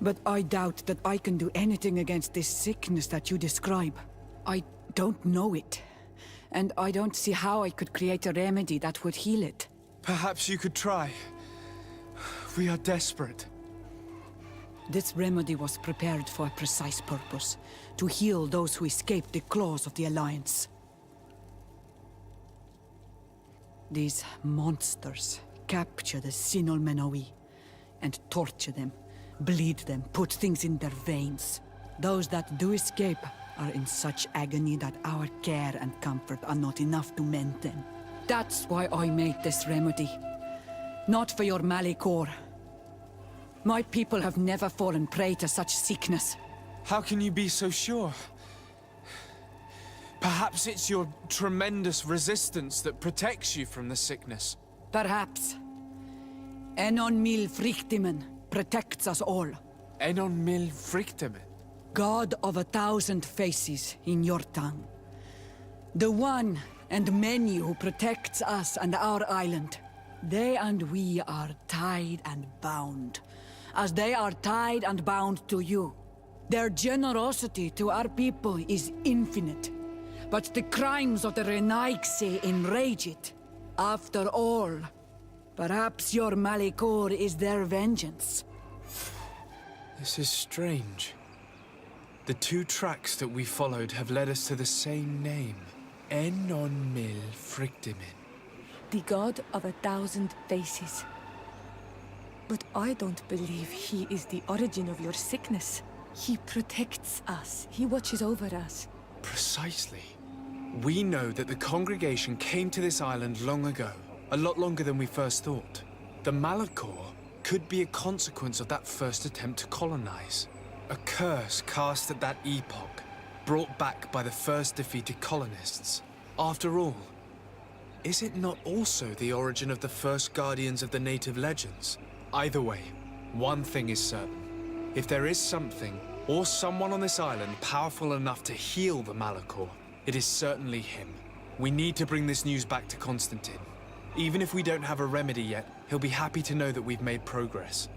But I doubt that I can do anything against this sickness that you describe. I don't know it. And I don't see how I could create a remedy that would heal it. Perhaps you could try. We are desperate. This remedy was prepared for a precise purpose. To heal those who escaped the claws of the Alliance. These monsters capture the Sinol Menawi and torture them, bleed them, put things in their veins. Those that do escape are in such agony that our care and comfort are not enough to mend them. That's why I made this remedy. Not for your Malikor. My people have never fallen prey to such sickness. How can you be so sure? Perhaps it's your tremendous resistance that protects you from the sickness. Perhaps. Enon mil frictimen protects us all. Enon mil frictimen? God of 1,000 faces in your tongue. The one and many who protects us and our island. They and we are tied and bound, as they are tied and bound to you. Their generosity to our people is infinite, but the crimes of the Raeins enrage it. After all, perhaps your Malikor is their vengeance. This is strange. The two tracks that we followed have led us to the same name. Enon mil frictimen. The god of 1,000 faces. But I don't believe he is the origin of your sickness. He protects us. He watches over us. Precisely. We know that the congregation came to this island long ago. A lot longer than we first thought. The Malikor could be a consequence of that first attempt to colonize. A curse cast at that epoch, brought back by the first defeated colonists. After all, is it not also the origin of the first guardians of the native legends? Either way, one thing is certain. If there is something, or someone on this island powerful enough to heal the Malikor, it is certainly him. We need to bring this news back to Constantine. Even if we don't have a remedy yet, he'll be happy to know that we've made progress.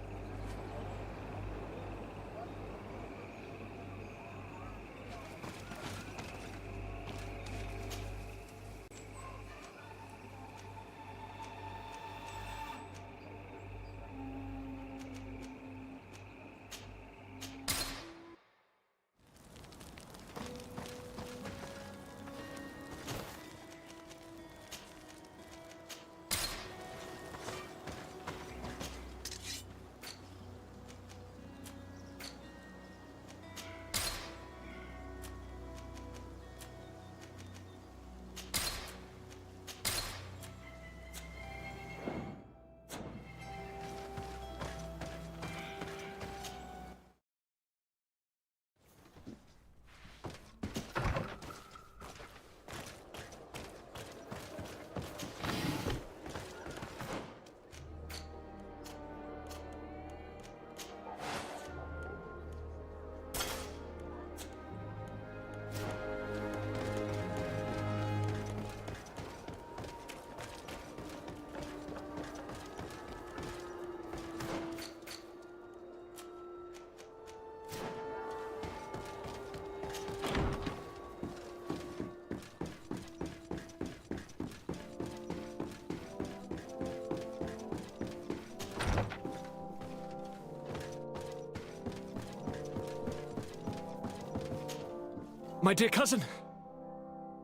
My dear cousin,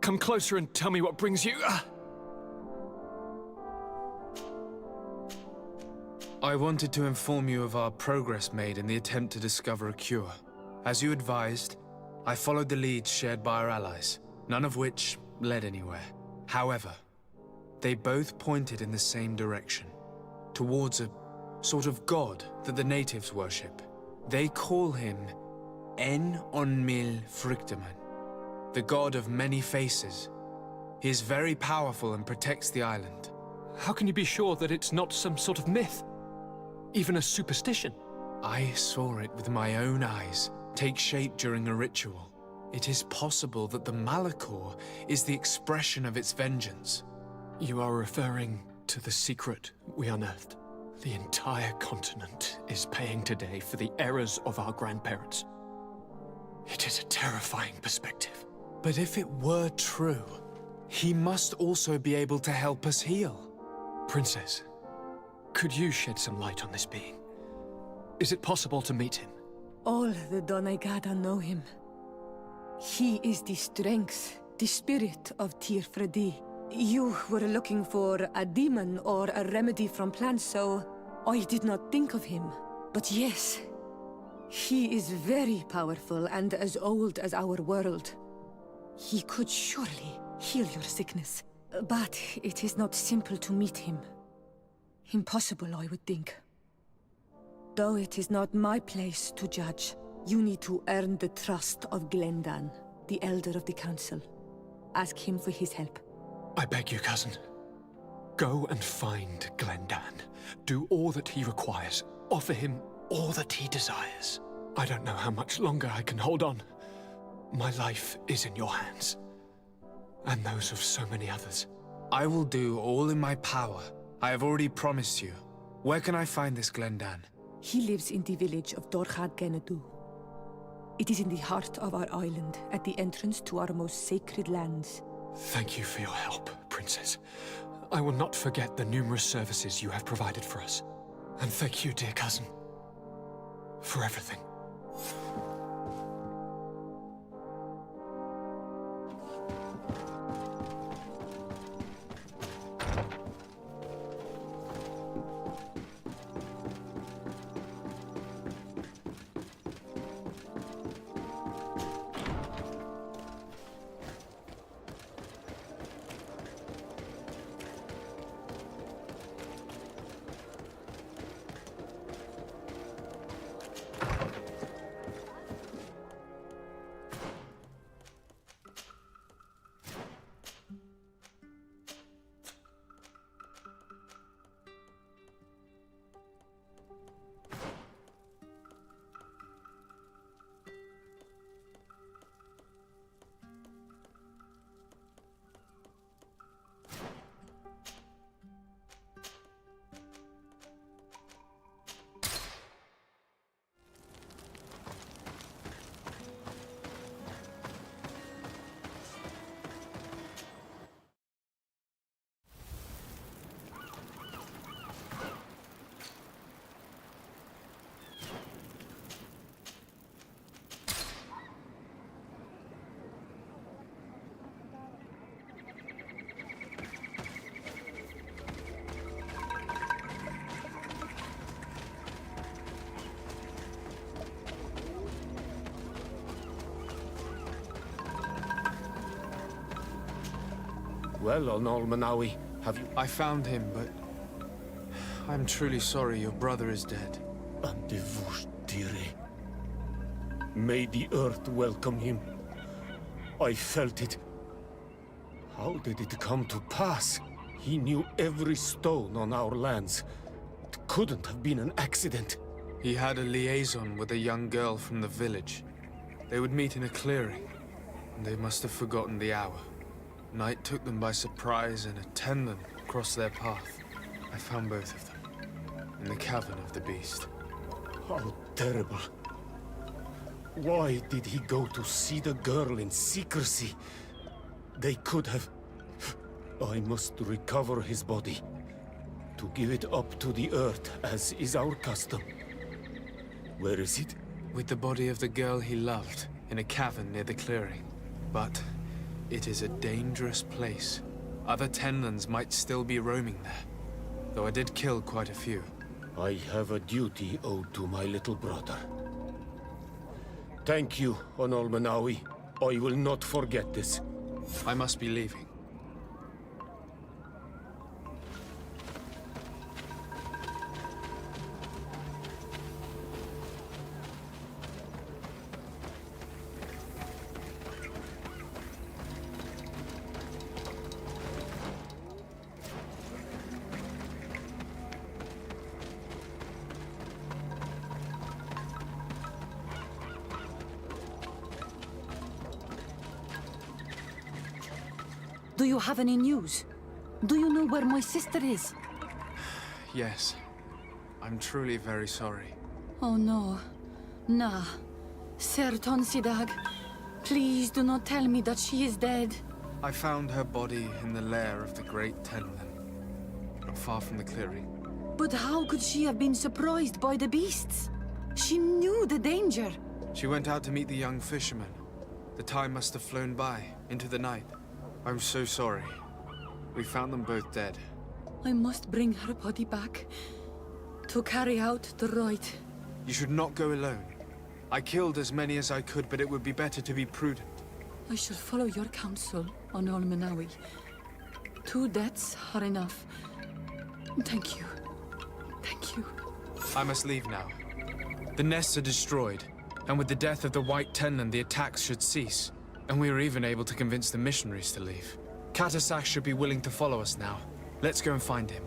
come closer and tell me what brings you... I wanted to inform you of our progress made in the attempt to discover a cure. As you advised, I followed the leads shared by our allies, none of which led anywhere. However, they both pointed in the same direction, towards a sort of god that the natives worship. They call him En Onmil Frictaman, the god of many faces. He is very powerful and protects the island. How can you be sure that it's not some sort of myth? Even a superstition? I saw it with my own eyes take shape during a ritual. It is possible that the Malachor is the expression of its vengeance. You are referring to the secret we unearthed. The entire continent is paying today for the errors of our grandparents. It is a terrifying perspective. But if it were true, he must also be able to help us heal. Princess, could you shed some light on this being? Is it possible to meet him? All the Doneigada know him. He is the strength, the spirit of Tir Fredi. You were looking for a demon or a remedy from plants, so I did not think of him. But yes, he is very powerful and as old as our world. He could surely heal your sickness. But it is not simple to meet him. Impossible, I would think. Though it is not my place to judge, you need to earn the trust of Glendan, the Elder of the Council. Ask him for his help. I beg you, cousin. Go and find Glendan. Do all that he requires. Offer him all that he desires. I don't know how much longer I can hold on. My life is in your hands. And those of so many others. I will do all in my power. I have already promised you. Where can I find this Glendan? He lives in the village of Dorchad Genadu. It is in the heart of our island, at the entrance to our most sacred lands. Thank you for your help, Princess. I will not forget the numerous services you have provided for us. And thank you, dear cousin, for everything. Well, Onolmanawi, have you... I found him, but... I'm truly sorry your brother is dead. Andevush Dire. May the earth welcome him. I felt it. How did it come to pass? He knew every stone on our lands. It couldn't have been an accident. He had a liaison with a young girl from the village. They would meet in a clearing, and they must have forgotten the hour. Night took them by surprise, and a Tenlin crossed their path. I found both of them, in the cavern of the beast. How terrible. Why did he go to see the girl in secrecy? They could have... I must recover his body. To give it up to the earth, as is our custom. Where is it? With the body of the girl he loved, in a cavern near the clearing. But it is a dangerous place. Other Tenlins might still be roaming there, though I did kill quite a few. I have a duty owed to my little brother. Thank you, Onol Manawi. I will not forget this. I must be leaving. Do you have any news? Do you know where my sister is? Yes. I'm truly very sorry. Oh no. Nah. Ser Tonsidag, please do not tell me that she is dead. I found her body in the lair of the Great Tenlin, not far from the clearing. But how could she have been surprised by the beasts? She knew the danger. She went out to meet the young fisherman. The time must have flown by, into the night. I'm so sorry. We found them both dead. I must bring her body back to carry out the rite. You should not go alone. I killed as many as I could, but it would be better to be prudent. I shall follow your counsel, Onol Manawi. 2 deaths are enough. Thank you. Thank you. I must leave now. The nests are destroyed, and with the death of the White Tenland, the attacks should cease. And we were even able to convince the missionaries to leave. Katasak should be willing to follow us now. Let's go and find him.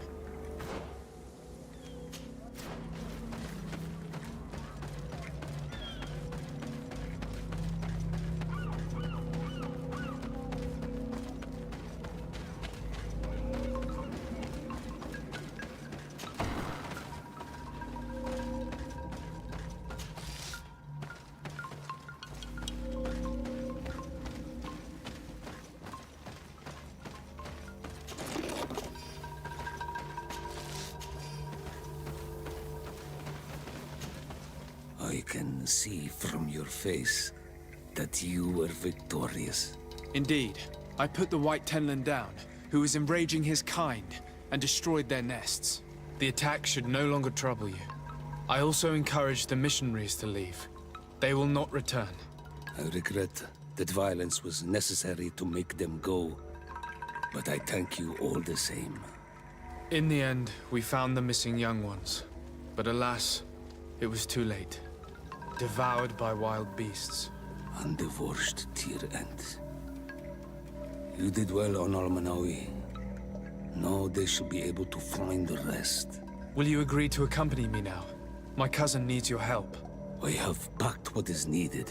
I can see from your face that you were victorious. Indeed. I put the White Tenland down, who was enraging his kind, and destroyed their nests. The attack should no longer trouble you. I also encouraged the missionaries to leave. They will not return. I regret that violence was necessary to make them go, but I thank you all the same. In the end, we found the missing young ones. But alas, it was too late. Devoured by wild beasts. Undivorced tear end. You did well on Almanawi. Now they should be able to find the rest. Will you agree to accompany me now? My cousin needs your help. I have packed what is needed.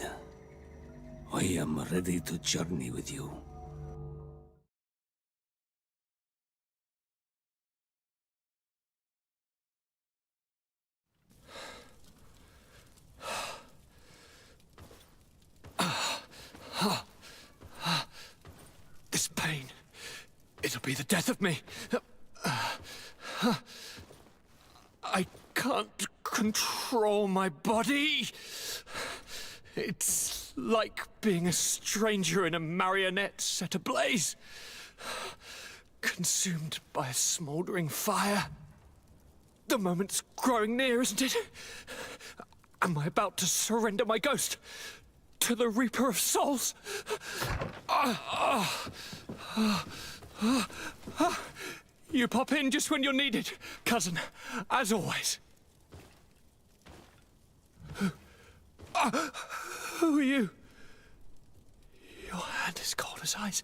I am ready to journey with you. This pain, it'll be the death of me. I can't control my body. It's like being a stranger in a marionette set ablaze. Consumed by a smoldering fire. The moment's growing near, isn't it? Am I about to surrender my ghost to the Reaper of Souls? You pop in just when you're needed, cousin, as always. Who are you? Your hand is cold as ice.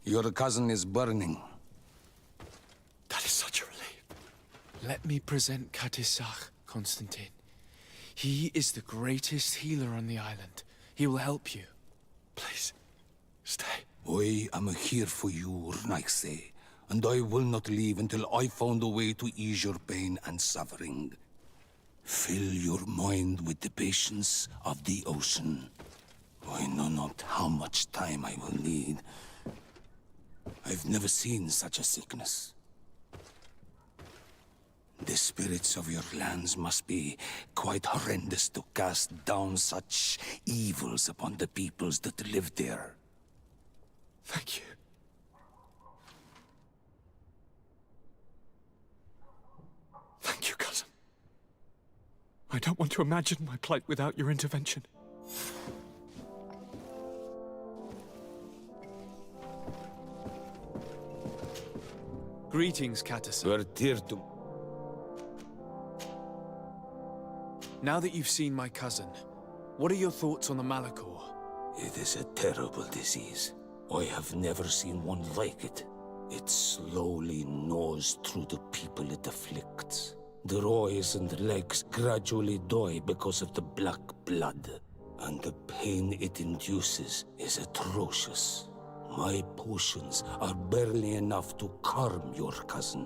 Your cousin is burning. That is such a relief. Let me present Katisach, Constantine. He is the greatest healer on the island. He will help you. Please, stay. I am here for you, Rnaise, and I will not leave until I found a way to ease your pain and suffering. Fill your mind with the patience of the ocean. I know not how much time I will need. I've never seen such a sickness. The spirits of your lands must be quite horrendous to cast down such evils upon the peoples that live there. Thank you. I don't want to imagine my plight without your intervention. Greetings, Catisan. Vertirtum. Now that you've seen my cousin, what are your thoughts on the Malachor? It is a terrible disease. I have never seen one like it. It slowly gnaws through the people it afflicts. Their eyes and legs gradually die because of the black blood, and the pain it induces is atrocious. My potions are barely enough to calm your cousin.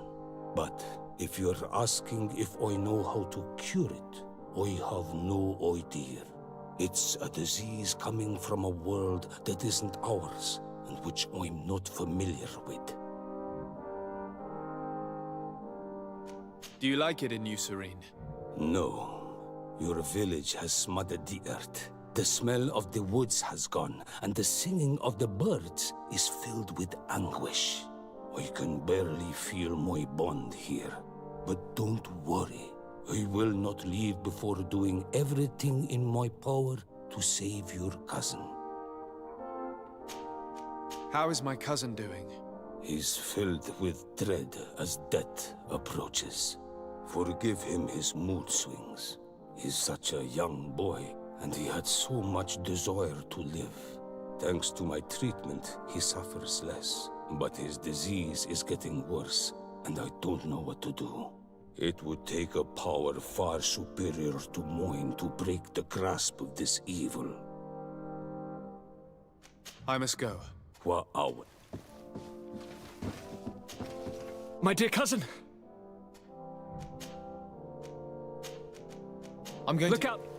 But if you're asking if I know how to cure it, I have no idea. It's a disease coming from a world that isn't ours, and which I'm not familiar with. Do you like it in New Serene? No. Your village has smothered the earth. The smell of the woods has gone, and the singing of the birds is filled with anguish. I can barely feel my bond here. But don't worry. I will not leave before doing everything in my power to save your cousin. How is my cousin doing? He's filled with dread as death approaches. Forgive him his mood swings. He's such a young boy, and he had so much desire to live. Thanks to my treatment, he suffers less. But his disease is getting worse, and I don't know what to do. It would take a power far superior to mine to break the grasp of this evil. I must go. Wa'aw. My dear cousin! I'm going Look out!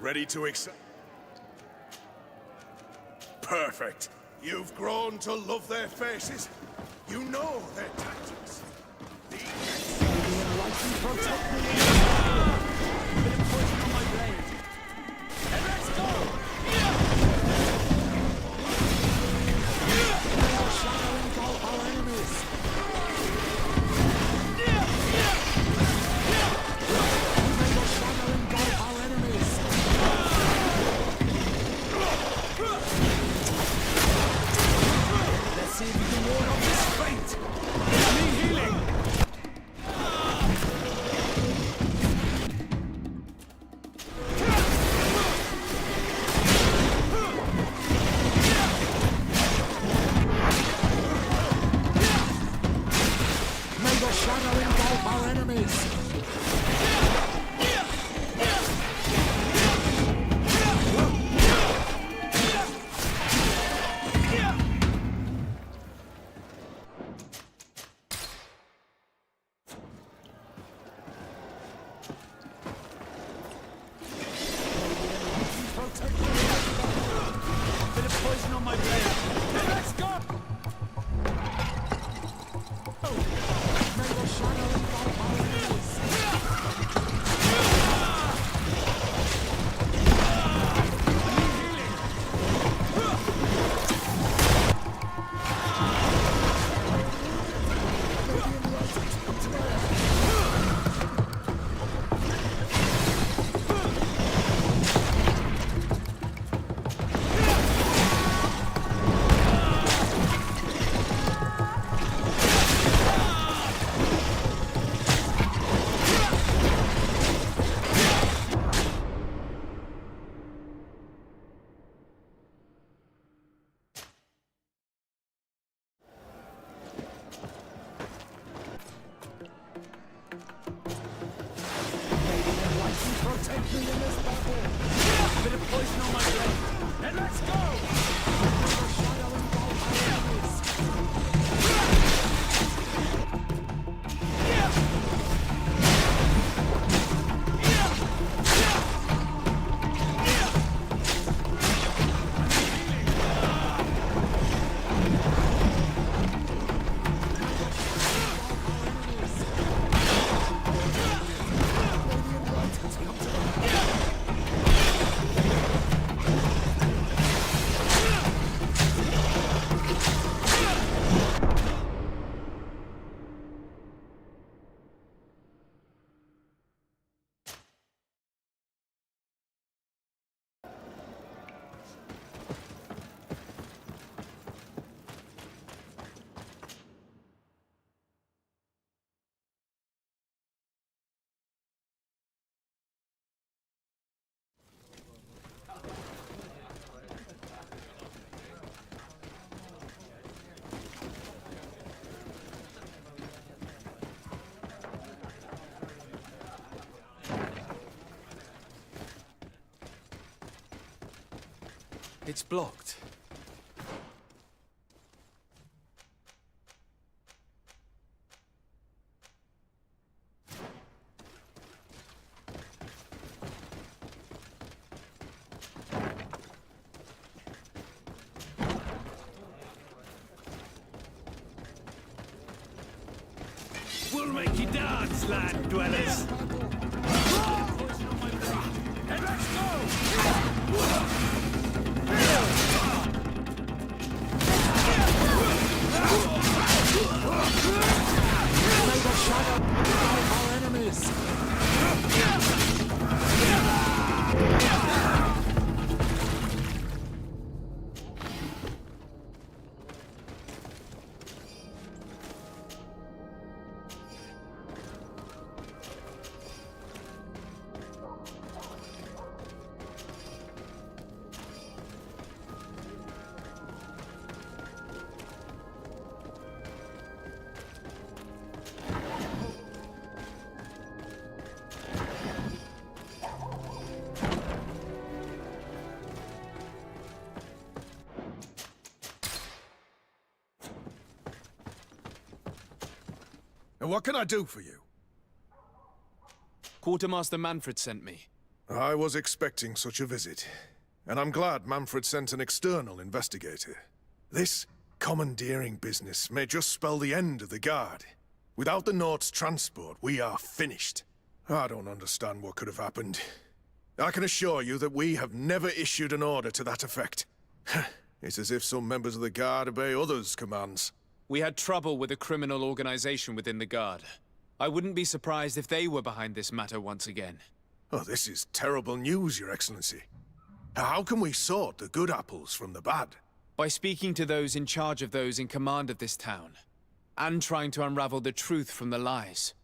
Ready to accept? Perfect. You've grown to love their faces. You know their tactics. It's blocked. We'll make you dance, land dwellers! And let's go! And what can I do for you? Quartermaster Manfred sent me. I was expecting such a visit, and I'm glad Manfred sent an external investigator. This commandeering business may just spell the end of the Guard. Without the Nord's transport, we are finished. I don't understand what could have happened. I can assure you that we have never issued an order to that effect. It's as if some members of the Guard obey others' commands. We had trouble with a criminal organization within the Guard. I wouldn't be surprised if they were behind this matter once again. Oh, this is terrible news, Your Excellency. How can we sort the good apples from the bad? By speaking to those in charge of those in command of this town, and trying to unravel the truth from the lies.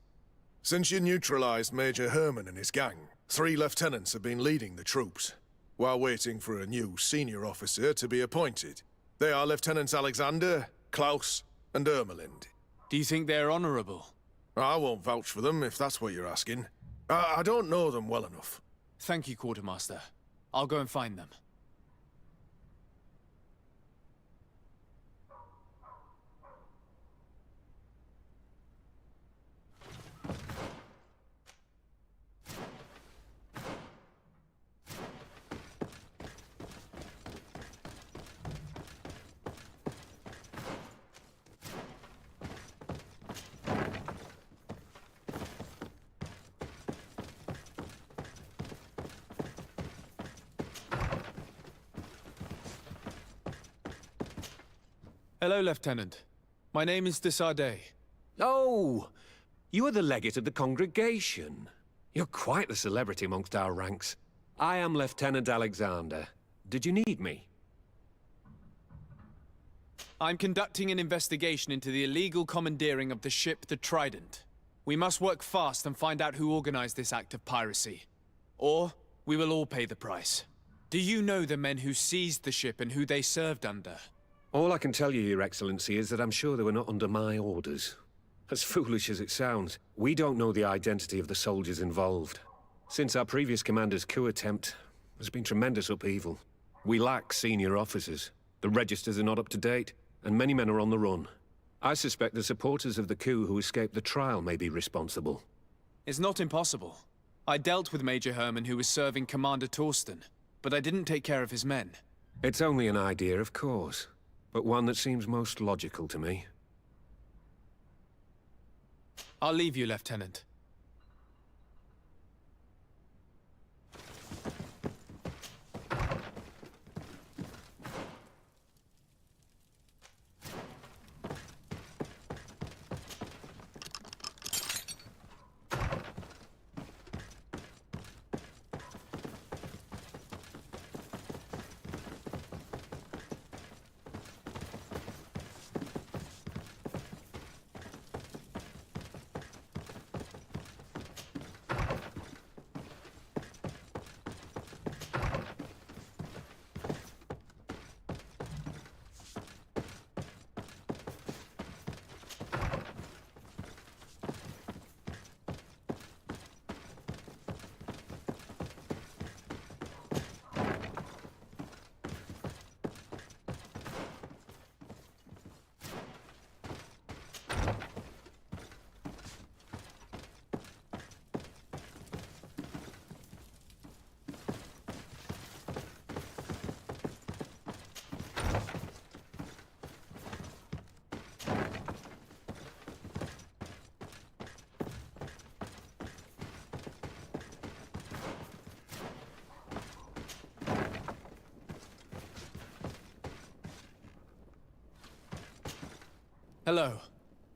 Since you neutralized Major Herman and his gang, 3 lieutenants have been leading the troops, while waiting for a new senior officer to be appointed. They are Lieutenants Alexander, Klaus, and Ermelind. Do you think they're honorable? I won't vouch for them, if that's what you're asking. I don't know them well enough. Thank you, Quartermaster. I'll go and find them. Hello, Lieutenant. My name is de Sardet. Oh, you are the legate of the congregation. You're quite the celebrity amongst our ranks. I am Lieutenant Alexander. Did you need me? I'm conducting an investigation into the illegal commandeering of the ship the Trident. We must work fast and find out who organized this act of piracy. Or we will all pay the price. Do you know the men who seized the ship and who they served under? All I can tell you, Your Excellency, is that I'm sure they were not under my orders. As foolish as it sounds, we don't know the identity of the soldiers involved. Since our previous commander's coup attempt, there's been tremendous upheaval. We lack senior officers. The registers are not up to date, and many men are on the run. I suspect the supporters of the coup who escaped the trial may be responsible. It's not impossible. I dealt with Major Herman, who was serving Commander Torsten, but I didn't take care of his men. It's only an idea, of course, but one that seems most logical to me. I'll leave you, Lieutenant. Hello.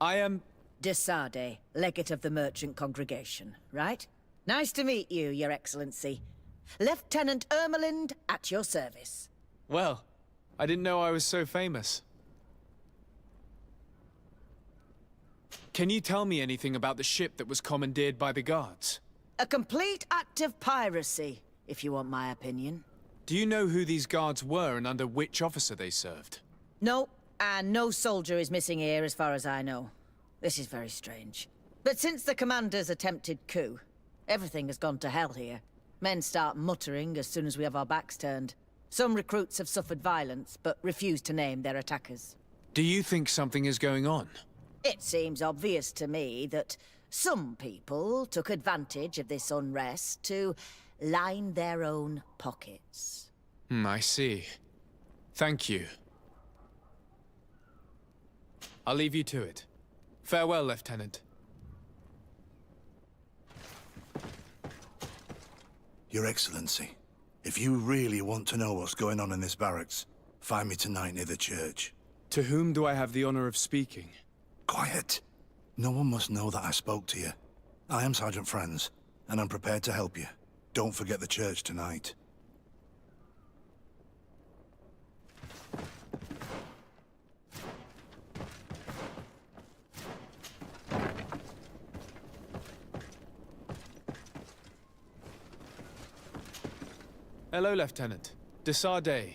I am... de Sardet, legate of the merchant congregation, right? Nice to meet you, Your Excellency. Lieutenant Ermelind, at your service. Well, I didn't know I was so famous. Can you tell me anything about the ship that was commandeered by the guards? A complete act of piracy, if you want my opinion. Do you know who these guards were and under which officer they served? No, and no soldier is missing here as far as I know. This is very strange. But since the commander's attempted coup, everything has gone to hell here. Men start muttering as soon as we have our backs turned. Some recruits have suffered violence, but refuse to name their attackers. Do you think something is going on? It seems obvious to me that some people took advantage of this unrest to line their own pockets. I see. Thank you. I'll leave you to it. Farewell, Lieutenant. Your Excellency, if you really want to know what's going on in this barracks, find me tonight near the church. To whom do I have the honor of speaking? Quiet. No one must know that I spoke to you. I am Sergeant Franz, and I'm prepared to help you. Don't forget the church tonight. Hello, Lieutenant. Desardet,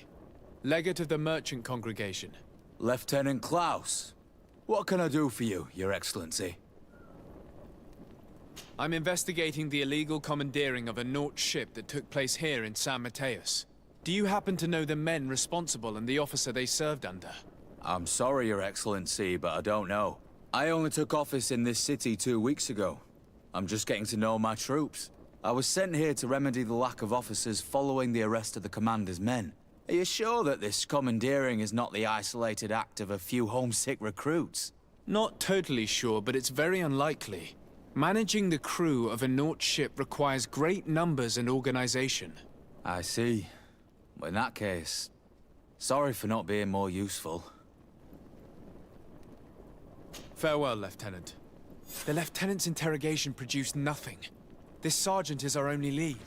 legate of the merchant congregation. Lieutenant Klaus, what can I do for you, Your Excellency? I'm investigating the illegal commandeering of a Nort ship that took place here in San Mateus. Do you happen to know the men responsible and the officer they served under? I'm sorry, Your Excellency, but I don't know. I only took office in this city 2 weeks ago. I'm just getting to know my troops. I was sent here to remedy the lack of officers following the arrest of the commander's men. Are you sure that this commandeering is not the isolated act of a few homesick recruits? Not totally sure, but it's very unlikely. Managing the crew of a Nort ship requires great numbers and organization. I see. Well, in that case, sorry for not being more useful. Farewell, Lieutenant. The Lieutenant's interrogation produced nothing. This sergeant is our only lead.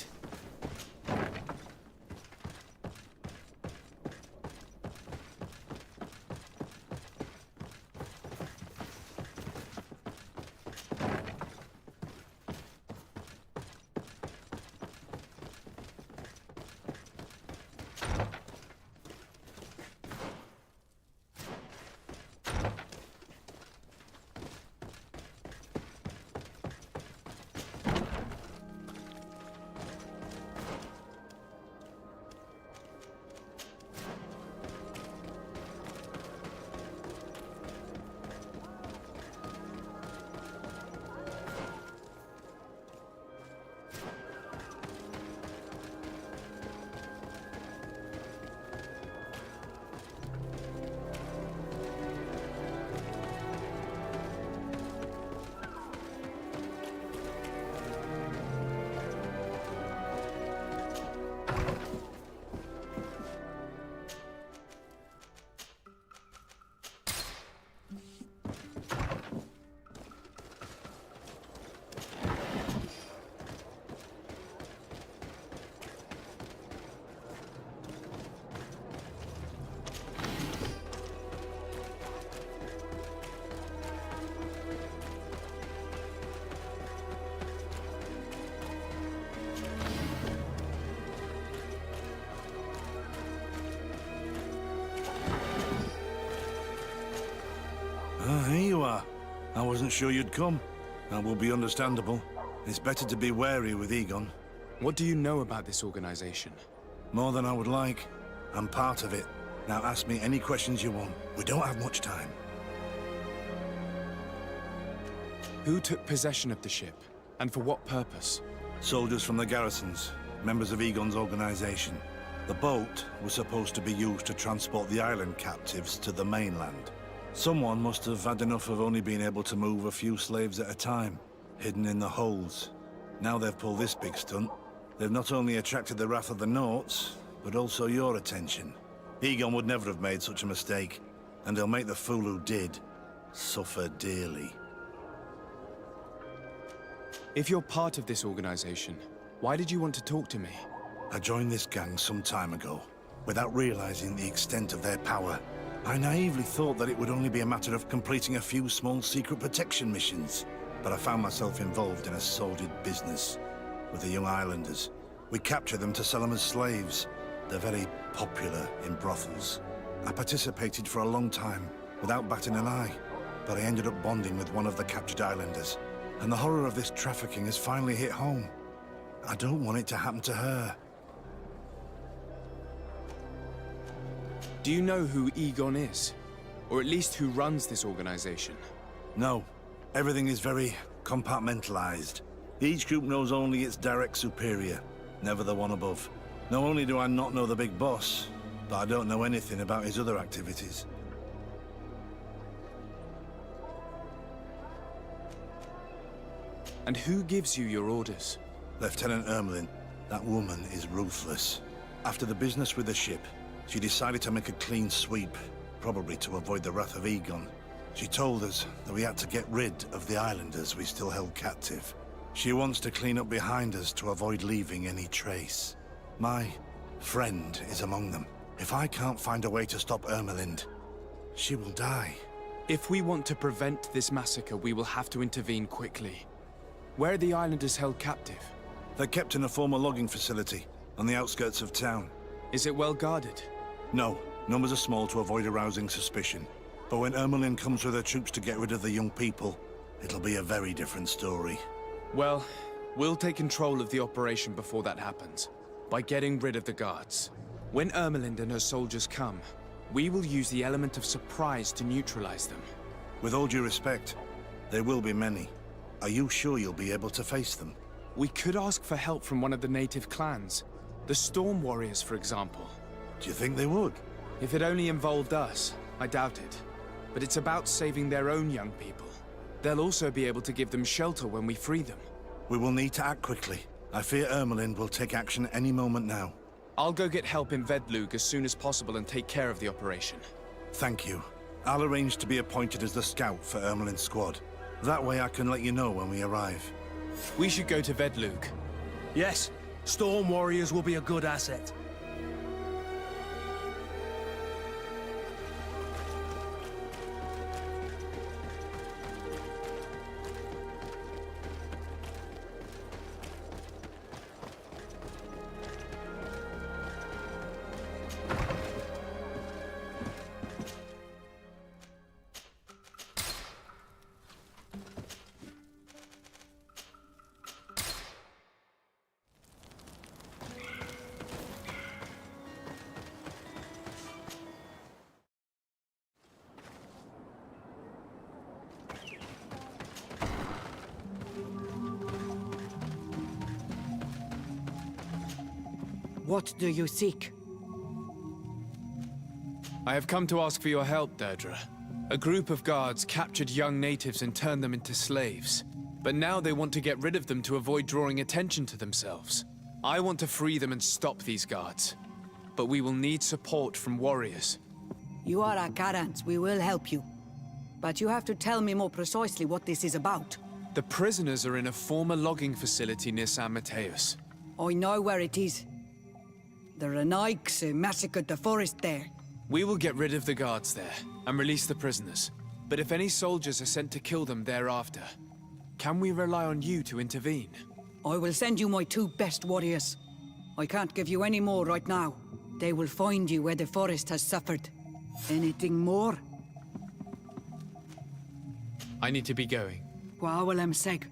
Here you are. I wasn't sure you'd come. That will be understandable. It's better to be wary with Egon. What do you know about this organization? More than I would like. I'm part of it. Now ask me any questions you want. We don't have much time. Who took possession of the ship? And for what purpose? Soldiers from the garrisons, members of Egon's organization. The boat was supposed to be used to transport the island captives to the mainland. Someone must have had enough of only being able to move a few slaves at a time, hidden in the holds. Now they've pulled this big stunt. They've not only attracted the wrath of the Norts, but also your attention. Egon would never have made such a mistake, and he'll make the fool who did suffer dearly. If you're part of this organization, why did you want to talk to me? I joined this gang some time ago, without realizing the extent of their power. I naively thought that it would only be a matter of completing a few small secret protection missions, but I found myself involved in a sordid business with the young islanders. We capture them to sell them as slaves. They're very popular in brothels. I participated for a long time, without batting an eye, but I ended up bonding with one of the captured islanders, and the horror of this trafficking has finally hit home. I don't want it to happen to her. Do you know who Egon is? Or at least who runs this organization? No. Everything is very compartmentalized. Each group knows only its direct superior. never the one above. Not only do I not know the big boss, but I don't know anything about his other activities. And who gives you your orders? Lieutenant Ermelin. That woman is ruthless. After the business with the ship, she decided to make a clean sweep, probably to avoid the wrath of Egon. She told us that we had to get rid of the islanders we still held captive. She wants to clean up behind us to avoid leaving any trace. My friend is among them. If I can't find a way to stop Ermelind, she will die. If we want to prevent this massacre, we will have to intervene quickly. Where are the islanders held captive? They're kept in a former logging facility on the outskirts of town. Is it well guarded? No, numbers are small to avoid arousing suspicion. But when Ermelin comes with her troops to get rid of the young people, it'll be a very different story. Well, we'll take control of the operation before that happens, by getting rid of the guards. When Ermelind and her soldiers come, we will use the element of surprise to neutralize them. With all due respect, there will be many. Are you sure you'll be able to face them? We could ask for help from one of the native clans. The Storm Warriors, for example. Do you think they would? If it only involved us, I doubt it. But it's about saving their own young people. They'll also be able to give them shelter when we free them. We will need to act quickly. I fear Ermelin will take action any moment now. I'll go get help in Vedlug as soon as possible and take care of the operation. Thank you. I'll arrange to be appointed as the scout for Ermelin's squad. That way I can let you know when we arrive. We should go to Vedlug. Yes, Storm Warriors will be a good asset. What do you seek? I have come to ask for your help, Deirdre. A group of guards captured young natives and turned them into slaves. But now they want to get rid of them to avoid drawing attention to themselves. I want to free them and stop these guards. But we will need support from warriors. You are our Garants. We will help you. But you have to tell me more precisely what this is about. The prisoners are in a former logging facility near San Mateus. I know where it is. The Raeins massacred the forest there. We will get rid of the guards there, and release the prisoners. But if any soldiers are sent to kill them thereafter, can we rely on you to intervene? I will send you my 2 best warriors. I can't give you any more right now. They will find you where the forest has suffered. Anything more? I need to be going. Gwawalem seg.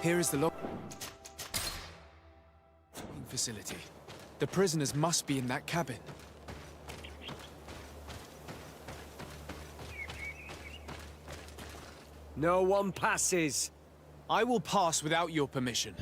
Here is the logging facility. The prisoners must be in that cabin. No one passes. I will pass without your permission.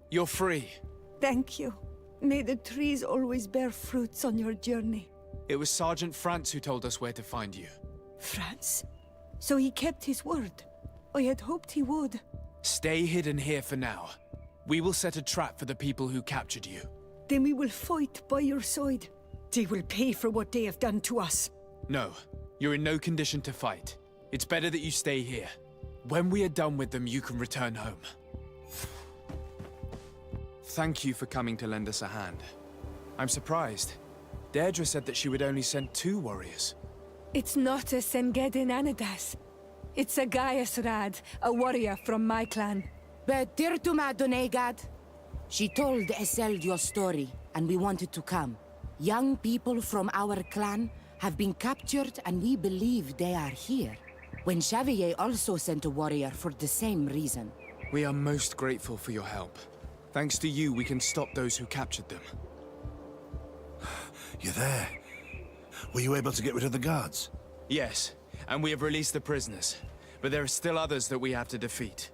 You're free. Thank you. May the trees always bear fruits on your journey. It was Sergeant Franz who told us where to find you. Franz? So he kept his word. I had hoped he would. Stay hidden here for now. We will set a trap for the people who captured you. Then we will fight by your side. They will pay for what they have done to us. No, you're in no condition to fight. It's better that you stay here. When we are done with them, you can return home. Thank you for coming to lend us a hand. I'm surprised. Deirdre said that she would only send 2 warriors. It's not a Sengedin Anadas. It's a Gaius Rad, a warrior from my clan. But Tirtuma Donegad, she told Eseld your story, and we wanted to come. Young people from our clan have been captured, and we believe they are here. When Xavier also sent a warrior for the same reason. We are most grateful for your help. Thanks to you, we can stop those who captured them. You're there. Were you able to get rid of the guards? Yes, and we have released the prisoners. But there are still others that we have to defeat.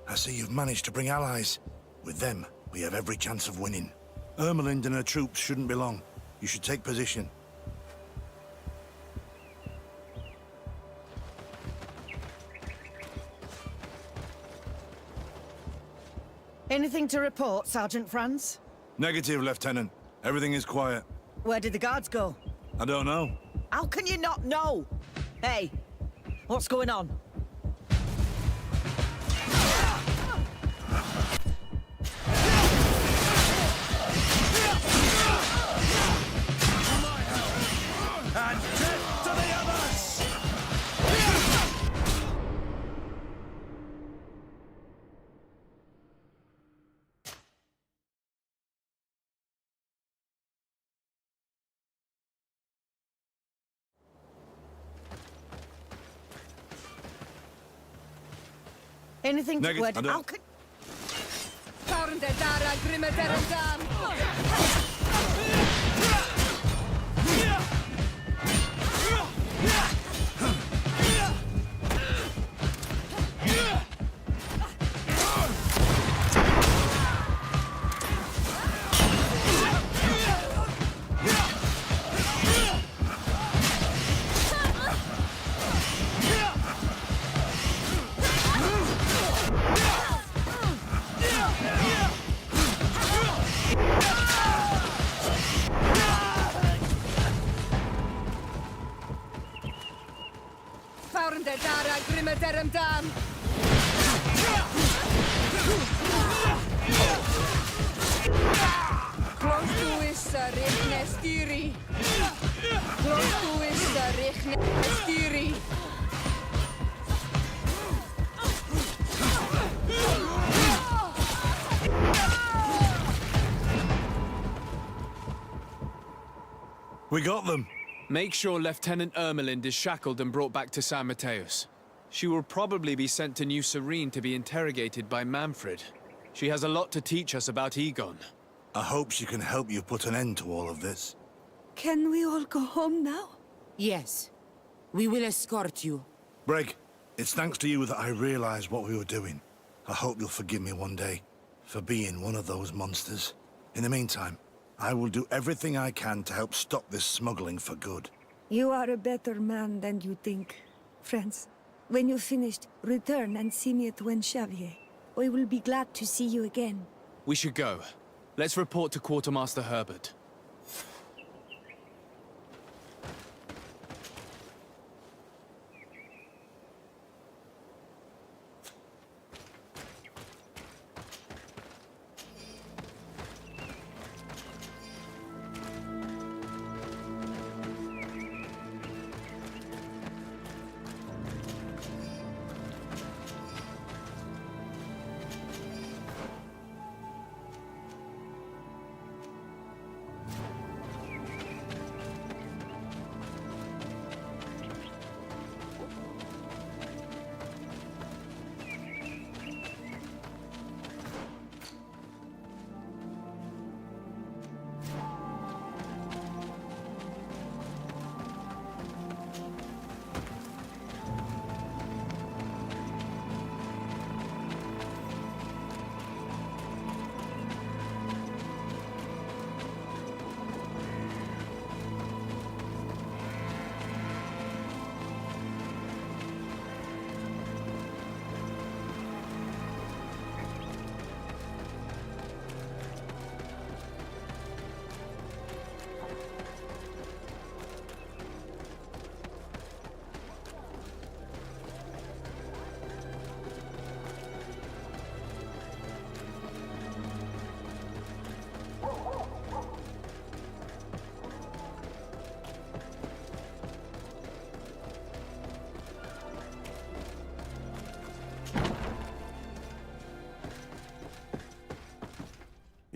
I see you've managed to bring allies. With them, we have every chance of winning. Ermelind and her troops shouldn't be long. You should take position. Anything to report, Sergeant Franz? Negative, Lieutenant. Everything is quiet. Where did the guards go? I don't know. How can you not know? Hey, what's going on? And death to the others! Anything to Negative. word? I don't- How can... We got them. Make sure Lieutenant Ermelind is shackled and brought back to San Mateus. She will probably be sent to New Serene to be interrogated by Manfred. She has a lot to teach us about Egon. I hope she can help you put an end to all of this. Can we all go home now? Yes. We will escort you. Breg, it's thanks to you that I realized what we were doing. I hope you'll forgive me one day for being one of those monsters. In the meantime, I will do everything I can to help stop this smuggling for good. You are a better man than you think, Franz. When you're finished, return and see me at Xavier. I will be glad to see you again. We should go. Let's report to Quartermaster Herbert.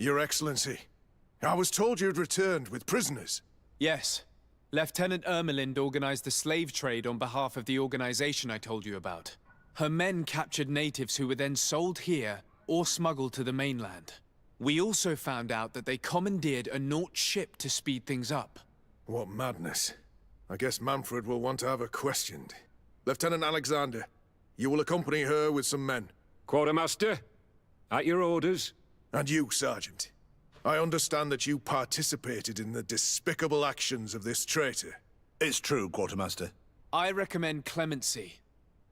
Your Excellency, I was told you had returned with prisoners. Yes. Lieutenant Ermelind organized the slave trade on behalf of the organization I told you about. Her men captured natives who were then sold here or smuggled to the mainland. We also found out that they commandeered a Naut ship to speed things up. What madness. I guess Manfred will want to have her questioned. Lieutenant Alexander, you will accompany her with some men. Quartermaster, at your orders. And you, Sergeant. I understand that you participated in the despicable actions of this traitor. It's true, Quartermaster. I recommend clemency.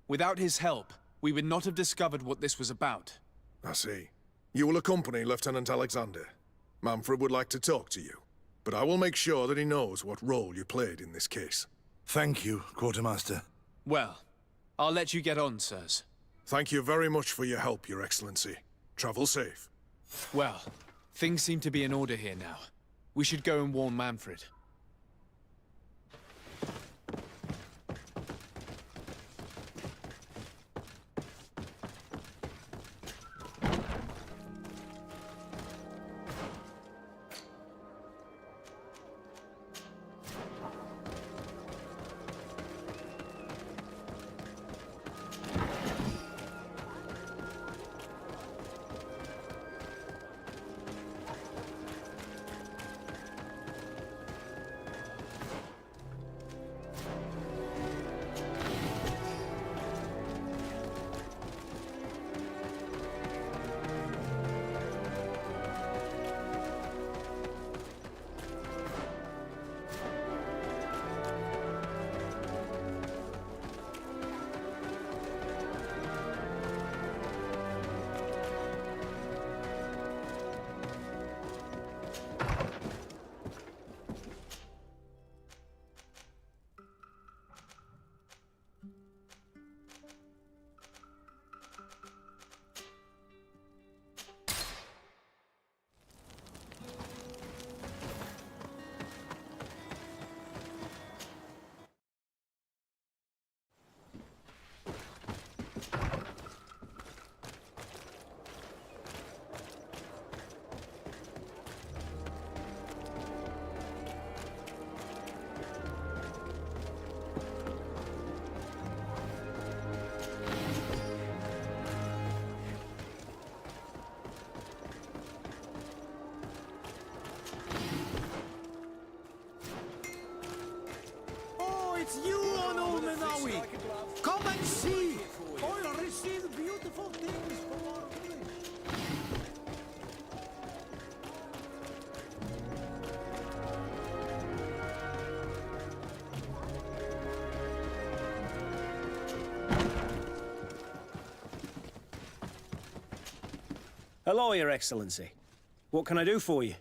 Without his help, we would not have discovered what this was about. I see. You will accompany Lieutenant Alexander. Manfred would like to talk to you, but I will make sure that he knows what role you played in this case. Thank you, Quartermaster. Well, I'll let you get on, sirs. Thank you very much for your help, Your Excellency. Travel safe. Well, things seem to be in order here now. We should go and warn Manfred. It's you on Old Menawi! Come and see! I'll receive beautiful things from our village. Hello, Your Excellency. What can I do for you?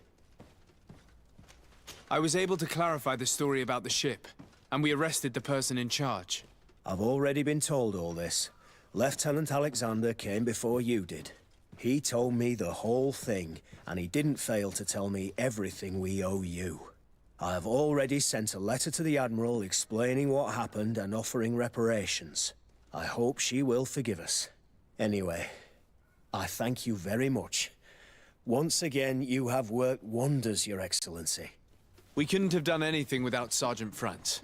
I was able to clarify the story about the ship, and we arrested the person in charge. I've already been told all this. Lieutenant Alexander came before you did. He told me the whole thing, and he didn't fail to tell me everything we owe you. I have already sent a letter to the Admiral explaining what happened and offering reparations. I hope she will forgive us. Anyway, I thank you very much. Once again, you have worked wonders, Your Excellency. We couldn't have done anything without Sergeant Franz.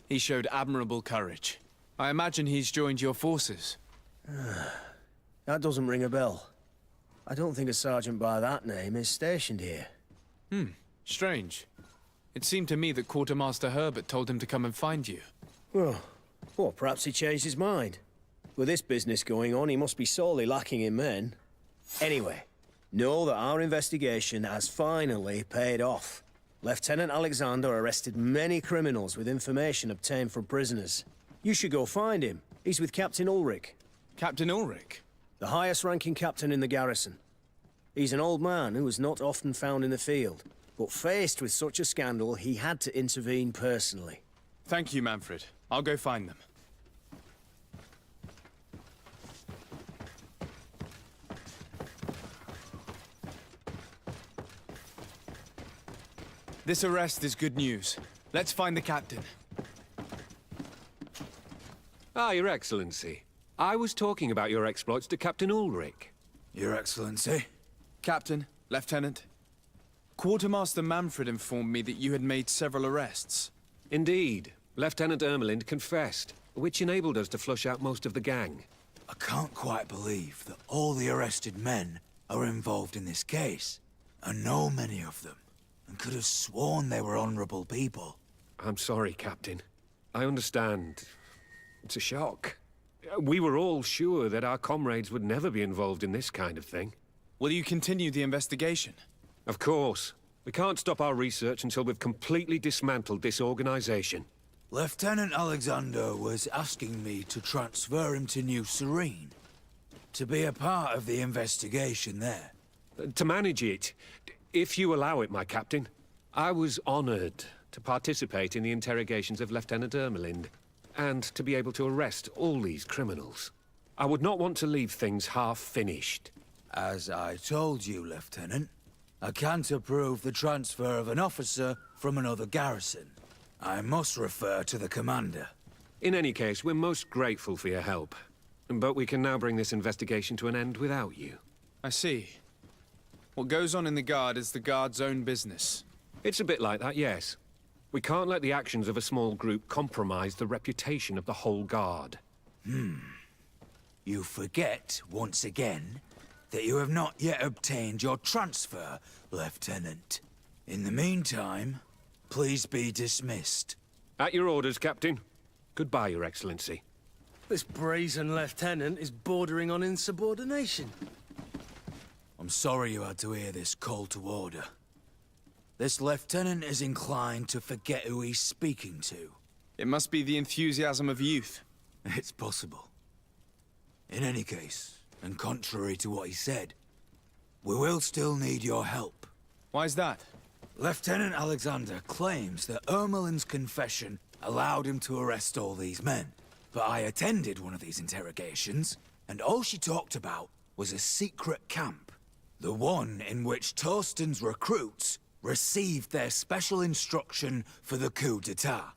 He showed admirable courage. I imagine he's joined your forces. That doesn't ring a bell. I don't think a sergeant by that name is stationed here. Strange. It seemed to me that Quartermaster Herbert told him to come and find you. Well, perhaps he changed his mind. With this business going on, he must be sorely lacking in men. Anyway, know that our investigation has finally paid off. Lieutenant Alexander arrested many criminals with information obtained from prisoners. You should go find him. He's with Captain Ulrich. Captain Ulrich? The highest-ranking captain in the garrison. He's an old man who was not often found in the field, but faced with such a scandal, he had to intervene personally. Thank you, Manfred. I'll go find them. This arrest is good news. Let's find the captain. Ah, Your Excellency. I was talking about your exploits to Captain Ulrich. Your Excellency? Captain, Lieutenant, Quartermaster Manfred informed me that you had made several arrests. Indeed. Lieutenant Ermelind confessed, which enabled us to flush out most of the gang. I can't quite believe that all the arrested men are involved in this case. I know many of them, and could have sworn they were honorable people. I'm sorry, Captain. I understand. It's a shock. We were all sure that our comrades would never be involved in this kind of thing. Will you continue the investigation? Of course. We can't stop our research until we've completely dismantled this organization. Lieutenant Alexander was asking me to transfer him to New Serene, to be a part of the investigation there. To manage it, if you allow it, my captain. I was honored to participate in the interrogations of Lieutenant Ermelind, and to be able to arrest all these criminals. I would not want to leave things half-finished. As I told you, Lieutenant, I can't approve the transfer of an officer from another garrison. I must refer to the commander. In any case, we're most grateful for your help. But we can now bring this investigation to an end without you. I see. What goes on in the Guard is the Guard's own business. It's a bit like that, yes. We can't let the actions of a small group compromise the reputation of the whole Guard. You forget, once again, that you have not yet obtained your transfer, Lieutenant. In the meantime, please be dismissed. At your orders, Captain. Goodbye, Your Excellency. This brazen lieutenant is bordering on insubordination. I'm sorry you had to hear this call to order. This lieutenant is inclined to forget who he's speaking to. It must be the enthusiasm of youth. It's possible. In any case, and contrary to what he said, we will still need your help. Why's that? Lieutenant Alexander claims that Ermelind's confession allowed him to arrest all these men. But I attended one of these interrogations, and all she talked about was a secret camp. The one in which Torsten's recruits received their special instruction for the coup d'etat.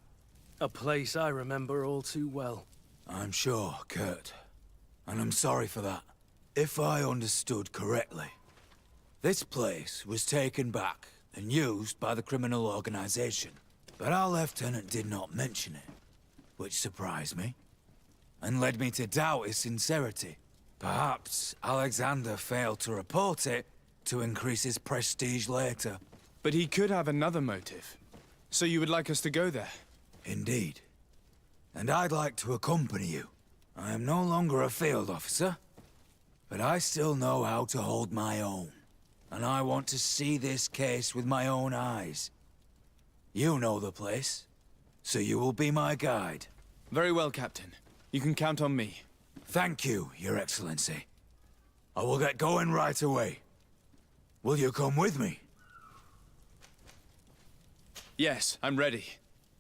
A place I remember all too well. I'm sure, Kurt. And I'm sorry for that. If I understood correctly, this place was taken back and used by the criminal organization. But our lieutenant did not mention it, which surprised me, and led me to doubt his sincerity. Perhaps Alexander failed to report it to increase his prestige later. But he could have another motive. So you would like us to go there? Indeed. And I'd like to accompany you. I am no longer a field officer, but I still know how to hold my own. And I want to see this case with my own eyes. You know the place, so you will be my guide. Very well, Captain. You can count on me. Thank you, Your Excellency. I will get going right away. Will you come with me? Yes, I'm ready.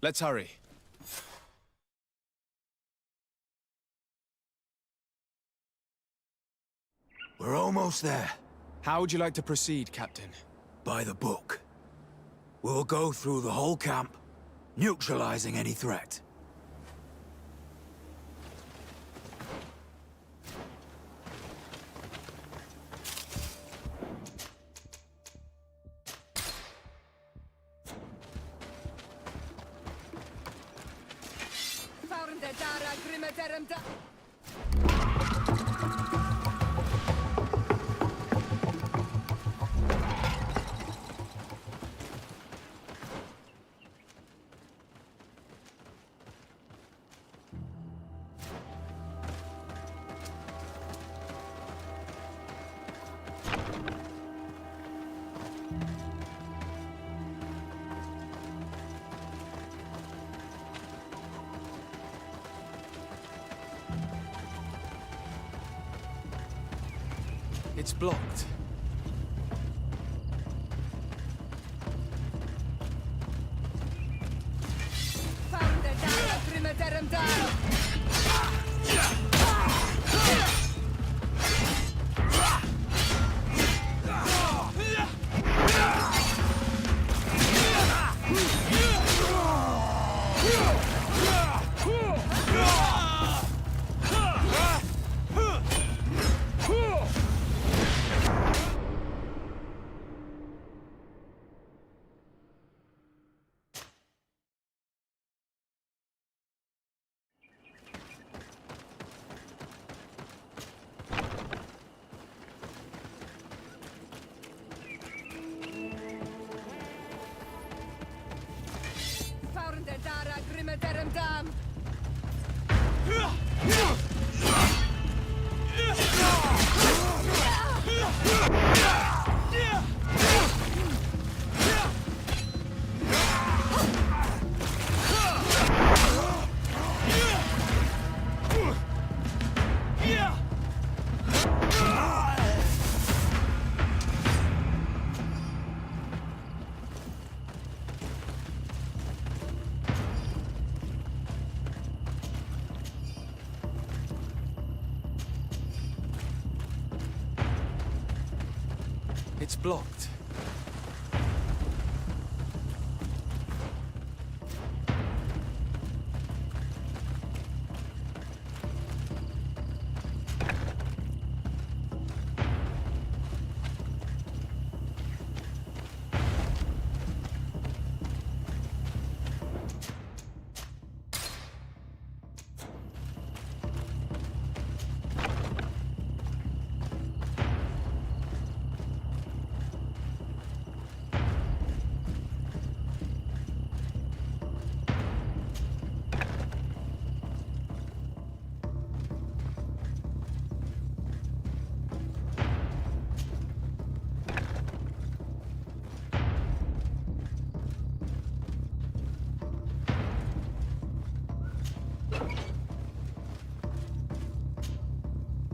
Let's hurry. We're almost there. How would you like to proceed, Captain? By the book. We'll go through the whole camp, neutralizing any threat. It's blocked. It's blocked.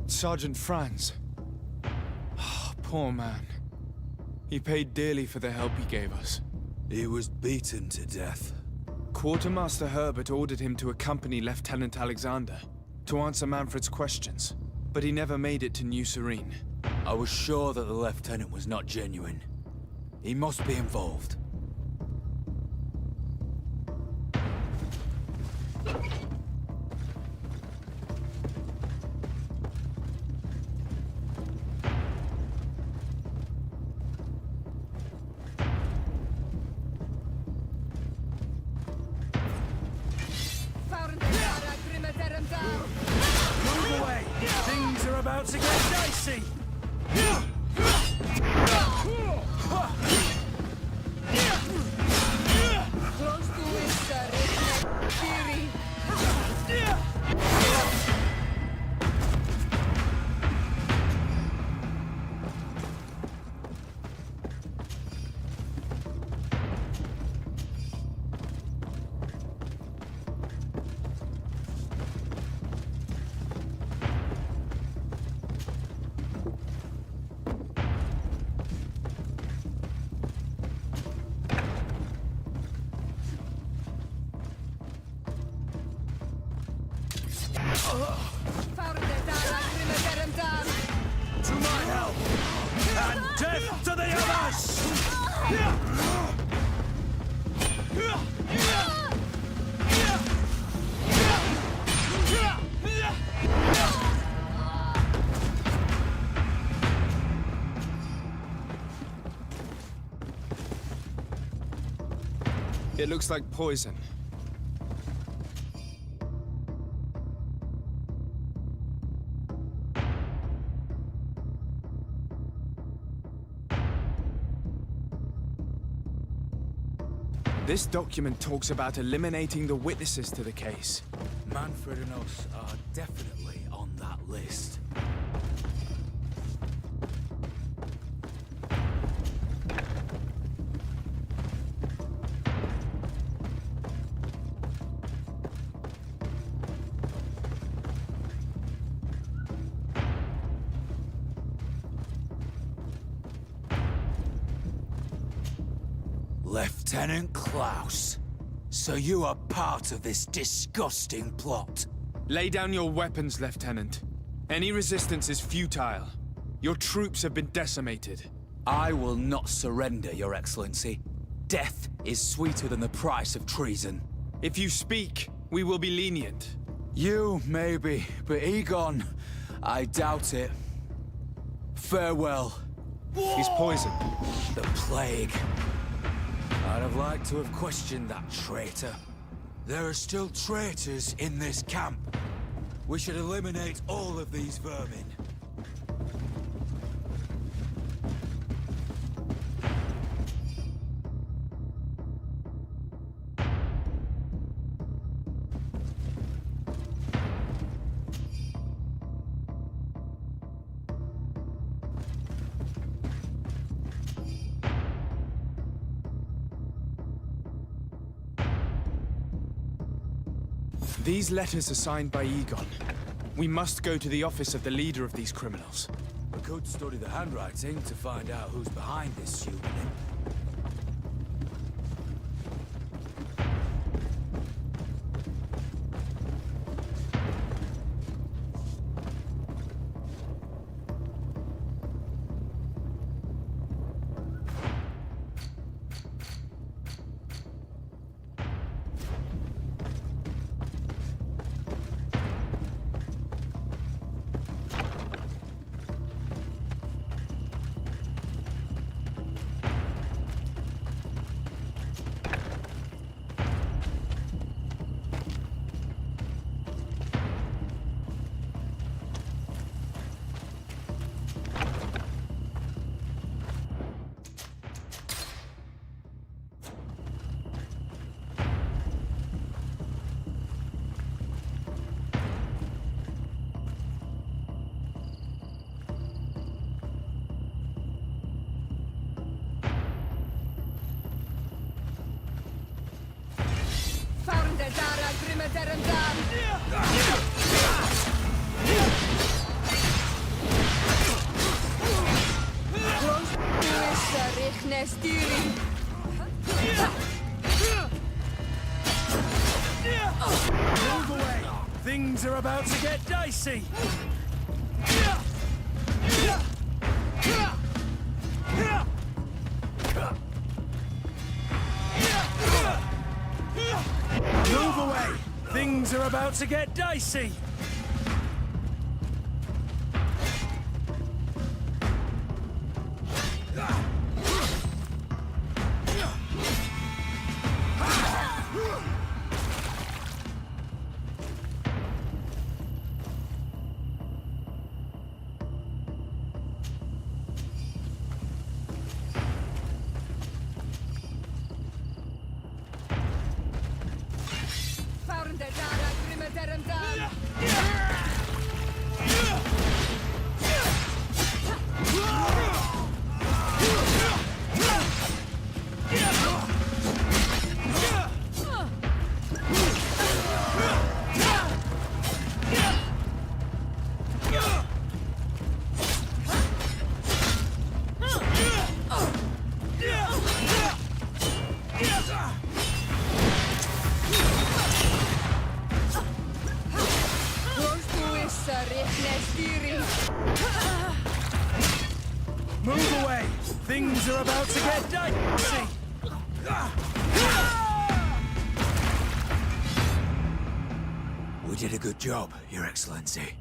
Sergeant Franz. Oh, poor man. He paid dearly for the help he gave us. He was beaten to death. Quartermaster Herbert ordered him to accompany Lieutenant Alexander to answer Manfred's questions, but he never made it to New Serene. I was sure that the lieutenant was not genuine. He must be involved. Move away! Things are about to get dicey! Close to it, sir. Fury. To my help! And death to the others! It looks like poison. This document talks about eliminating the witnesses to the case. Manfred and us are definitely on that list. Lieutenant Klaus, so you are part of this disgusting plot. Lay down your weapons, Lieutenant. Any resistance is futile. Your troops have been decimated. I will not surrender, Your Excellency. Death is sweeter than the price of treason. If you speak, we will be lenient. You, maybe, but Egon, I doubt it. Farewell. He's poisoned. The plague. I'd have liked to have questioned that traitor. There are still traitors in this camp. We should eliminate all of these vermin. These letters are signed by Egon. We must go to the office of the leader of these criminals. We could study the handwriting to find out who's behind this pseudonym. Move away! Things are about to get dicey! Move away! Things are about to get dicey! Move away! Things are about to get dicey! We did a good job, Your Excellency.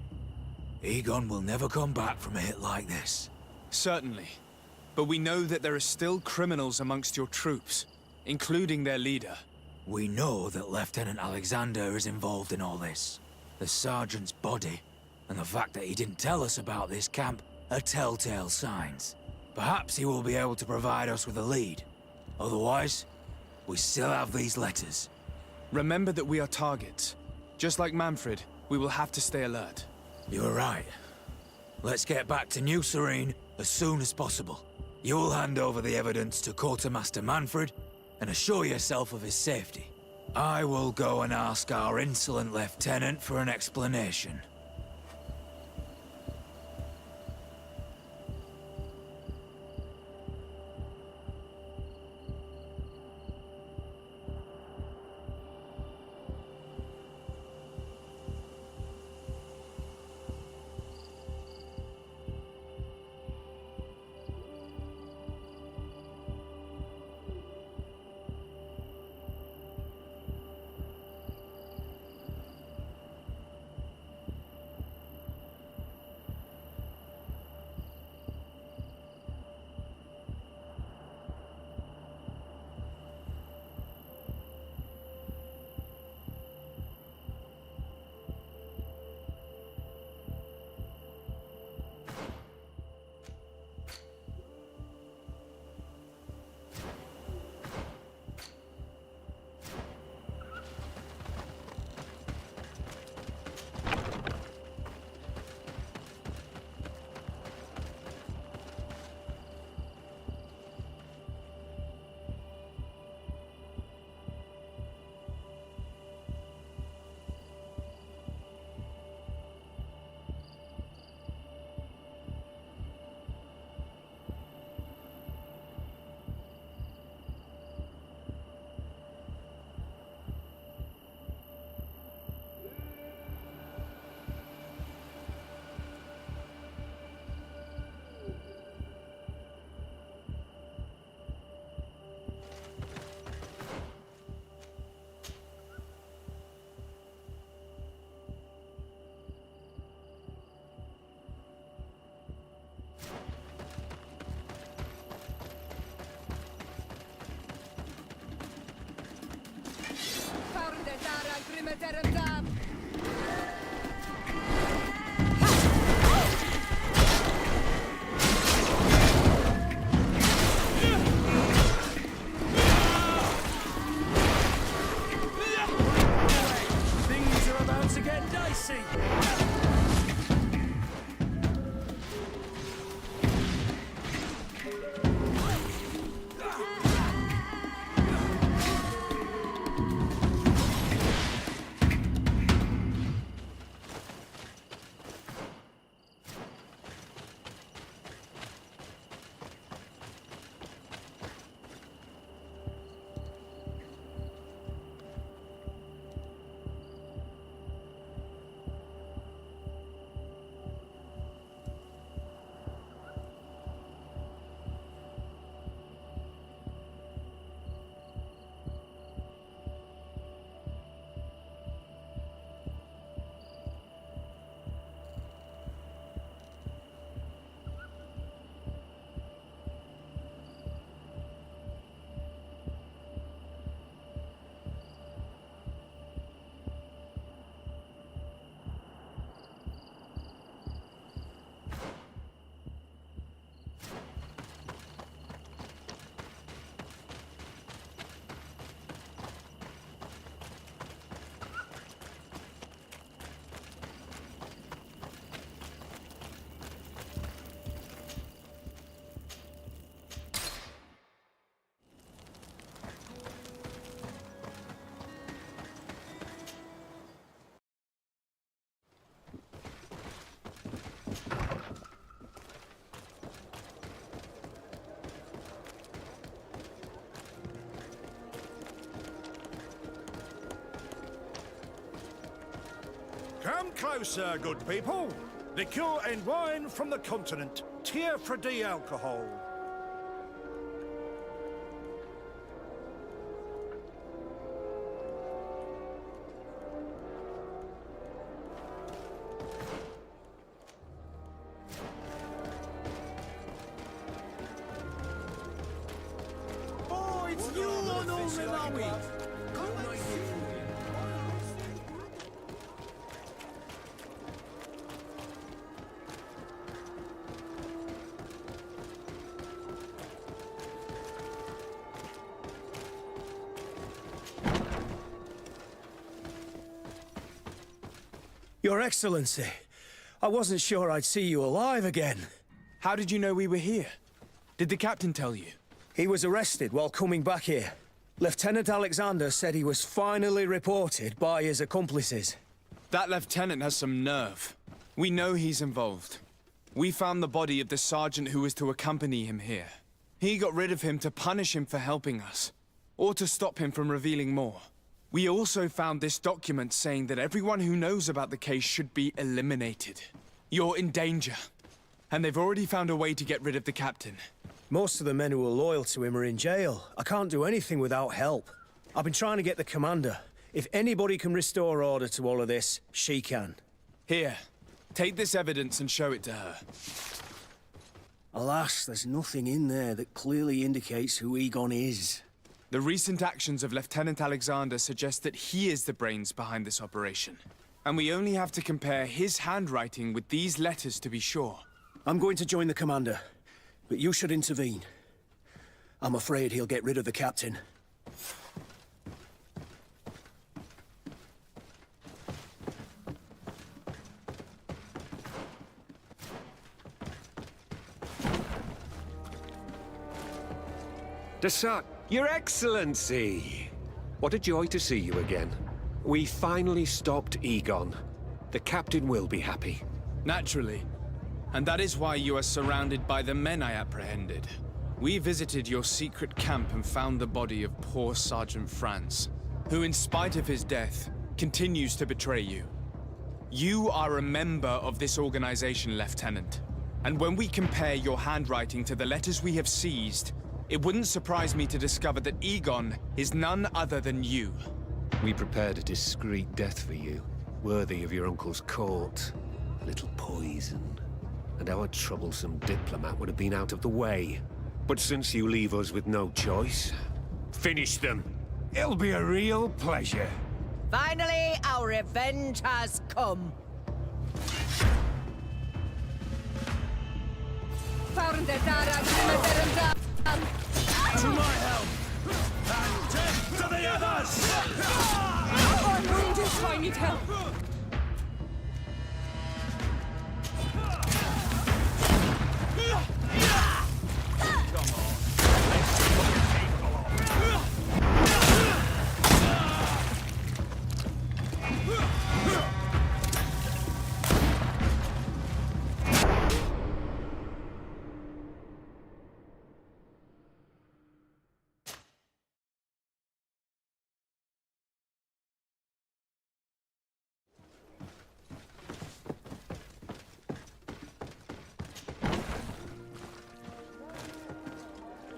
Egon will never come back from a hit like this. Certainly. But we know that there are still criminals amongst your troops, including their leader. We know that Lieutenant Alexander is involved in all this. The sergeant's body, and the fact that he didn't tell us about this camp, are telltale signs. Perhaps he will be able to provide us with a lead. Otherwise, we still have these letters. Remember that we are targets. Just like Manfred, we will have to stay alert. You're right. Let's get back to New Serene as soon as possible. You'll hand over the evidence to Quartermaster Manfred and assure yourself of his safety. I will go and ask our insolent lieutenant for an explanation. Things are about to get dicey! Come closer, good people. Liqueur and wine from the continent. Tier-free alcohol. Oh, it's you on all Malawi! Your Excellency, I wasn't sure I'd see you alive again. How did you know we were here? Did the captain tell you? He was arrested while coming back here. Lieutenant Alexander said he was finally reported by his accomplices. That lieutenant has some nerve. We know he's involved. We found the body of the sergeant who was to accompany him here. He got rid of him to punish him for helping us, or to stop him from revealing more. We also found this document saying that everyone who knows about the case should be eliminated. You're in danger. And they've already found a way to get rid of the captain. Most of the men who are loyal to him are in jail. I can't do anything without help. I've been trying to get the commander. If anybody can restore order to all of this, she can. Here, take this evidence and show it to her. Alas, there's nothing in there that clearly indicates who Egon is. The recent actions of Lieutenant Alexander suggest that he is the brains behind this operation. And we only have to compare his handwriting with these letters to be sure. I'm going to join the commander, but you should intervene. I'm afraid he'll get rid of the captain. Desart, Your Excellency! What a joy to see you again. We finally stopped Egon. The captain will be happy. Naturally. And that is why you are surrounded by the men I apprehended. We visited your secret camp and found the body of poor Sergeant Franz, who in spite of his death, continues to betray you. You are a member of this organization, Lieutenant. And when we compare your handwriting to the letters we have seized, it wouldn't surprise me to discover that Egon is none other than you. We prepared a discreet death for you, worthy of your uncle's court. A little poison, and our troublesome diplomat would have been out of the way. But since you leave us with no choice, finish them. It'll be a real pleasure. Finally, our revenge has come. To my help! And death to the others! I'm wounded, I need help.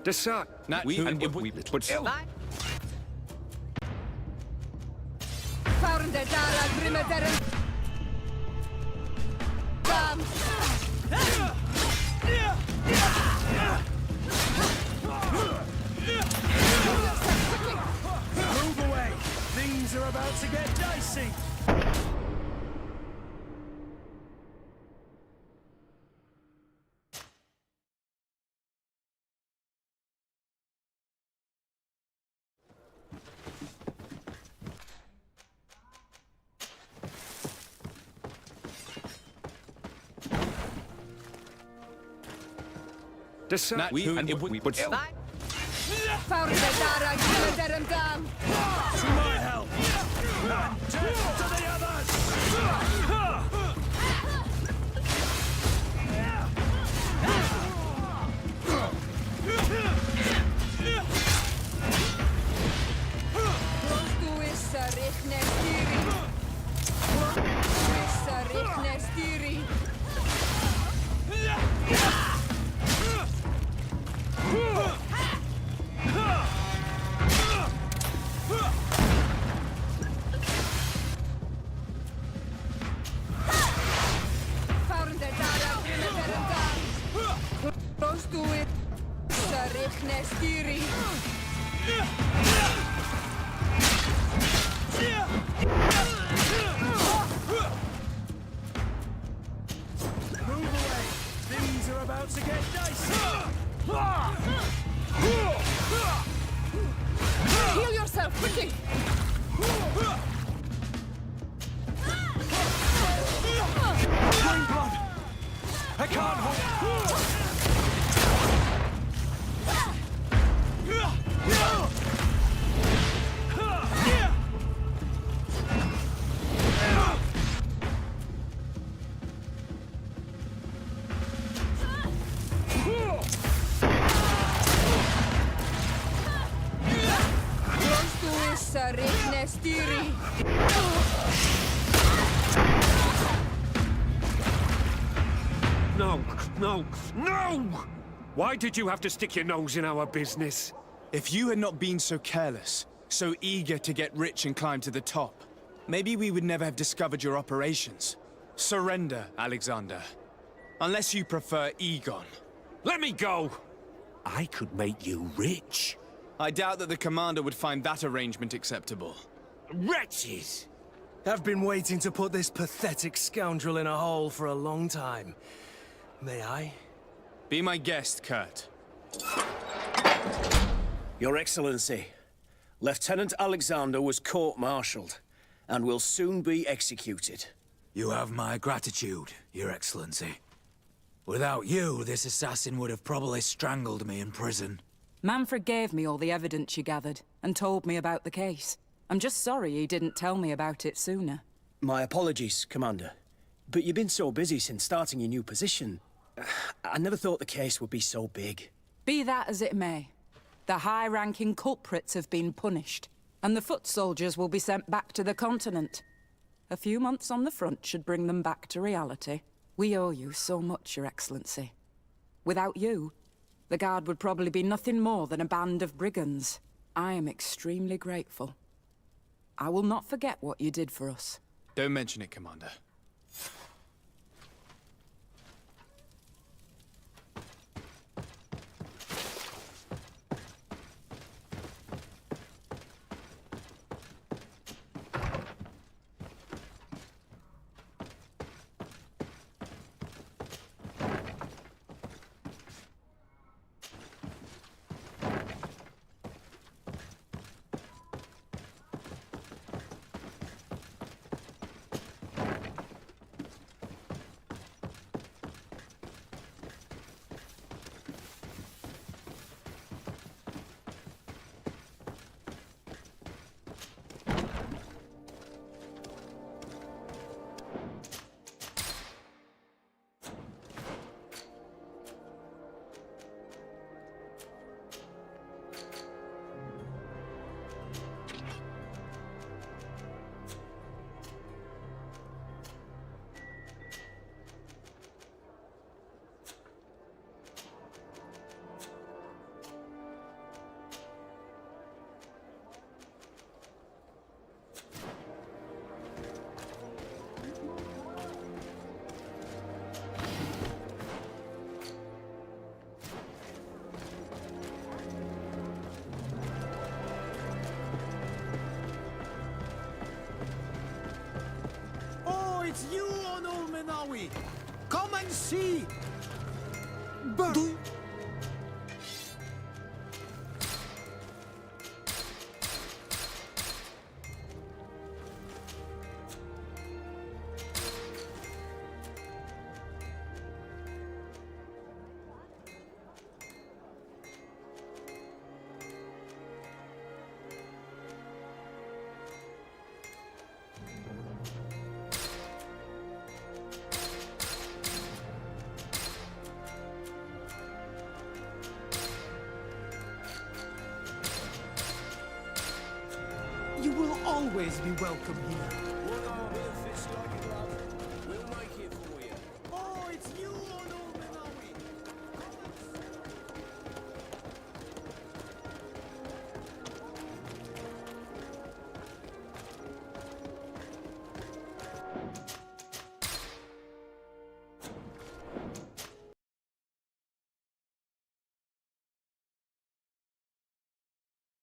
Desart, we little... Move away! Things are about to get dicey! Desart, we To my help! And death to the others! Heal yourself, quickly! Green blood! I can't hold... No, no, no! Why did you have to stick your nose in our business? If you had not been so careless, so eager to get rich and climb to the top, maybe we would never have discovered your operations. Surrender, Alexander. Unless you prefer Egon. Let me go! I could make you rich. I doubt that the commander would find that arrangement acceptable. Wretches! I've been waiting to put this pathetic scoundrel in a hole for a long time. May I? Be my guest, Kurt. Your Excellency, Lieutenant Alexander was court-martialed and will soon be executed. You have my gratitude, Your Excellency. Without you, this assassin would have probably strangled me in prison. Manfred gave me all the evidence you gathered and told me about the case. I'm just sorry he didn't tell me about it sooner. My apologies, Commander. But you've been so busy since starting your new position. I never thought the case would be so big. Be that as it may, the high-ranking culprits have been punished, and the foot soldiers will be sent back to the continent. A few months on the front should bring them back to reality. We owe you so much, Your Excellency. Without you, the Guard would probably be nothing more than a band of brigands. I am extremely grateful. I will not forget what you did for us. Don't mention it, Commander. It's you on Ulmenawi! Come and see! You will always be welcome here.